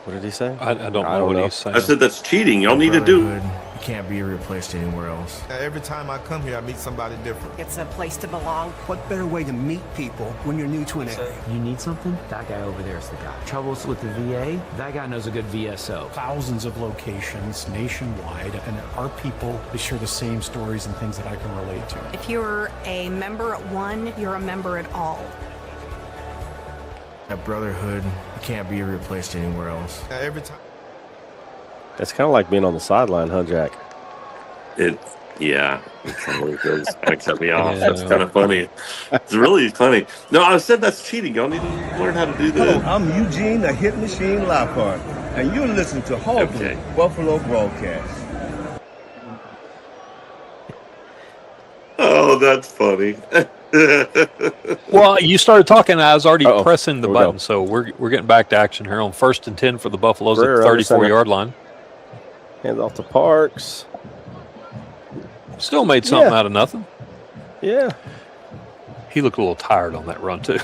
What did he say? I don't know what he's saying. I said that's cheating. Y'all need to do it. Can't be replaced anywhere else. Every time I come here, I meet somebody different. It's a place to belong. What better way to meet people when you're new to an area? You need something? That guy over there is the guy. Troubles with the VA? That guy knows a good VSO. Thousands of locations nationwide, and our people, they share the same stories and things that I can relate to. If you're a member at one, you're a member at all. That brotherhood can't be replaced anywhere else. Every time. It's kind of like being on the sideline, huh, Jack? Yeah. It cut me off. That's kind of funny. It's really funny. No, I said that's cheating. Y'all need to learn how to do that. Hello, I'm Eugene, the Hit Machine Lockhart, and you're listening to Haltom Buffalo Broadcast. Oh, that's funny. Well, you started talking. I was already pressing the button, so we're getting back to action here on 1st and 10 for the Buffaloes at the 34-yard line. Hands off to Parks. Still made something out of nothing. Yeah. He looked a little tired on that run, too.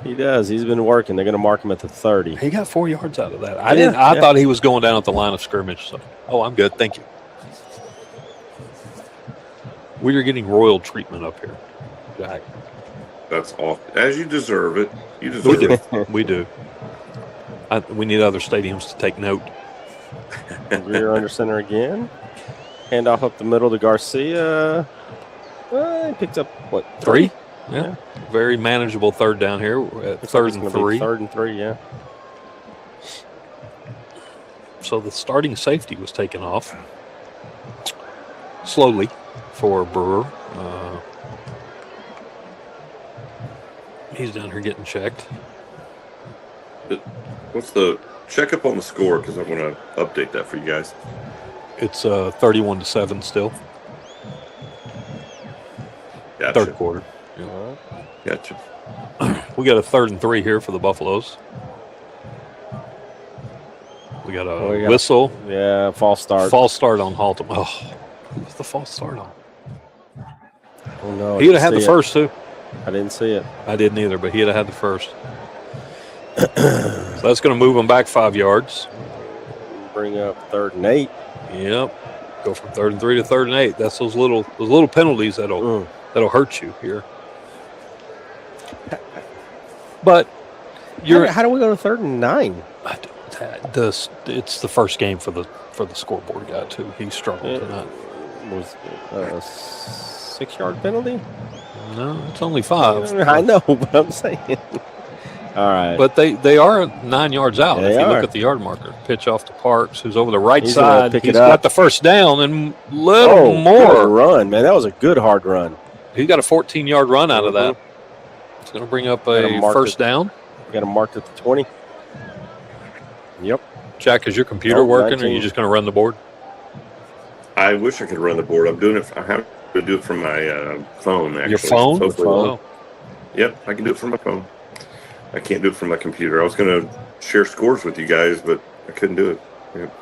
He does. He's been working. They're going to mark him at the 30. He got 4 yards out of that. I thought he was going down at the line of scrimmage. So, I'm good. Thank you. We are getting royal treatment up here, Jack. That's all. As you deserve it. You deserve it. We do. We need other stadiums to take note. Rear under center again. Handoff up the middle to Garcia. He picked up, what, 3? Yeah. Very manageable third down here at 3rd and 3. 3rd and 3, yeah. So the starting safety was taken off slowly for Brewer. He's down here getting checked. What's the check up on the score? Because I want to update that for you guys. It's 31-7 still. Gotcha. Third quarter. Yeah. Gotcha. We got a 3rd and 3 here for the Buffaloes. We got a whistle. Yeah, false start. False start on Haltom. Oh, what's the false start on? Oh, no. He would have had the first, too. I didn't see it. I didn't either, but he'd have had the first. So that's going to move them back 5 yards. Bring up 3rd and 8. Yep. Go from 3rd and 3 to 3rd and 8. That's those little penalties that'll hurt you here. But how do we go to 3rd and 9? It's the first game for the scoreboard guy too. He struggled tonight. Was a 6-yard penalty? No, it's only 5. I know, but I'm saying. All right. But they are 9 yards out. They if you are. look at the yard marker, pitch off to Parks, who's over the right He's gonna side. pick He's it up. got the first down and little Good more. run, man. That was a good hard run. He got a 14-yard run out of that. It's going to bring up a first down. We got him marked at the 20. Yep. Jack, is your computer working, 19. or are you just going to run the board? I wish I could run the board. I'm doing it. I have to do it from my phone. Actually, Your phone? So hopefully- Oh. Yep, I can do it from my phone. I can't do it from my computer. I was going to share scores with you guys, but I couldn't do it. Yep.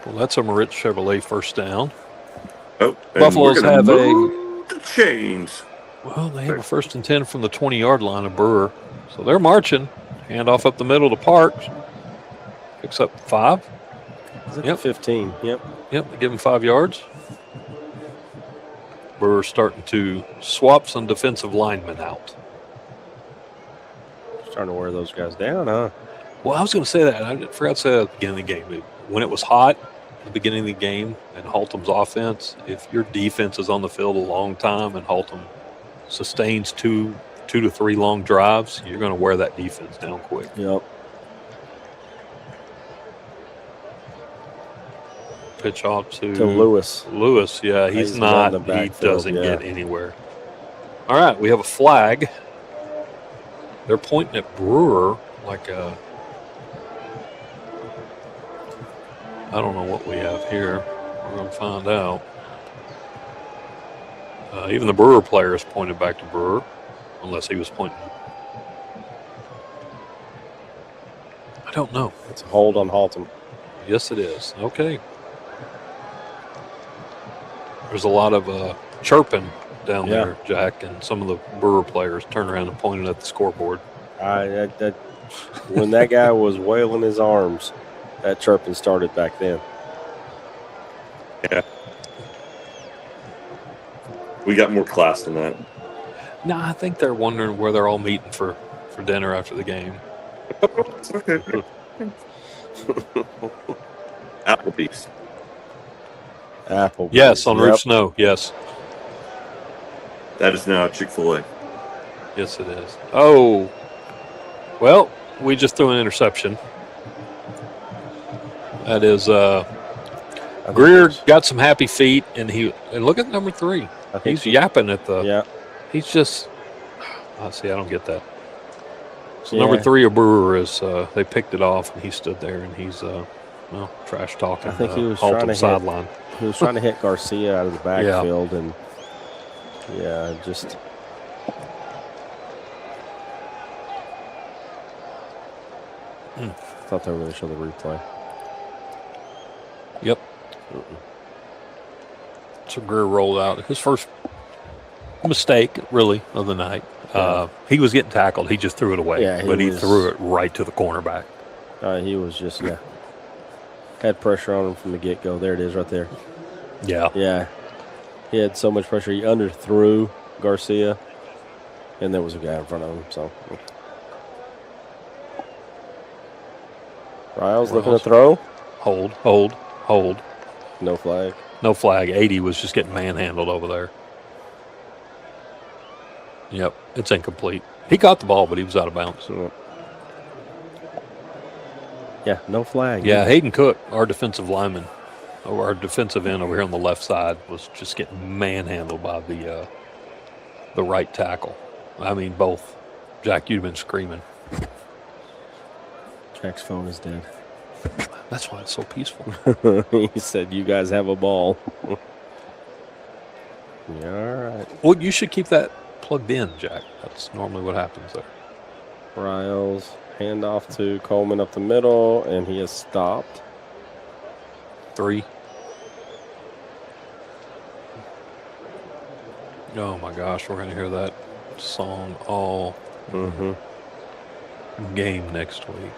Well, that's a Moritz Chevrolet first down. Oh, and Buffaloes we're gonna have move the chains. Well, they have a 1st and 10 from the 20-yard line of Brewer. So they're marching. Handoff up the middle to Parks. Picks up 5. Yep. 15. Yep. Yep, they give him 5 yards. Brewer's starting to swap some defensive linemen out. Starting to wear those guys down, huh? Well, I was going to say that. I forgot to say that at the beginning of the game. When it was hot at the beginning of the game and Haltom's offense, if your defense is on the field a long time and Haltom sustains two to 3 long drives, you're going to wear that defense down quick. Yep. Pitch off to Lewis. Lewis, yeah, he's not. in the He backfield, doesn't yeah. get anywhere. All right, we have a flag. They're pointing at Brewer like a. I don't know what we have here. We're going to find out. Even the Brewer players pointed back to Brewer, unless he was pointing. I don't know. It's a hold on Haltom. Yes, it is. Okay. There's a lot of chirping down there, Jack, and some of the Brewer players turned around and pointed at the scoreboard. When that guy was wailing his arms, that chirping started back then. Yeah. We got more class than that. No, I think they're wondering where they're all meeting for dinner after the game. Okay. Applebee's. Applebee's. Yes, on Route Snow, yes. That is now Chick-fil-A. Yes, it is. Oh, well, we just threw an interception. That is, Greer got some happy feet, and look at number 3. He's yapping at the. Yeah. He's just. I see. I don't get that. So number 3 of Brewer is. They picked it off, and he stood there, and he's trash talking. I think he was Haltom trying to sideline. He was trying to hit Garcia out of the backfield, and just. Thought they were going to show the replay. Yep. So Greer rolled out his first mistake, really, of the night. He was getting tackled. He just threw it away. Yeah, he threw it right to the cornerback. He was just, had pressure on him from the get-go. There it is right there. Yeah. Yeah. He had so much pressure. He underthrew Garcia, and there was a guy in front of him. So Riles looking to throw. Hold. No flag. No flag. 80 was just getting manhandled over there. Yep, it's incomplete. He caught the ball, but he was out of bounds. Yeah, no flag. Yeah, Hayden Cook, our defensive lineman, or our defensive end over here on the left side, was just getting manhandled by the right tackle. I mean, both. Jack, you'd have been screaming. Jack's phone is dead. That's why it's so peaceful. He said, "You guys have a ball." Yeah, all right. Well, you should keep that plugged in, Jack. That's normally what happens there. Riles, handoff to Coleman up the middle, and he is stopped. 3. Oh my gosh, we're going to hear that song all game next week.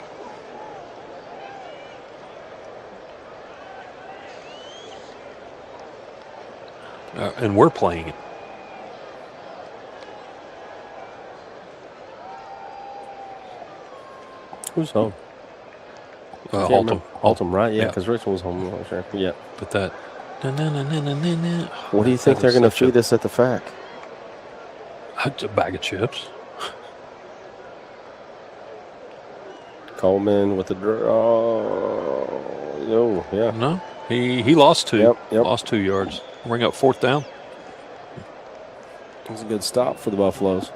And we're playing it. Who's home? Haltom. Haltom, right? Yeah, because Richmond was home. I'm not sure. Yeah. But that. What do you think they're going to feed us at the FAC? A bag of chips. Coleman with the oh yeah. No, he lost 2. Yep. Lost 2 yards. Bring up 4th down. It was a good stop for the Buffaloes.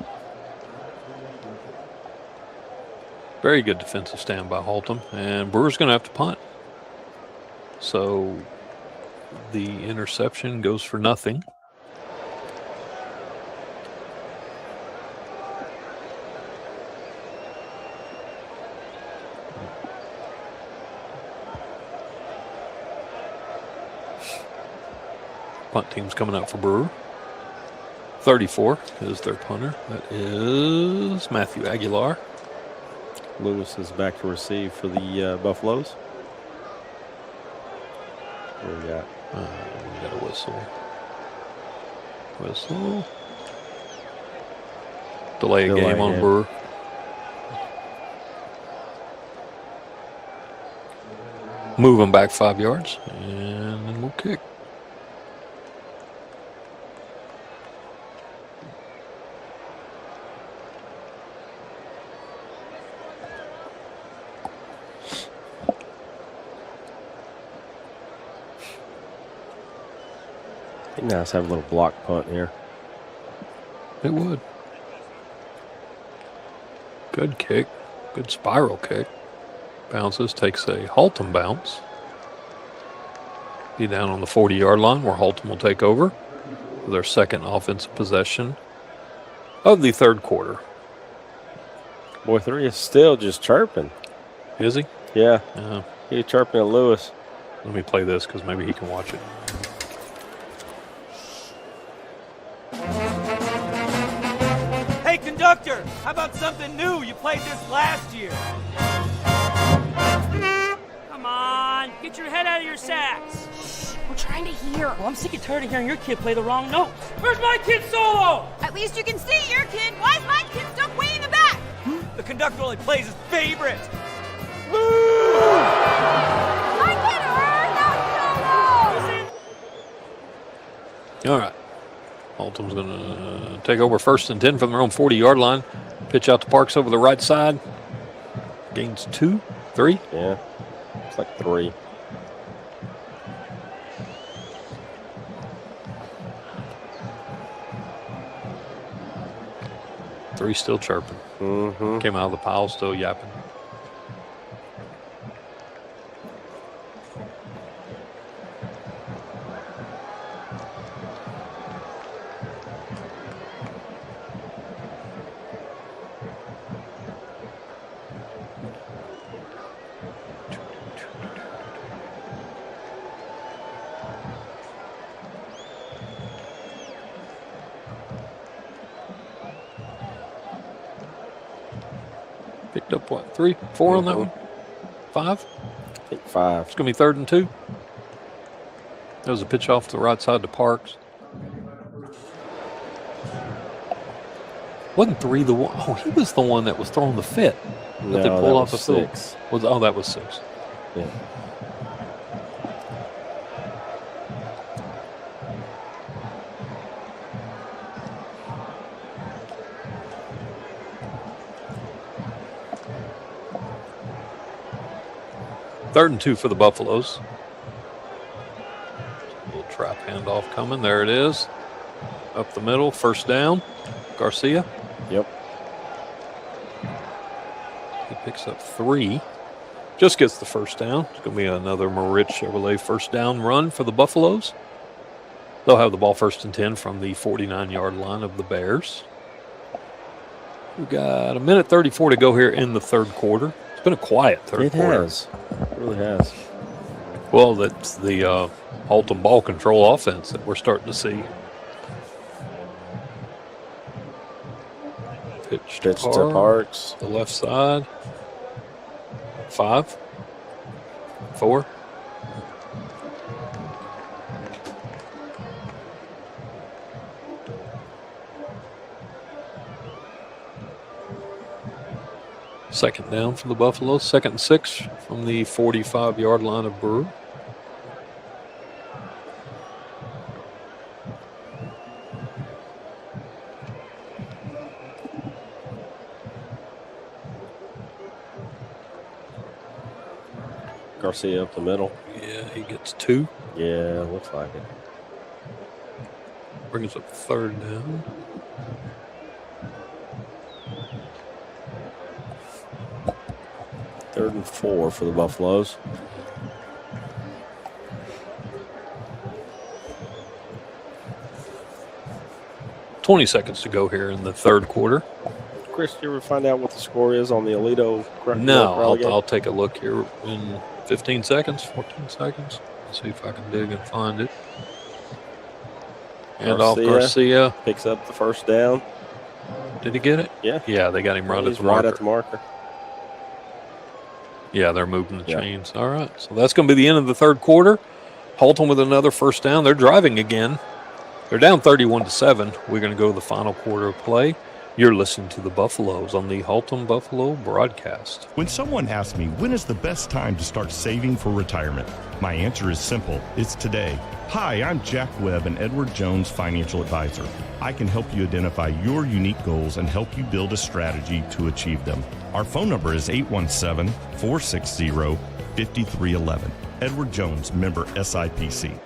Very good defensive stand by Haltom, and Brewer's going to have to punt. So the interception goes for nothing. Punt team's coming out for Brewer. 34 is their punter. That is Matthew Aguilar. Lewis is back to receive for the Buffaloes. What do we got? We got a whistle. Delay a game on Brewer. Move them back 5 yards, and then we'll kick. Nice, have a little block punt here. It would. Good kick. Good spiral kick. Bounces, takes a Haltom bounce. Be down on the 40-yard line where Haltom will take over for their second offensive possession of the third quarter. Boy, 3 is still just chirping. Is he? Yeah. He's chirping at Lewis. Let me play this because maybe he can watch it. Hey, conductor, how about something new? You played this last year. Come on, get your head out of your sacks. We're trying to hear. Well, I'm sick and tired of hearing your kid play the wrong notes. Where's my kid solo? At least you can see your kid. Why is my kid stuck way in the back? The conductor only plays his favorite. My kid heard that solo. All right. Haltom's going to take over 1st and 10 from their own 40-yard line. Pitch out to Parks over the right side. Gains 2, 3. Yeah, it's like 3. Three still chirping. Came out of the pile, still yapping. Picked up what, 3, 4 on that one? 5? I think 5. It's going to be 3rd and 2. That was a pitch off to the right side to Parks. Wasn't 3 the one? Oh, he was the one that was throwing the fit. No, that they pulled off the field. 6. That was 6. Yeah. Third and 2 for the Buffaloes. A little trap handoff coming. There it is. Up the middle. 1st down. Garcia. Yep. He picks up 3. Just gets the 1st down. It's going to be another Moritz Chevrolet 1st down run for the Buffaloes. They'll have the ball 1st and 10 from the 49-yard line of the Bears. We've got 1:34 to go here in the third quarter. It's been a quiet third quarter. It has. It really has. Well, that's the Haltom ball control offense that we're starting to see. Pitch to Parks. The left side. 5, 4. Second down for the Buffaloes. 2nd and 6 from the 45-yard line of Brewer. Garcia up the middle. Yeah, he gets 2. Yeah, looks like it. Brings up 3rd down. Third and 4 for the Buffaloes. $20 seconds to go here in the third quarter. Chris, do you ever find out what the score is on the Alito? No, I'll take a look here in 15 seconds, 14 seconds. Let's see if I can dig and find it. And off Garcia picks up the first down. Did he get it? Yeah. Yeah, they got him right at the right marker. at the marker. Yeah, they're moving the chains. All right, so that's going to be the end of the third quarter. Haltom with another first down. They're driving again. They're down 31-7. We're going to go to the final quarter of play. You're listening to the Buffaloes on the Haltom Buffalo broadcast. When someone asks me, when is the best time to start saving for retirement? My answer is simple. It's today. Hi, I'm Jack Webb, an Edward Jones financial advisor. I can help you identify your unique goals and help you build a strategy to achieve them. Our phone number is 817-460-5311. Edward Jones, member SIPC.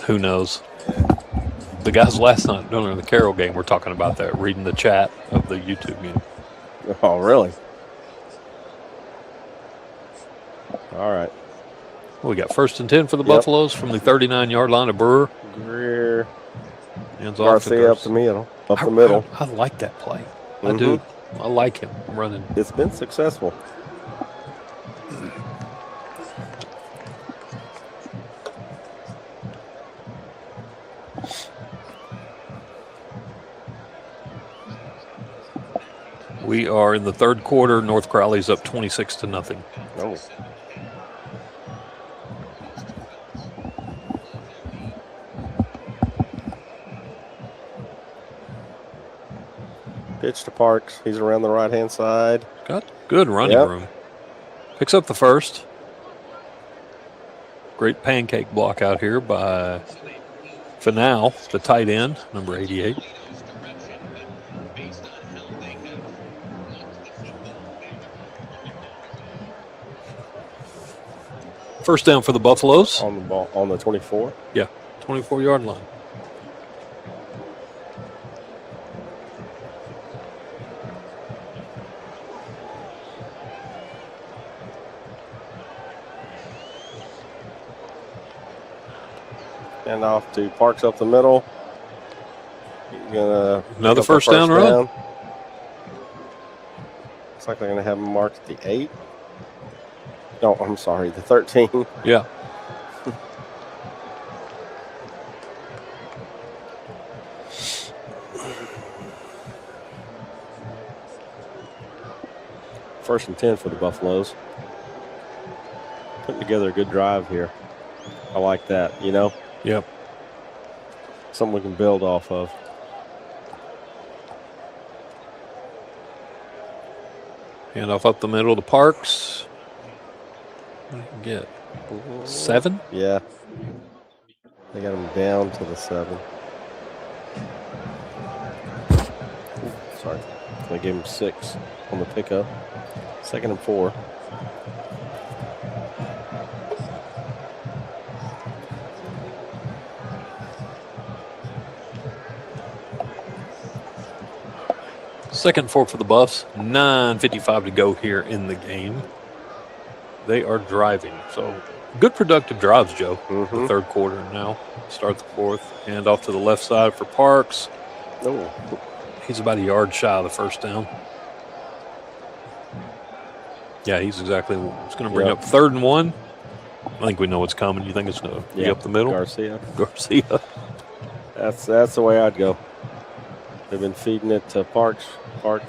Who knows? The guys last night during the Carroll game were talking about that, reading the chat of the YouTube game. Oh, really? All right. We got 1st and 10 for the Buffaloes from the 39-yard line of Brewer. Greer. Hands off to Garcia up the middle. Up the middle. I like that play. I do. I like him running. It's been successful. We are in the third quarter. North Crowley's up 26-0. Oh. Pitch to Parks. He's around the right-hand side. Got good running room. Picks up the first. Great pancake block out here by Fanal, the tight end, number 88. First down for the Buffaloes. On the ball, on the 24? Yeah, 24-yard line. And off to Parks up the middle. Another first down run. Looks like they're going to have him marked at the 8. No, I'm sorry, the 13. Yeah. First and 10 for the Buffaloes. Putting together a good drive here. I like that, you know? Yep. Something we can build off of. Hand off up the middle to Parks. What did he get? 7? Yeah. They got him down to the 7. Sorry. They gave him 6 on the pickup. 2nd and 4. Second and 4 for the Buffs. 9:55 to go here in the game. They are driving. So good productive drives, Joe. The third quarter now. Start the fourth. Hand off to the left side for Parks. Oh. He's about a yard shy of the first down. Yeah, he's exactly. It's going to bring up 3rd and 1. I think we know what's coming. You think it's going to be up the middle? Garcia. That's the way I'd go. They've been feeding it to Parks. Yeah,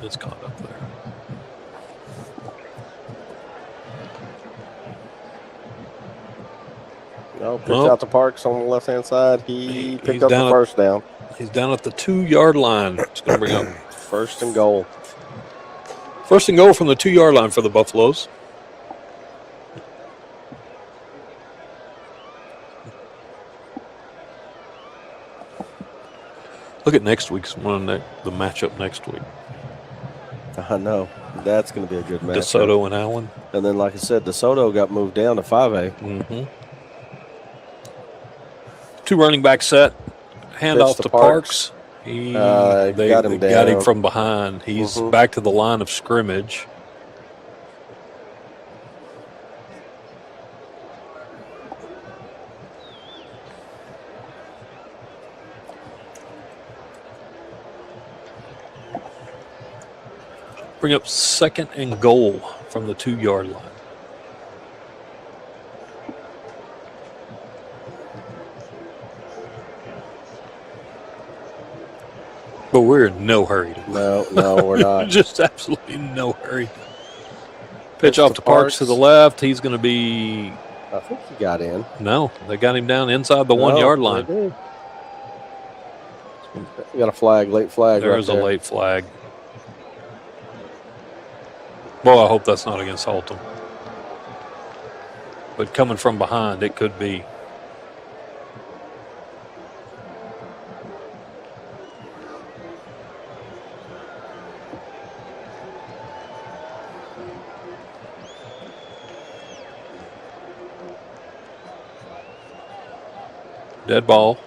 it's caught up there. No, pitch out to Parks on the left-hand side. He picked up the first down. He's down at the 2-yard line. It's going to bring up 1st and goal. 1st and goal from the 2-yard line for the Buffaloes. Look at next week's one, the matchup next week. I know. That's going to be a good matchup. DeSoto and Allen. And then, like I said, DeSoto got moved down to 5A. Mm-hmm. 2 running back set. Hand off to Parks. They got him from behind. He's back to the line of scrimmage. Bring up 2nd and goal from the 2-yard line. But we're in no hurry. No, we're not. Just absolutely no hurry. Pitch off to Parks to the left. He's going to be. I think he got in. No, they got him down inside the 1-yard line. We got a flag, late flag. There's a late flag. Well, I hope that's not against Haltom. But coming from behind, it could be. Dead ball.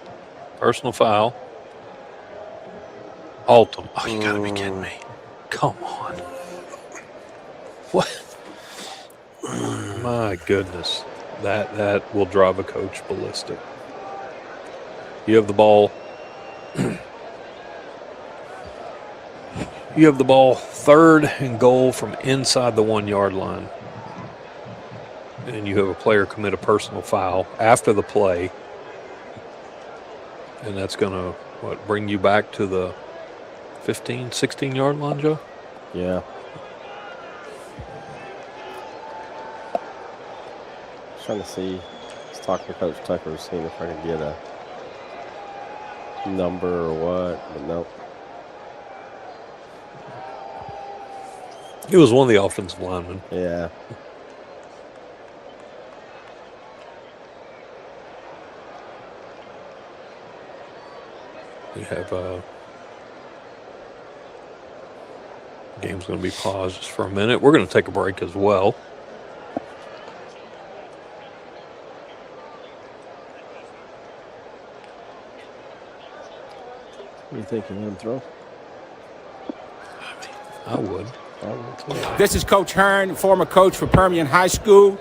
Personal foul. Haltom. Oh, you got to be kidding me. Come on. What? My goodness. That will drive a coach ballistic. You have the ball. You have the ball 3rd and goal from inside the 1-yard line. And you have a player commit a personal foul after the play. And that's going to, bring you back to the 15, 16-yard line, Joe? Yeah. Trying to see. Let's talk to Coach Tucker, seeing if I can get a number or what, but nope. He was one of the offensive linemen. Yeah. We have game's going to be paused just for a minute. We're going to take a break as well. What do you think? You let him throw? I would. This is Coach Hearn, former coach for Permian High School.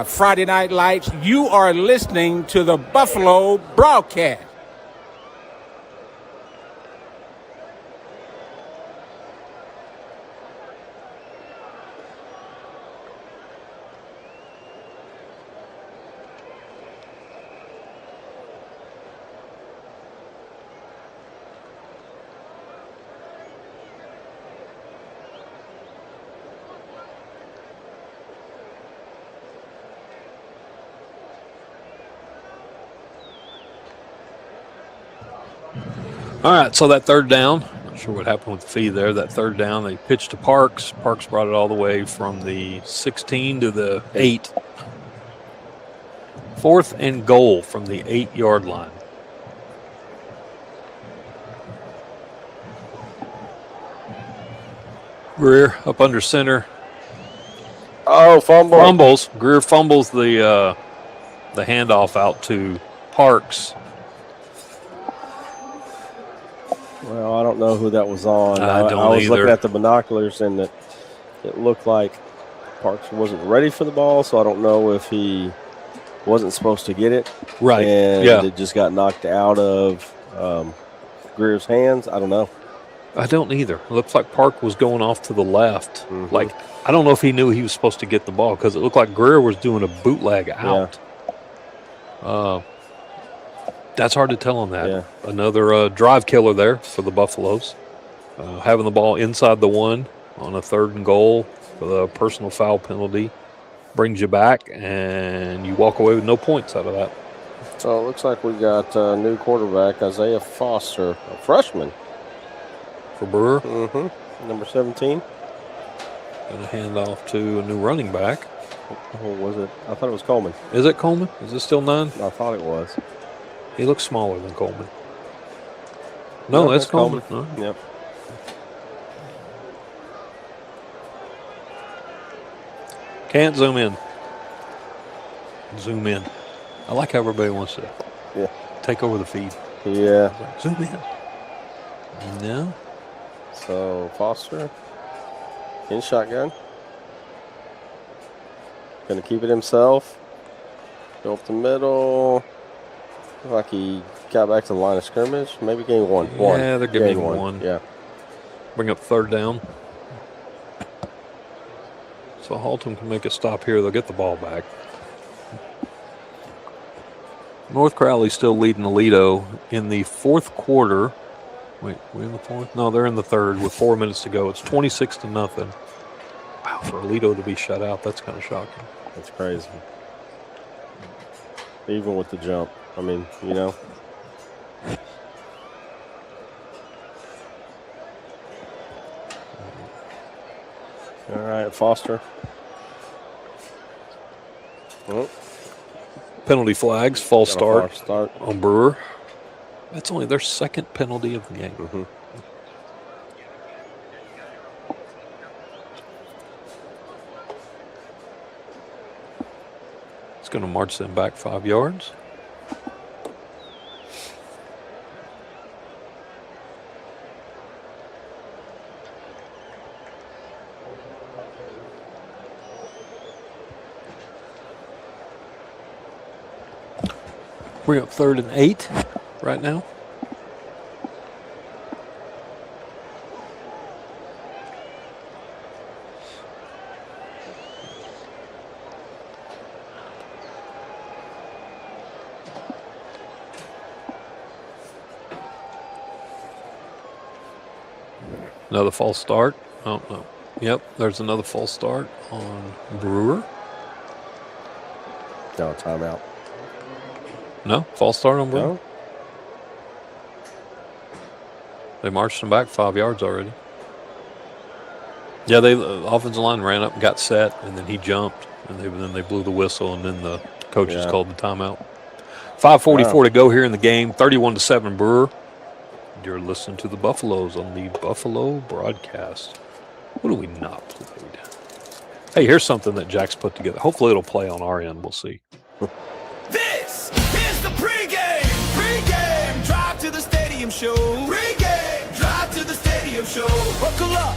Friday Night Lights. You are listening to the Buffalo broadcast. All right, so that 3rd down, not sure what happened with the feed there. That 3rd down, they pitched to Parks. Parks brought it all the way from the 16 to the 8. 4th and goal from the 8-yard line. Greer up under center. Oh, fumble. Fumbles. Greer fumbles the handoff out to Parks. Well, I don't know who that was on. I don't I was either. looking at the binoculars, and it looked like Parks wasn't ready for the ball, so I don't know if he wasn't supposed to get it. Right. And it just got knocked out of Greer's hands. I don't know. I don't either. It looks like Park was going off to the left. Mm-hmm. Like, I don't know if he knew he was supposed to get the ball because it looked like Greer was doing a bootleg out. That's hard to tell on that. Yeah. Another drive killer there for the Buffaloes. Having the ball inside the 1 on a 3rd and goal with a personal foul penalty brings you back, and you walk away with no points out of that. So it looks like we got a new quarterback, Isaiah Foster, a freshman. For Brewer. Mm-hmm. Number 17. Going to hand off to a new running back. Oh, was it? I thought it was Coleman. Is it Coleman? Is it still 9? I thought it was. He looks smaller than Coleman. No, that's Coleman. No. Yep. Can't zoom in. Zoom in. I like how everybody wants to take over the feed. Yeah. Zoom in. No. So Foster in shotgun. Going to keep it himself. Go up the middle. Looks like he got back to the line of scrimmage. Maybe gained one. Yeah, they're giving him one. Yeah. Bring up 3rd down. So Haltom can make a stop here. They'll get the ball back. North Crowley still leading Aledo in the 4th quarter. Wait, we in the 4th? No, they're in the 3rd with 4 minutes to go. It's 26-0. Wow, for Aledo to be shut out, that's kind of shocking. That's crazy. Even with the jump. I mean, you know. All right, Foster. Oh. Penalty flags, false start start on Brewer. That's only their 2nd penalty of the game. Mm-hmm. It's going to march them back 5 yards. We're up 3rd and 8 right now. Another false start. Oh, no. Yep, there's another false start on Brewer. No, timeout. No, false start on Brewer. No. They marched them back 5 yards already. Yeah, the offensive line ran up and got set, and then he jumped, and then they blew the whistle, and then the coaches called the timeout. 5:44 to go here in the game. 31-7 Brewer. You're listening to the Buffaloes on the Buffalo broadcast. What do we not play? Hey, here's something that Jack's put together. Hopefully it'll play on our end. We'll see. This is the pregame. Pregame drive to the stadium show. Pregame drive to the stadium show. Buckle up,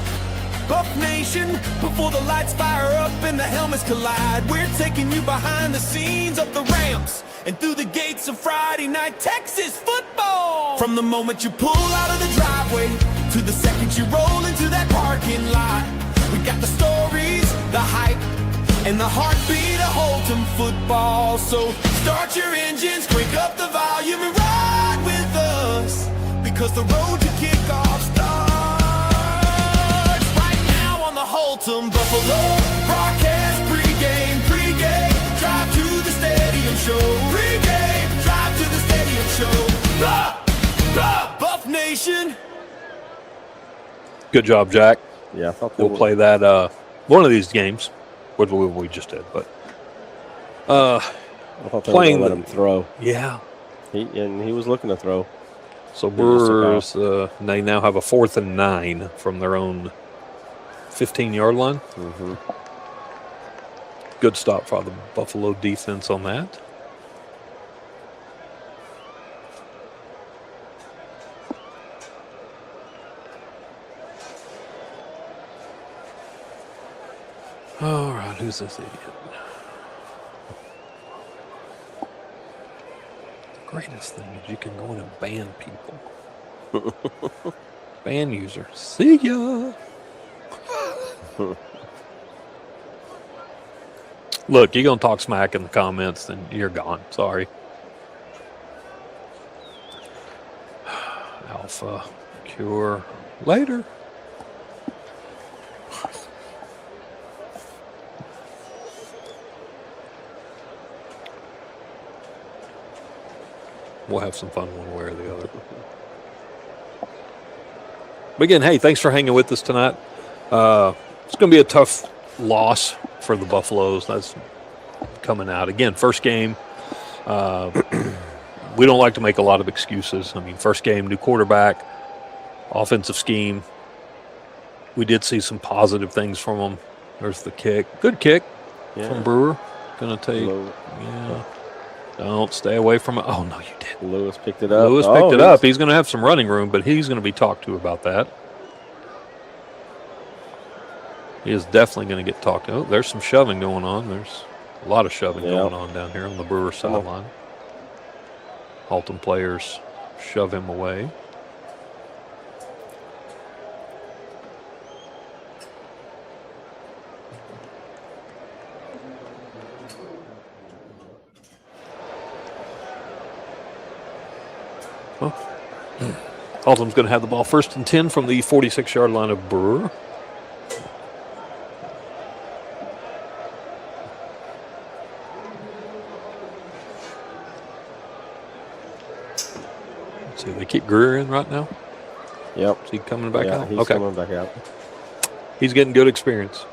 Buff Nation, before the lights fire up and the helmets collide. We're taking you behind the scenes of the ramps and through the gates of Friday night Texas football. From the moment you pull out of the driveway to the second you roll into that parking lot, we got the stories, the hype, and the heartbeat of Haltom football. So start your engines, crank up the volume, and ride with us, because the road to kickoff starts right now on the Haltom Buffalo broadcast. Pregame, drive to the stadium show. Pregame, drive to the stadium show. Buff Nation. Good job, Jack. Yeah, I thought we'll play that one of these games, what we just did. But I thought they playing were going to let him throw. Yeah. He was looking to throw. So Brewers, they now have a 4th and 9 from their own 15-yard line. Mm-hmm. Good stop for the Buffalo defense on that. All right, who's this idiot? The greatest thing is you can go in and ban people. Ban user. See ya. Look, you're going to talk smack in the comments, then you're gone. Sorry. Alpha. Cure. Later. We'll have some fun one way or the other. But again, hey, thanks for hanging with us tonight. It's going to be a tough loss for the Buffaloes. That's coming out. Again, first game. We don't like to make a lot of excuses. I mean, first game, new quarterback, offensive scheme. We did see some positive things from them. There's the kick. Good kick from Brewer. Going to take. Yeah. Don't stay away from it. Oh, no, you did. Lewis picked it up. Lewis picked it up. He's going to have some running room, but he's going to be talked to about that. He is definitely going to get talked to. Oh, there's some shoving going on. There's a lot of shoving going on down here on the Brewer sideline. Haltom players shove him away. Haltom's going to have the ball 1st and 10 from the 46-yard line of Brewer. Let's see, they keep Greer in right now? Yep. Is he coming back out? He's coming back out. He's getting good experience.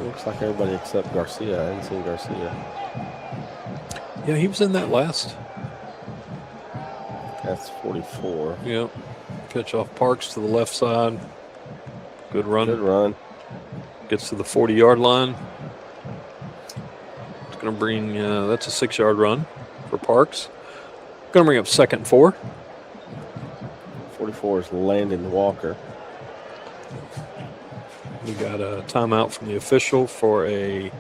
Looks like everybody except Garcia. I haven't seen Garcia. Yeah, he was in that last. That's 44. Yep. Pitch off Parks to the left side. Good run. Good run. Gets to the 40-yard line. It's going to bring, that's a 6-yard run for Parks. Going to bring up 2nd and 4. 44 is Landon Walker. We got a timeout from the official for a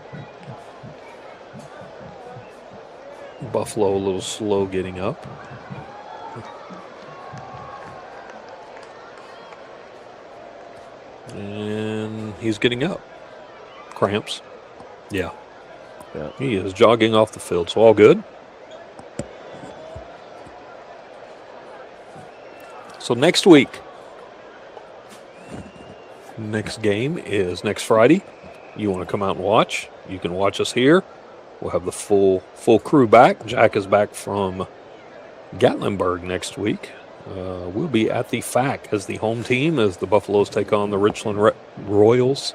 Buffalo a little slow getting up. And he's getting up. Cramps. Yeah. He is jogging off the field, so all good. So next week, next game is next Friday. You want to come out and watch? You can watch us here. We'll have the full crew back. Jack is back from Gatlinburg next week. We'll be at the FAC as the home team as the Buffaloes take on the Richland Royals.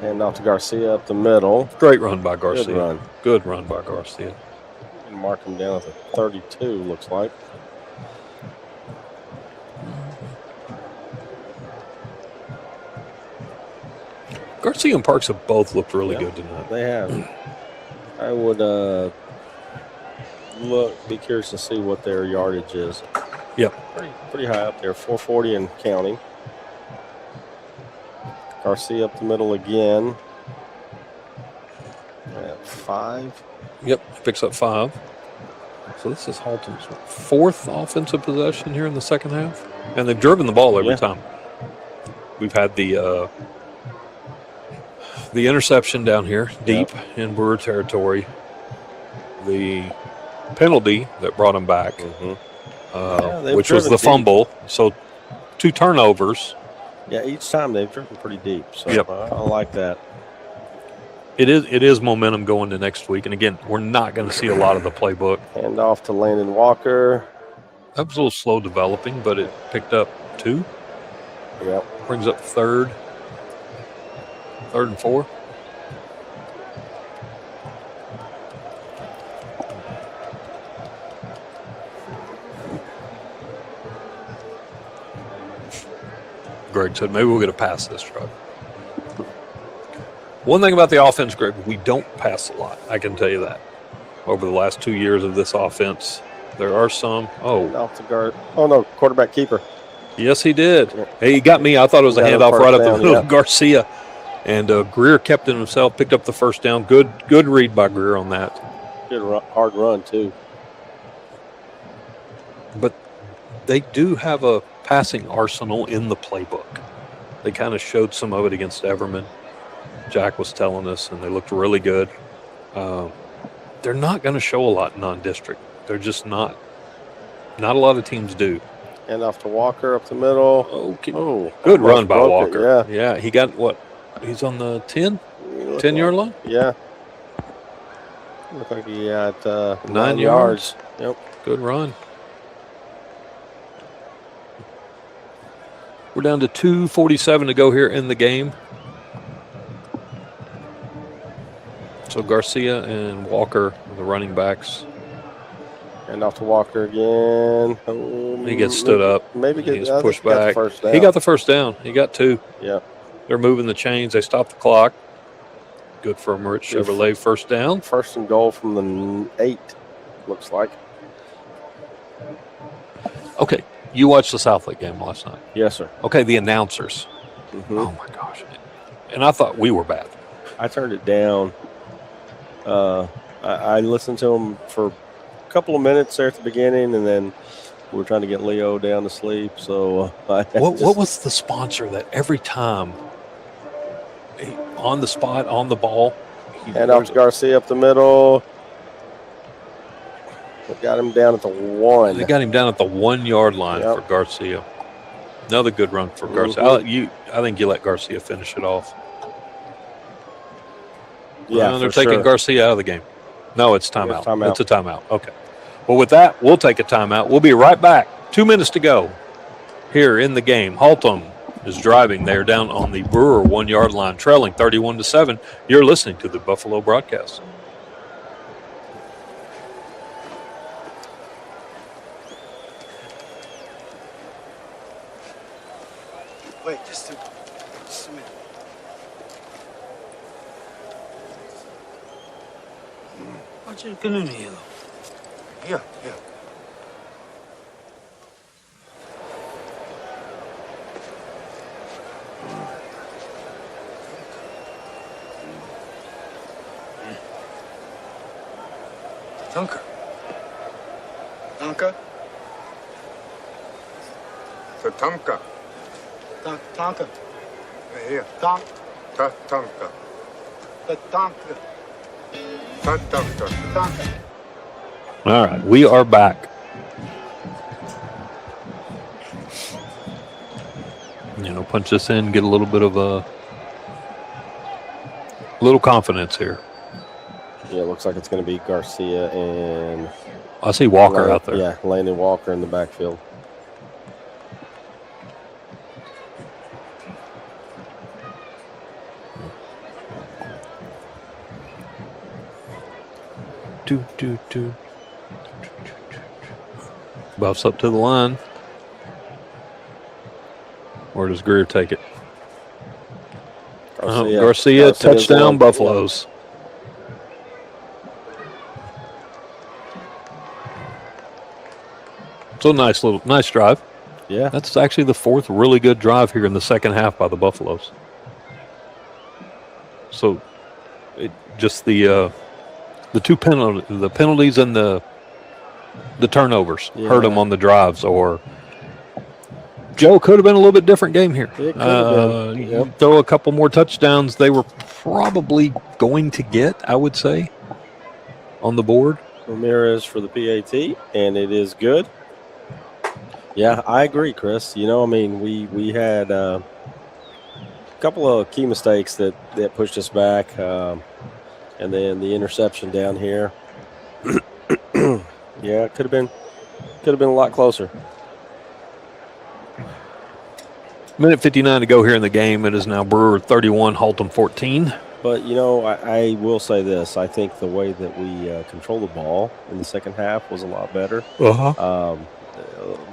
And off to Garcia up the middle. Great run by Garcia. Good run. Good run by Garcia. And mark him down at the 32, looks like. Garcia and Parks have both looked really good tonight. They have. I would be curious to see what their yardage is. Yep. Pretty high up there, 440 and counting. Garcia up the middle again. At 5. Yep, picks up 5. So this is Haltom's 4th offensive possession here in the second half. And they've driven the ball every time. We've had the interception down here, deep in Brewer territory. The penalty that brought them back, which was the fumble. So 2 turnovers. Yeah, each time they've driven pretty deep. So I like that. It is momentum going to next week. And again, we're not going to see a lot of the playbook. Hand off to Landon Walker. That was a little slow developing, but it picked up 2. Yep. Brings up third and 4. Greg said, maybe we'll get a pass this drive. One thing about the offense, Greg, we don't pass a lot. I can tell you that. Over the last 2 years of this offense, there are some. Off the guard. Oh, no, quarterback keeper. Yes, he did. Hey, he got me. I thought it was a handoff right up the middle of Garcia. And Greer kept it himself, picked up the first down. Good read by Greer on that. Good hard run, too. But they do have a passing arsenal in the playbook. They kind of showed some of it against Everman. Jack was telling us, and they looked really good. They're not going to show a lot in non-district. They're just not. Not a lot of teams do. And off to Walker up the middle. Good run by Walker. It, yeah, he got what? He's on the 10-yard line? Yeah. Looked like he got 9 yards. Yep. Good run. We're down to 2:47 to go here in the game. So Garcia and Walker, the running backs. And off to Walker again. He gets stood up. Maybe he gets pushed back. First down. He got the first down. He got 2. Yeah. They're moving the chains. They stop the clock. Good for Rich Chevrolet. First down. First and goal from the 8, looks like. Okay. You watched the Southlake game last night. Yes, sir. Okay, the announcers. Mm-hmm. Oh, my gosh. And I thought we were bad. I turned it down. I listened to them for a couple of minutes there at the beginning, and then we were trying to get Leo down to sleep. So what was the sponsor that every time on the spot, on the ball? And off to Garcia up the middle. They got him down at the 1. They got him down at the 1-yard line for Garcia. Another good run for Garcia. I think you let Garcia finish it off. Yeah, they're taking Garcia out of the game. No, it's timeout. It's a timeout. Okay. Well, with that, we'll take a timeout. We'll be right back. 2 minutes to go here in the game. Haltom is driving. They're down on the Brewer 1-yard line, trailing 31-7. You're listening to the Buffalo Broadcast. Wait, just a minute. Очень экономила. Yeah. Danke. Danke. Für Tanka. Danke. Hier. Danke. Tanka. Danke. Tanka. All right, we are back. Punch this in, get a little bit of a little confidence here. Yeah, it looks like it's going to be Garcia and I see Walker out there. Yeah, Landon Walker in the backfield. Buffs up to the line. Where does Greer take it? Garcia touchdown, Buffaloes. So nice drive. Yeah. That's actually the fourth really good drive here in the second half by the Buffaloes. So just the penalties and the turnovers hurt them on the drives. Or Joe, could have been a little bit different game here. It could have been. You throw a couple more touchdowns, they were probably going to get, I would say, on the board. Ramirez for the PAT, and it is good. Yeah, I agree, Chris. We had a couple of key mistakes that pushed us back, and then the interception down here. Yeah, it could have been Could have been a lot closer. Minute 59 to go here in the game. It is now Brewer 31, Haltom 14. But, I will say this. I think the way that we control the ball in the second half was a lot better. Uh-huh.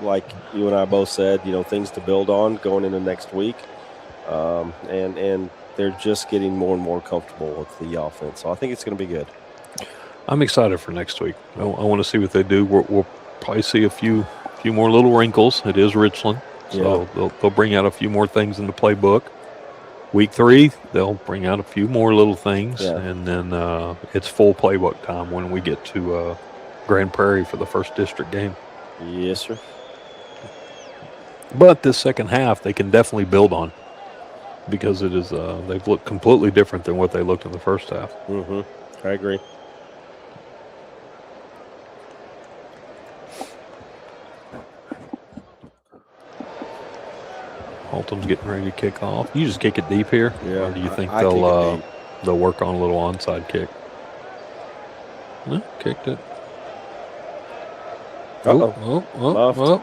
Like you and I both said, things to build on going into next week. And they're just getting more and more comfortable with the offense. So I think it's going to be good. I'm excited for next week. I want to see what they do. We'll probably see a few more little wrinkles. It is Richland, so they'll bring out a few more things in the playbook. Week 3, they'll bring out a few more little things, and then it's full playbook time when we get to Grand Prairie for the first district game. Yes, sir. But this second half, they can definitely build on because it is they've looked completely different than what they looked in the first half. Mm-hmm. I agree. Haltom's getting ready to kick off. You just kick it deep here, or do you think they'll work on a little onside kick? No, kicked it. Oh.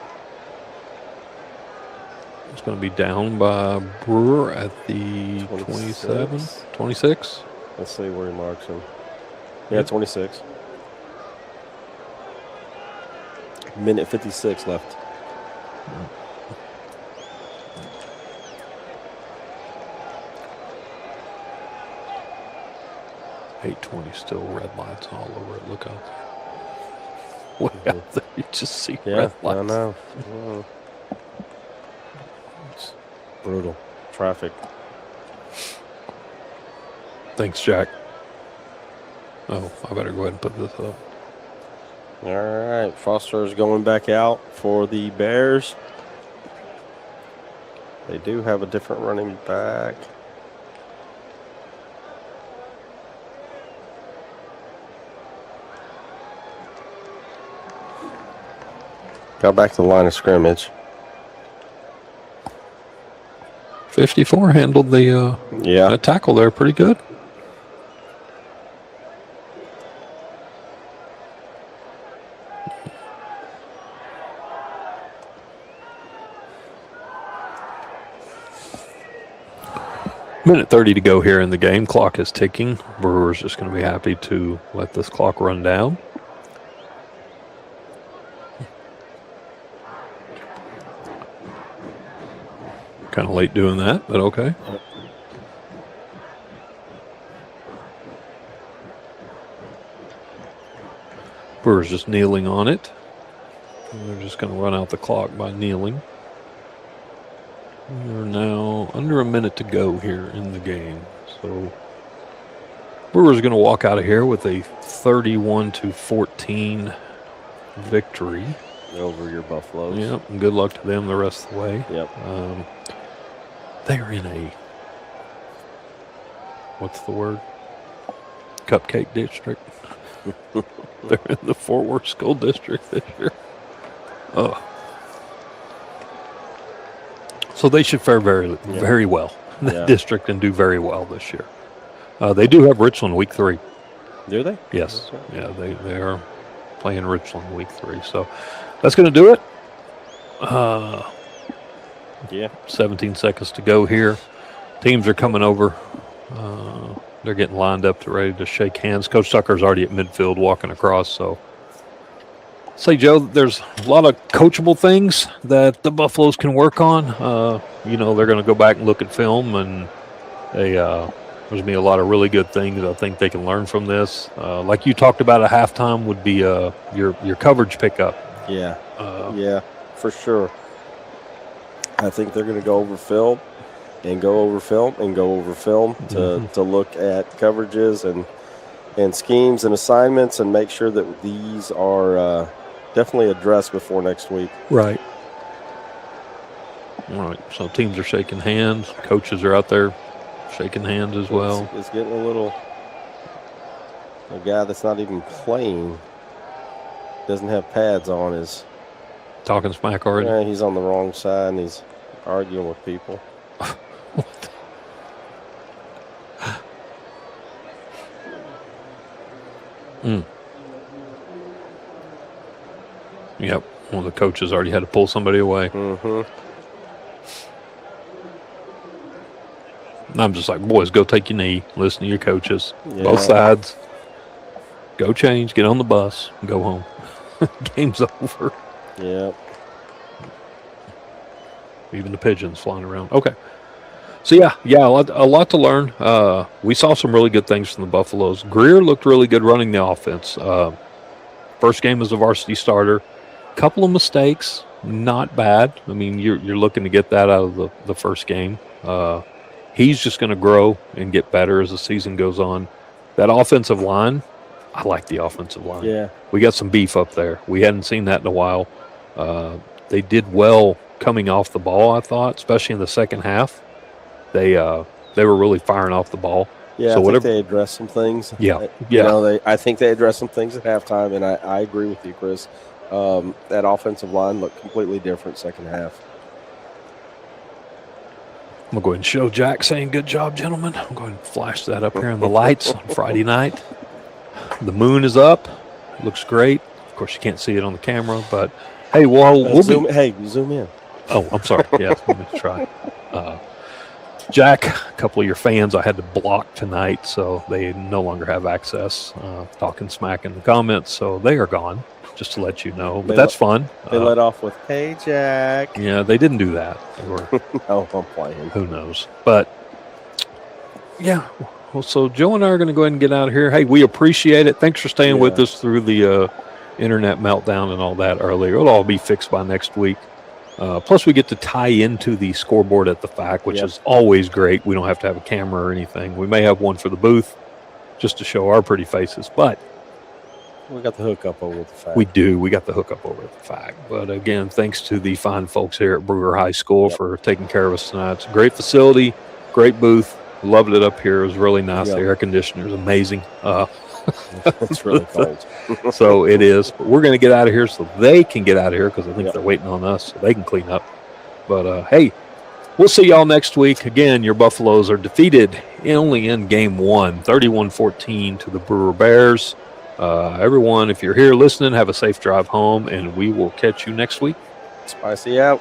It's going to be down by Brewer at the 27, 26. Let's see where he marks him. Yeah, 26. Minute 56 left. 820 still red lights all over it. Look out there. Way out there. You just see red lights. I know. It's brutal. Traffic. Thanks, Jack. Oh, I better go ahead and put this up. All right. Foster is going back out for the Bears. They do have a different running back. Got back to the line of scrimmage. 54 handled the tackle there pretty good. Minute 30 to go here in the game. Clock is ticking. Brewer's just going to be happy to let this clock run down. Kind of late doing that, but okay. Brewer's just kneeling on it. And they're just going to run out the clock by kneeling. We're now under a minute to go here in the game. So Brewer's going to walk out of here with a 31-14 victory. Over your Buffaloes. Yep, and good luck to them the rest of the way. Yep. They're in a, what's the word? Cupcake district. They're in the Fort Worth School District this year. Oh. So they should fare very well in that district and do very well this year. They do have Richland week 3. Do they? Yes. Okay. Yeah, they are playing Richland week 3. So that's going to do it. 17 seconds to go here. Teams are coming over. They're getting lined up to ready to shake hands. Coach Tucker's already at midfield walking across. So, say, Joe, there's a lot of coachable things that the Buffaloes can work on. They're going to go back and look at film, and there's going to be a lot of really good things I think they can learn from this. Like you talked about at halftime would be your coverage pickup. Yeah, for sure. I think they're going to go over film and go over film and go over film to look at coverages and schemes and assignments and make sure that these are definitely addressed before next week. Right. All right. So teams are shaking hands. Coaches are out there shaking hands as well. It's getting a guy that's not even playing, doesn't have pads on, is talking smack already. Yeah, he's on the wrong side and he's arguing with people. Yep. One of the coaches already had to pull somebody away. Mm-hmm. And I'm just like, boys, go take your knee. Listen to your coaches. Yeah. Both sides. Go change. Get on the bus. And go home. Game's over. Yep. Even the pigeons flying around. Okay. So, yeah, a lot to learn. We saw some really good things from the Buffaloes. Greer looked really good running the offense. First game as a varsity starter. Couple of mistakes. Not bad. I mean, you're looking to get that out of the first game. He's just going to grow and get better as the season goes on. That offensive line, I like the offensive line. Yeah. We got some beef up there. We hadn't seen that in a while. They did well coming off the ball, I thought, especially in the second half. They were really firing off the ball. Yeah, so I whatever, think they addressed some things. Yeah. I think they addressed some things at halftime, and I agree with you, Chris. That offensive line looked completely different second half. I'm going to go ahead and show Jack saying good job, gentlemen. I'm going to flash that up here in the lights on Friday night. The moon is up. Looks great. Of course, you can't see it on the camera, but hey, we'll zoom in. Oh, I'm sorry. Yes, let me try. Jack, a couple of your fans I had to block tonight, so they no longer have access. Talking smack in the comments, so they are gone, just to let you know. But that's fun. They let off with, "Hey, Jack." Yeah, they didn't do that. They were, oh, I'm playing. Who knows? But, yeah. Well, so Joe and I are going to go ahead and get out of here. Hey, we appreciate it. Thanks for staying with us through the internet meltdown and all that earlier. It'll all be fixed by next week. Plus, we get to tie into the scoreboard at the FAC, which is always great. We don't have to have a camera or anything. We may have one for the booth just to show our pretty faces, but we got the hookup over at the FAC. We do. We got the hookup over at the FAC. But again, thanks to the fine folks here at Brewer High School for taking care of us tonight. It's a great facility, great booth. Loved it up here. It was really nice. The air conditioner is amazing. It's really cold. So it is. But we're going to get out of here so they can get out of here because I think they're waiting on us so they can clean up. But, hey, we'll see y'all next week. Again, your Buffaloes are defeated only in Game 1, 31-14 to the Brewer Bears. Everyone, if you're here listening, have a safe drive home, and we will catch you next week. Spicy out.